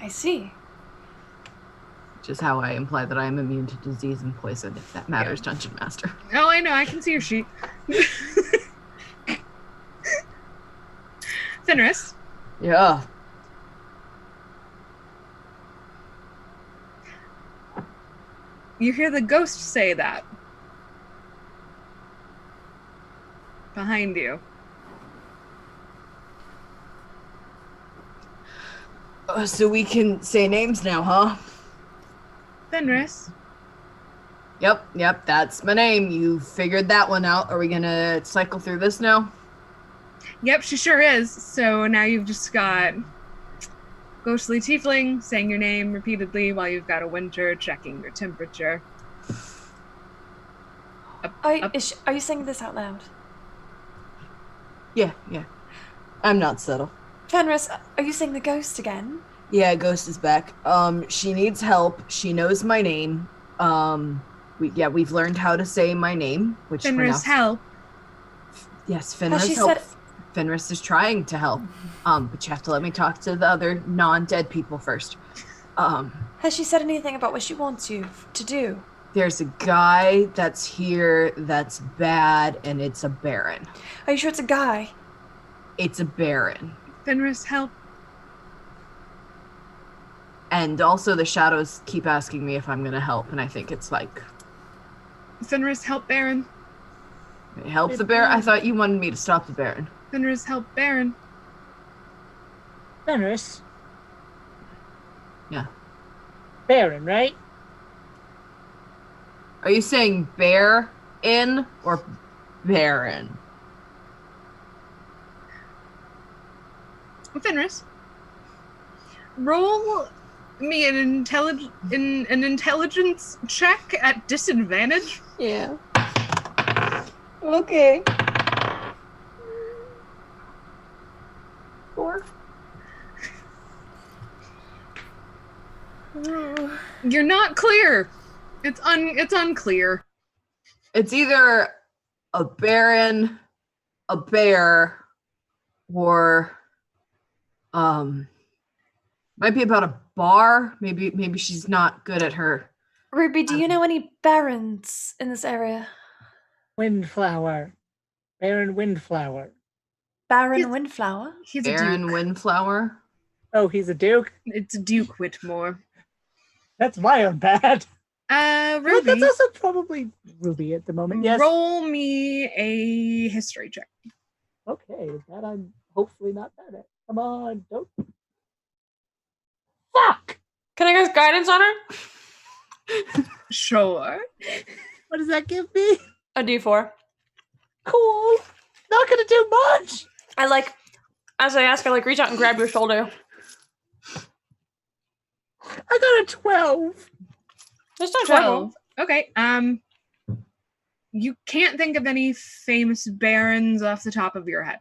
I see. Which is how I imply that I am immune to disease and poison, if that matters, Dungeon Master. Oh, I know. I can see your sheet. Fenris. Yeah. You hear the ghost say that. Behind you. So we can say names now, huh? Fenris. Yep, that's my name. You figured that one out. Are we gonna cycle through this now? Yep, she sure is. So now you've just got ghostly tiefling saying your name repeatedly while you've got a winter checking your temperature. Are you saying this out loud? Yeah. I'm not subtle. Fenris, are you saying the ghost again? Yeah, Ghost is back. She needs help. She knows my name. We've learned how to say my name, which Fenris, help. Yes, Fenris she help. said- Fenris is trying to help. But you have to let me talk to the other non-dead people first. Has she said anything about what she wants you to do? There's a guy that's here that's bad, and it's a baron. Are you sure it's a guy? It's a baron. Fenris, help. And also the shadows keep asking me if I'm gonna help, and I think it's like, Fenris, help Baron. help the baron? I thought you wanted me to stop the baron. Fenris, help Baron. Fenris. Yeah. Baron, right? Are you saying bear in or baron? Fenris, roll me an intelligence check at disadvantage. Yeah. Okay. 4. You're not clear. It's unclear. It's either a baron, a bear, or might be about a bar. Maybe she's not good at her. Ruby, do you know any barons in this area? Windflower. Baron Windflower. Baron Yes. Windflower? He's a Baron duke. Windflower. Oh, he's a duke? It's Duke Whitmore. That's my own bad. But Ruby, that's also probably Ruby at the moment. Yes. roll me a history check. Okay, that I'm hopefully not bad at. Come on, don't. Fuck! Can I guess guidance on her? Sure. What does that give me? A D4. Cool. Not gonna do much. As I ask, I reach out and grab your shoulder. I got a 12. That's not trouble. 12. Okay. You can't think of any famous barons off the top of your head,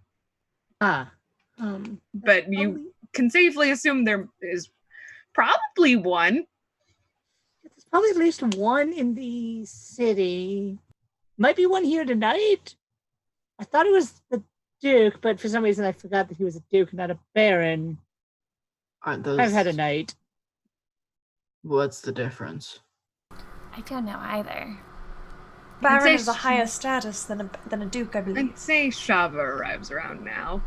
but you can safely assume there is probably one. There's probably at least one in the city. Might be one here tonight. I thought it was the Duke, but for some reason I forgot that he was a Duke, not a Baron. Aren't those? I've had a night. What's the difference? I don't know either. Baron say is a sh- higher status than a duke, I believe. I'd say Shava arrives around now.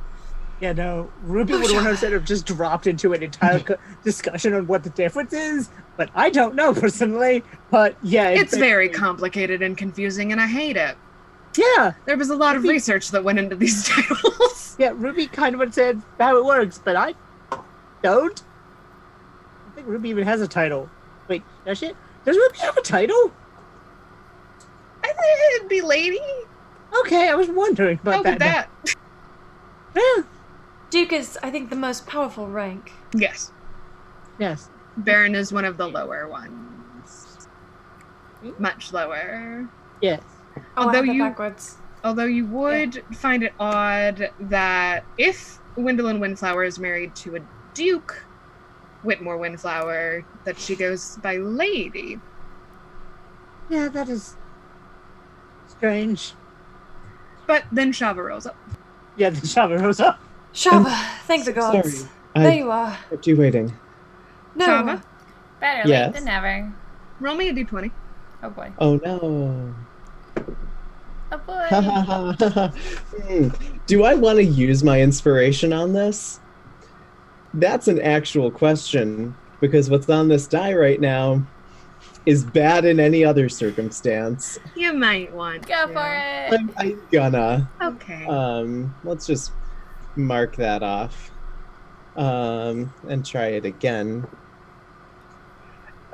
Yeah, no. Ruby would 100% have just dropped into an entire discussion on what the difference is, but I don't know personally. But yeah, It's very complicated and confusing, and I hate it. Yeah, There was a lot of research that went into these titles. yeah. Ruby kind of said how it works, but I don't. I think Ruby even has a title. Wait, does she? Does Ruby have a title? I think it'd be lady. Okay, I was wondering about How could that? Yeah. Duke is, I think, the most powerful rank. Yes. Yes. Baron is one of the lower ones. Much lower. Yes. Oh, Although I have that you- backwards. Although you would find it odd that if Gwendolyn Windflower is married to a Duke Whitmore Windflower, that she goes by lady. Yeah, that is strange. But then Shava rolls up. Yeah, the Shava rose up. Shava, thank the gods. Sorry, There I you are. kept you waiting. No. Shava? Better Yes. late than never. Roll me a d20. Oh boy. Oh no. Oh boy. Do I want to use my inspiration on this? That's an actual question, because what's on this die right now is bad in any other circumstance. You might want Go to. for it. I'm gonna. Okay. Let's just mark that off. And try it again.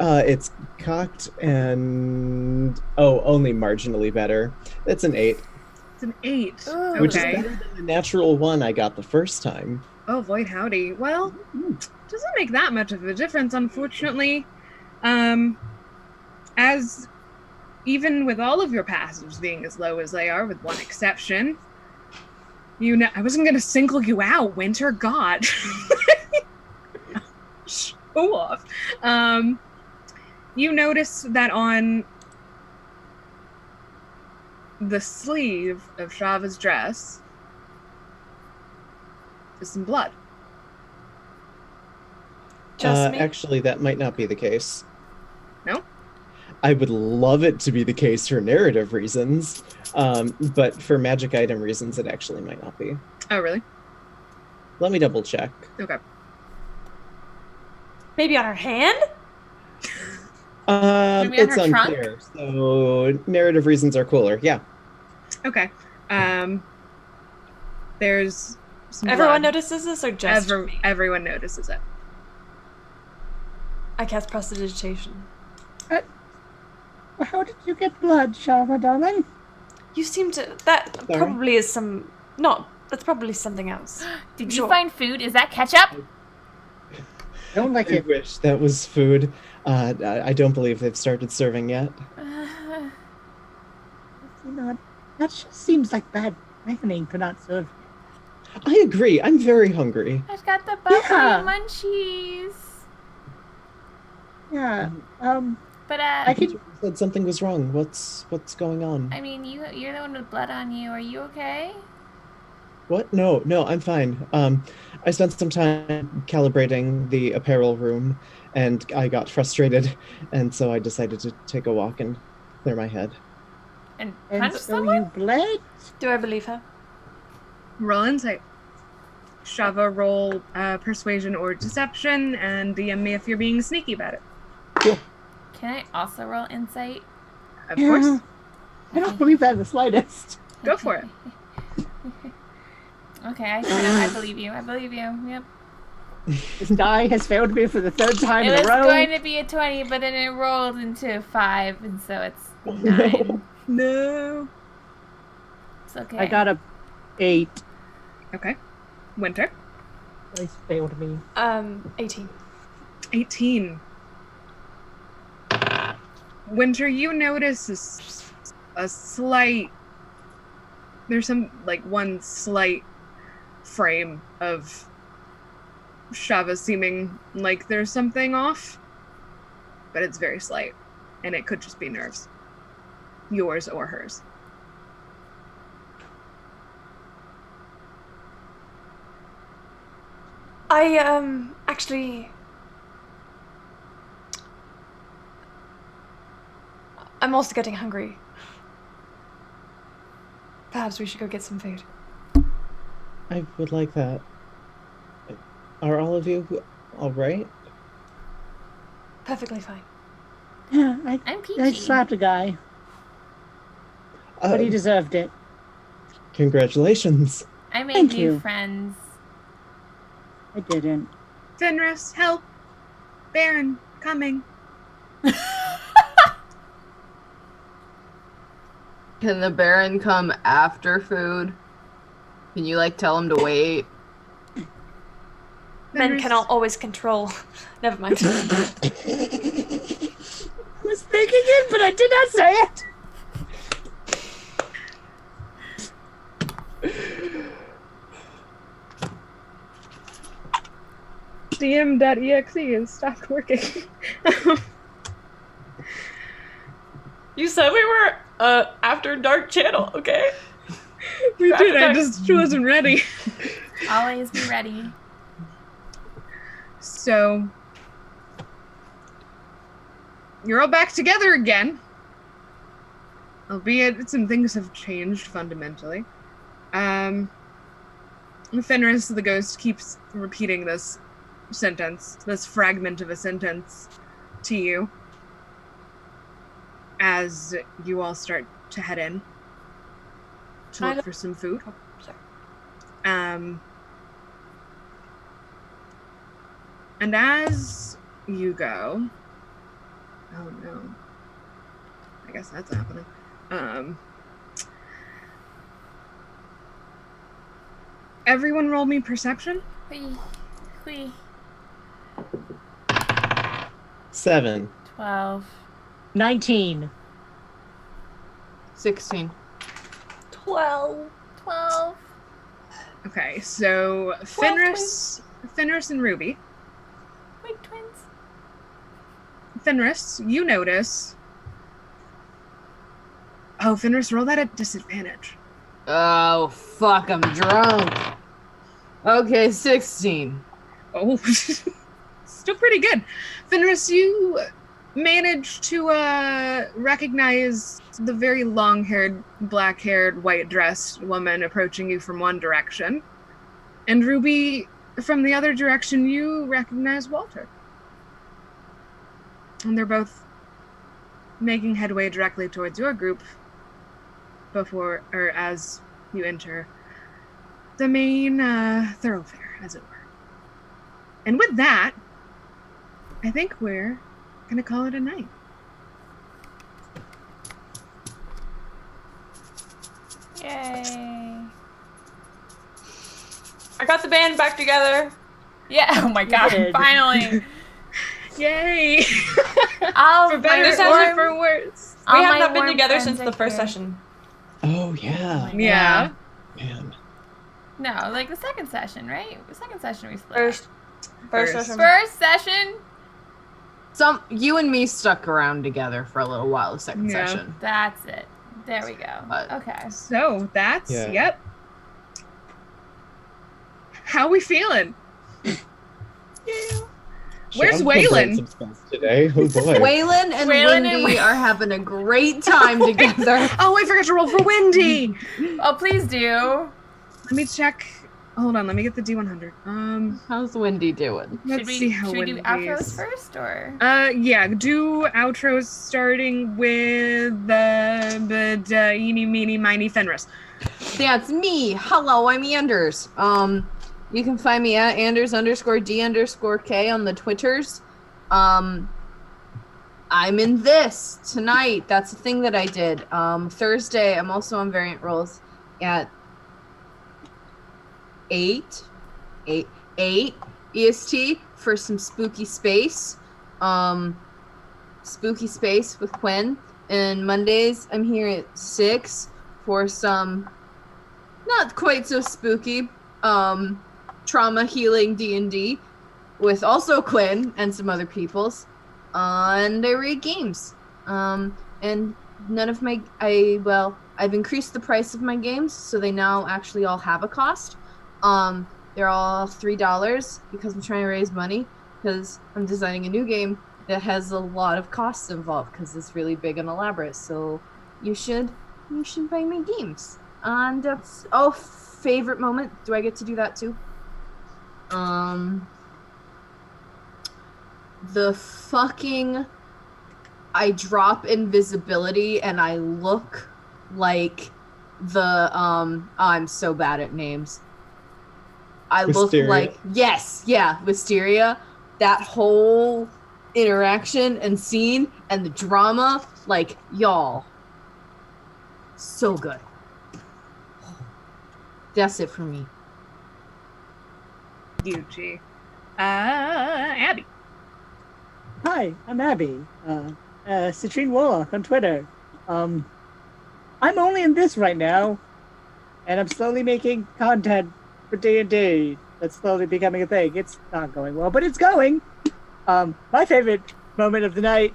It's cocked and only marginally better. That's an 8, It's an 8. Ooh. which is Okay. better than the natural 1 I got the first time. Oh, void howdy. Well, doesn't make that much of a difference, unfortunately. As even with all of your passives being as low as they are, with one exception, you know, I wasn't gonna single you out, Winter God. Show off. You notice that on the sleeve of Shava's dress is some blood. Just me? Actually, that might not be the case. No? I would love it to be the case for narrative reasons, but for magic item reasons, it actually might not be. Oh, really? Let me double check. Okay. Maybe on her hand? Maybe on It's her trunk? unclear, so narrative reasons are cooler. Yeah. Okay. There's some Everyone blood. notices this or just me? Everyone notices it. I cast prestidigitation. How did you get blood, Shava, darling? You seem to... That Sorry? probably is some... Not... That's probably something else. Did Sure. you find food? Is that ketchup? Don't like I it. wish that was food. I don't believe they've started serving yet. Not. That just seems like bad planning to not serve. I agree. I'm very hungry. I've got the bubbly Yeah. munchies. Yeah. But I could. You said something was wrong. What's going on? I mean, you're the one with blood on you. Are you okay? What? No, I'm fine. I spent some time calibrating the apparel room and I got frustrated, and so I decided to take a walk and clear my head. And And punch so someone? you bled? Do I believe her? Roll insight. Shava, roll persuasion or deception, and DM me if you're being sneaky about it. Can I also roll insight? Of course. I don't believe that in the slightest. Go for it. Okay, I believe you. I believe you. Yep. This die has failed me for the third time It in a was row. going to be a 20, but then it rolled into a 5, and so it's 9. No. It's okay. I got a 8. Okay. Winter. Dice failed me. 18. 18. Winter, you notice a slight. There's one slight frame of Shava seeming like there's something off, but it's very slight, and it could just be nerves. Yours or hers. I actually I'm also getting hungry. Perhaps we should go get some food. I would like that. Are all of you all right? Perfectly fine. Yeah, I'm peachy. I slapped a guy, but he deserved it. Congratulations. I made Thank new you. friends. I didn't. Fenris, help! Baron, coming. Can the Baron come after food? Can you tell him to wait? Men Fenris, cannot always control. Never mind. I was thinking it, but I did not say it. DM.exe has stopped working. You said we were after dark channel, okay? We After did, I dark. just wasn't ready. Always be ready. So, you're all back together again. Albeit some things have changed fundamentally. Fenris, the ghost, keeps repeating this sentence, this fragment of a sentence to you as you all start to head in to look for some food. Oh, sorry. And as you go, oh no, I guess that's happening. Everyone roll me perception. Hui. 7. 12. 19. 16. 12. 12. Okay, so Fenris and Ruby. Wait, twins. Fenris, you notice. Oh, Fenris, roll that at disadvantage. Oh, fuck, I'm drunk. Okay, 16. Oh, still pretty good. Fenris, you manage to recognize the very long-haired, black-haired, white-dressed woman approaching you from one direction. And Ruby, from the other direction, you recognize Walter. And they're both making headway directly towards your group as you enter the main thoroughfare, as it were. And with that, I think we're gonna call it a night. Yay. I got the band back together. Yeah, oh my god, did. finally. Yay! All For better This or has- for worse. all We have my not been warm together friends since are the first here. session. Oh, yeah. Yeah. Man. No, like the second session, right? The second session we split. First First. session. First session? You and me stuck around together for a little while the second Yeah. session. That's it. There we go. But- Okay. So that's, Yeah. yep. How we feeling? Yeah. Where's Shall we learn Waylon? some spells today? Oh boy. Waylon and Waylon and Wendy are having a great time together. Oh, I forgot to roll for Wendy. Oh, please do. Let me check. Hold on, let me get the D100. How's Wendy doing? Let's see how should we do Wendy's. outros first, or? Yeah, do outros starting with the eeny, meeny, miny Fenris. That's me. Hello, I'm Anders. You can find me at Anders_D_K on the Twitters. I'm in this tonight. That's the thing that I did. Thursday, I'm also on Variant Rolls at 8 EST for some spooky space. Spooky space with Quinn. And Mondays, I'm here at 6 for some not quite so spooky trauma healing D&D with also Quinn and some other peoples. And I read games. And none of my I've increased the price of my games, so they now actually all have a cost. They're all $3 because I'm trying to raise money because I'm designing a new game that has a lot of costs involved because it's really big and elaborate. So you should buy my games. And that's favorite moment. Do I get to do that too? The fucking I drop invisibility and I look like the I'm so bad at names. I look Wisteria. like Wisteria. That whole interaction and scene and the drama, like y'all. So good. That's it for me. Yuji. Abby. Hi, I'm Abby. Citrine Warlock on Twitter. I'm only in this right now, and I'm slowly making content for D&D. That's slowly becoming a thing. It's not going well, but it's going. My favorite moment of the night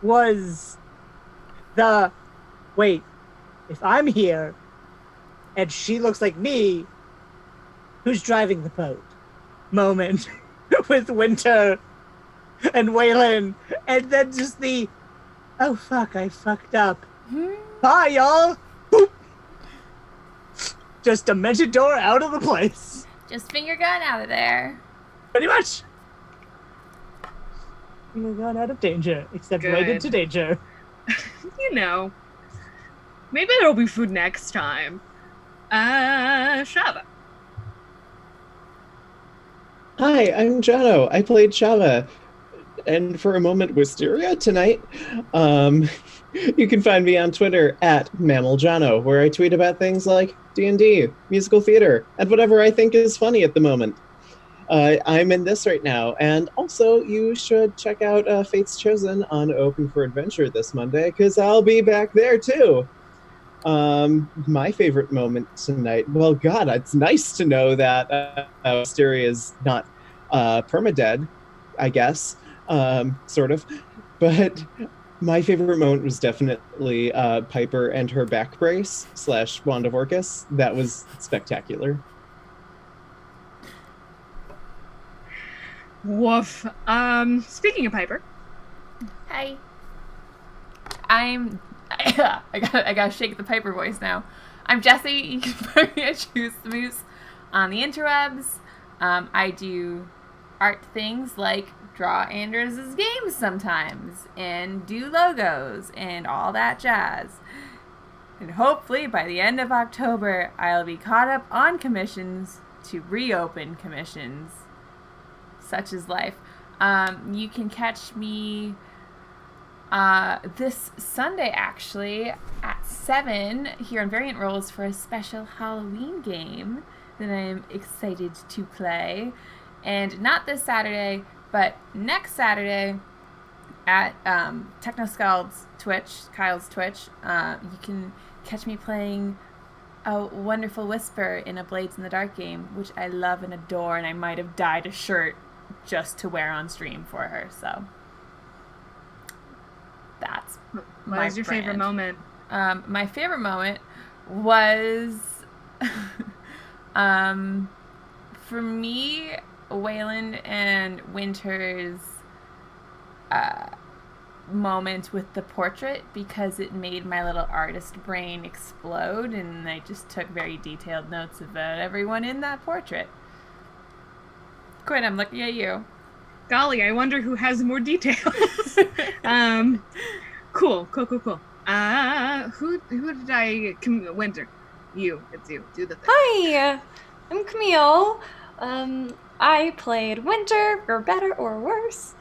was if I'm here and she looks like me, who's driving the boat? Moment with Winter and Waylon, and then just oh fuck, I fucked up. Bye, y'all. Boop. Just dimension door out of the place. Just finger gun out of there. Pretty much. We got out of danger, except right Good. into danger. You know. Maybe there'll be food next time. Shava. Hi, I'm Jono. I played Shava, and for a moment Wisteria tonight. You can find me on Twitter at MammalJono, where I tweet about things like D&D, musical theater, and whatever I think is funny at the moment. I'm in this right now, and also you should check out Fate's Chosen on Open for Adventure this Monday, because I'll be back there too. My favorite moment tonight, well, God, it's nice to know that Wisteria is not permadead, I guess, sort of, but my favorite moment was definitely Piper and her back brace / Wand of Orcus. That was spectacular. Woof. Speaking of Piper. Hi. I gotta shake the Piper voice now. I'm Jessie. You can find me at Choose the Moose on the interwebs. I do art things like draw Anders' games sometimes and do logos and all that jazz. And hopefully by the end of October, I'll be caught up on commissions to reopen commissions. Such is life. You can catch me this Sunday, actually, at 7 here on Variant Rolls for a special Halloween game that I'm excited to play. And not this Saturday, but next Saturday at Technoscald's Twitch, Kyle's Twitch, you can catch me playing a Wonderful Whisper in a Blades in the Dark game, which I love and adore, and I might have dyed a shirt just to wear on stream for her. So that's What was your favorite moment? My favorite moment was For me, Wayland and Winter's moment with the portrait, because it made my little artist brain explode, and I just took very detailed notes about everyone in that portrait. Quinn, I'm looking at you. Golly, I wonder who has more details. Cool. Who did I? Winter. You. It's you. Do the thing. Hi, I'm Camille. I played Winter, for better or worse.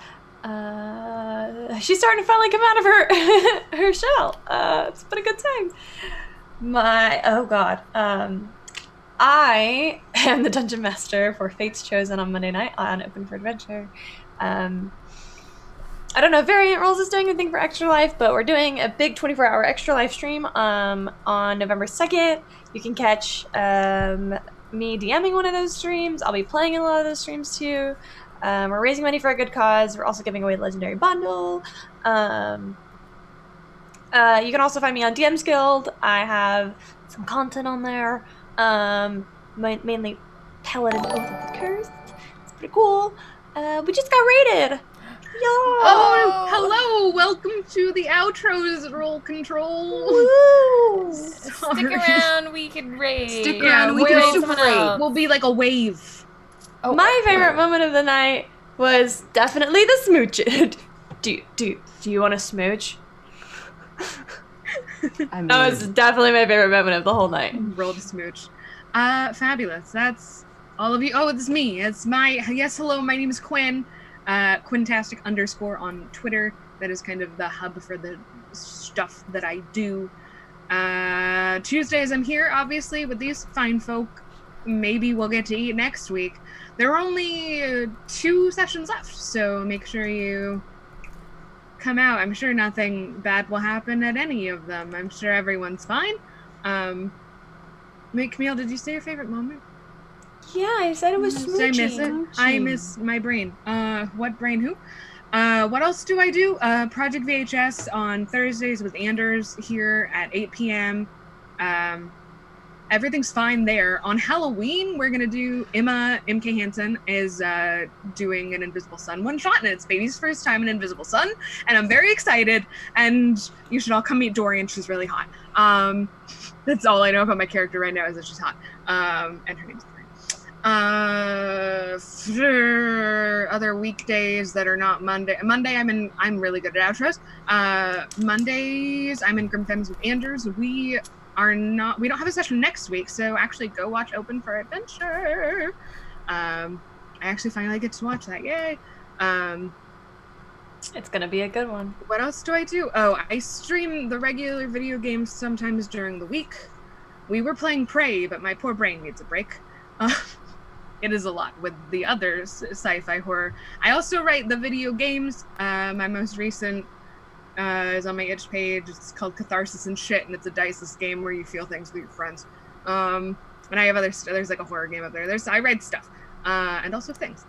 She's starting to finally come out of her shell. It's been a good time. I am the Dungeon Master for Fates Chosen on Monday night on Open for Adventure. I don't know if Variant Rules is doing anything for Extra Life, but we're doing a big 24-hour Extra Life stream on November 2nd. You can catch me DMing one of those streams. I'll be playing in a lot of those streams too. We're raising money for a good cause. We're also giving away a legendary bundle. You can also find me on DM's Guild. I have some content on there. Mainly Paladin Oath of the Curse. It's pretty cool. We just got raided. Yo! Oh, hello! Welcome to the outros roll control. Woo! Stick around, we can raid. Stick around, we can we'll- super raid. We'll be like a wave. Oh, My favorite moment of the night was definitely the smooch. Do you want to smooch? I mean, That was definitely my favorite moment of the whole night. Roll to smooch. Fabulous. That's all of you. Oh, it's me. It's my hello. My name is Quinn. Quintastic _ on Twitter. That is kind of the hub for the stuff that I do. Tuesdays I'm here, obviously, with these fine folk. Maybe we'll get to eat next week. There are only 2 sessions left, so make sure you come out. I'm sure nothing bad will happen at any of them. I'm sure everyone's fine. Wait, Camille, did you say your favorite moment? Yeah, I said it was Did I miss it? I miss my brain. What brain? Who? What else do I do? Project VHS on Thursdays with Anders here at 8 p.m. Everything's fine there. On Halloween, we're gonna do MK Hansen is doing an Invisible Sun one shot, and it's baby's first time in Invisible Sun, and I'm very excited. And you should all come meet Dorian. She's really hot. That's all I know about my character right now is that she's hot. And her name's for other weekdays that are not Monday. Monday I'm really good at outros. Mondays I'm in Grim Femmes with Anders. We don't have a session next week, so actually go watch Open for Adventure. I actually finally get to watch that. Yay. It's gonna be a good one. What else do I do? Oh, I stream the regular video games sometimes during the week. We were playing Prey, but my poor brain needs a break. It is a lot with the other sci-fi horror. I also write the video games. My most recent is on my itch page. It's called Catharsis and Shit, and it's a diceless game where you feel things with your friends. And I have there's like a horror game up there. I write stuff, and also things.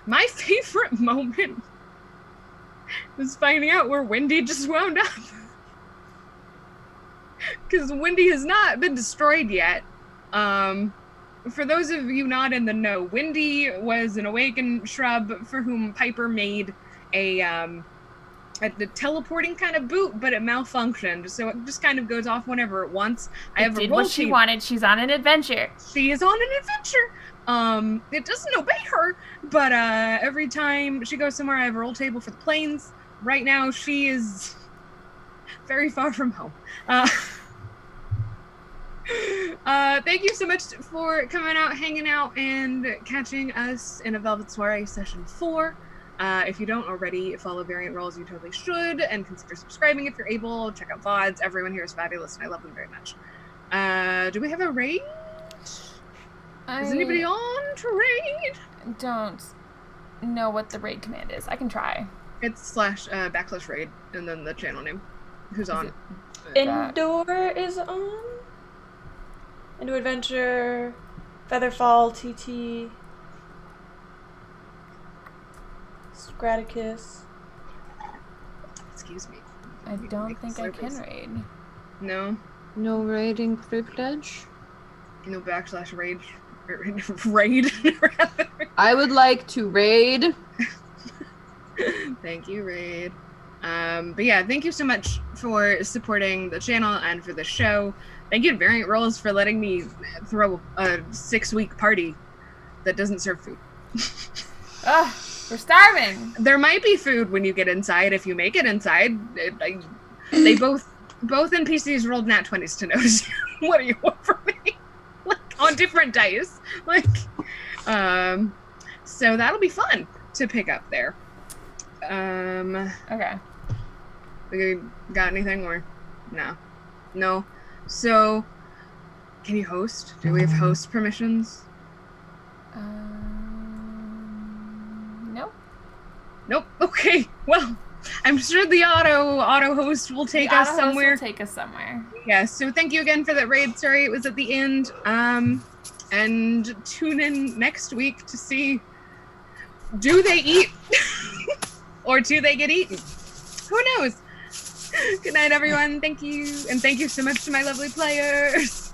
My favorite moment was finding out where Wendy just wound up. Because Wendy has not been destroyed yet. For those of you not in the know, Wendy was an awakened shrub for whom Piper made a teleporting kind of boot, but it malfunctioned, so it just kind of goes off whenever it wants. It did what she wanted. She's on an adventure. She is on an adventure. It doesn't obey her, but every time she goes somewhere, I have a roll table for the planes. Right now, she is very far from home. Thank you so much for coming out, hanging out, and catching us in a Velvet Soiree session 4. If you don't already follow Variant Roles, you totally should, and consider subscribing if you're able. Check out VODs. Everyone here is fabulous, and I love them very much. Do we have a raid? Is anybody on to raid? Don't know what the raid command is. I can try. It's / raid, and then the channel name. Who's on? Indoor is on. Into Adventure, Featherfall, TT, Scraticus. Excuse me. I don't think I can raid. No. No raiding privilege. No / raid raid, rather. I would like to raid. Thank you, Raid. But yeah, thank you so much for supporting the channel and for the show. Thank you to Variant Rolls for letting me throw a 6-week party that doesn't serve food. Ugh, we're starving. There might be food when you get inside if you make it inside. They both NPCs rolled nat 20s to notice. What do you want from me? Like on different dice. Like, so that'll be fun to pick up there. Okay. We got anything or no? So, can you host? Do we have host permissions? Nope. Nope. Okay. Well, I'm sure the auto host will take us somewhere. Will take us somewhere. Yeah. So thank you again for that raid. Sorry it was at the end. And tune in next week to see, do they eat or do they get eaten? Who knows? Good night, everyone. Thank you. And thank you so much to my lovely players.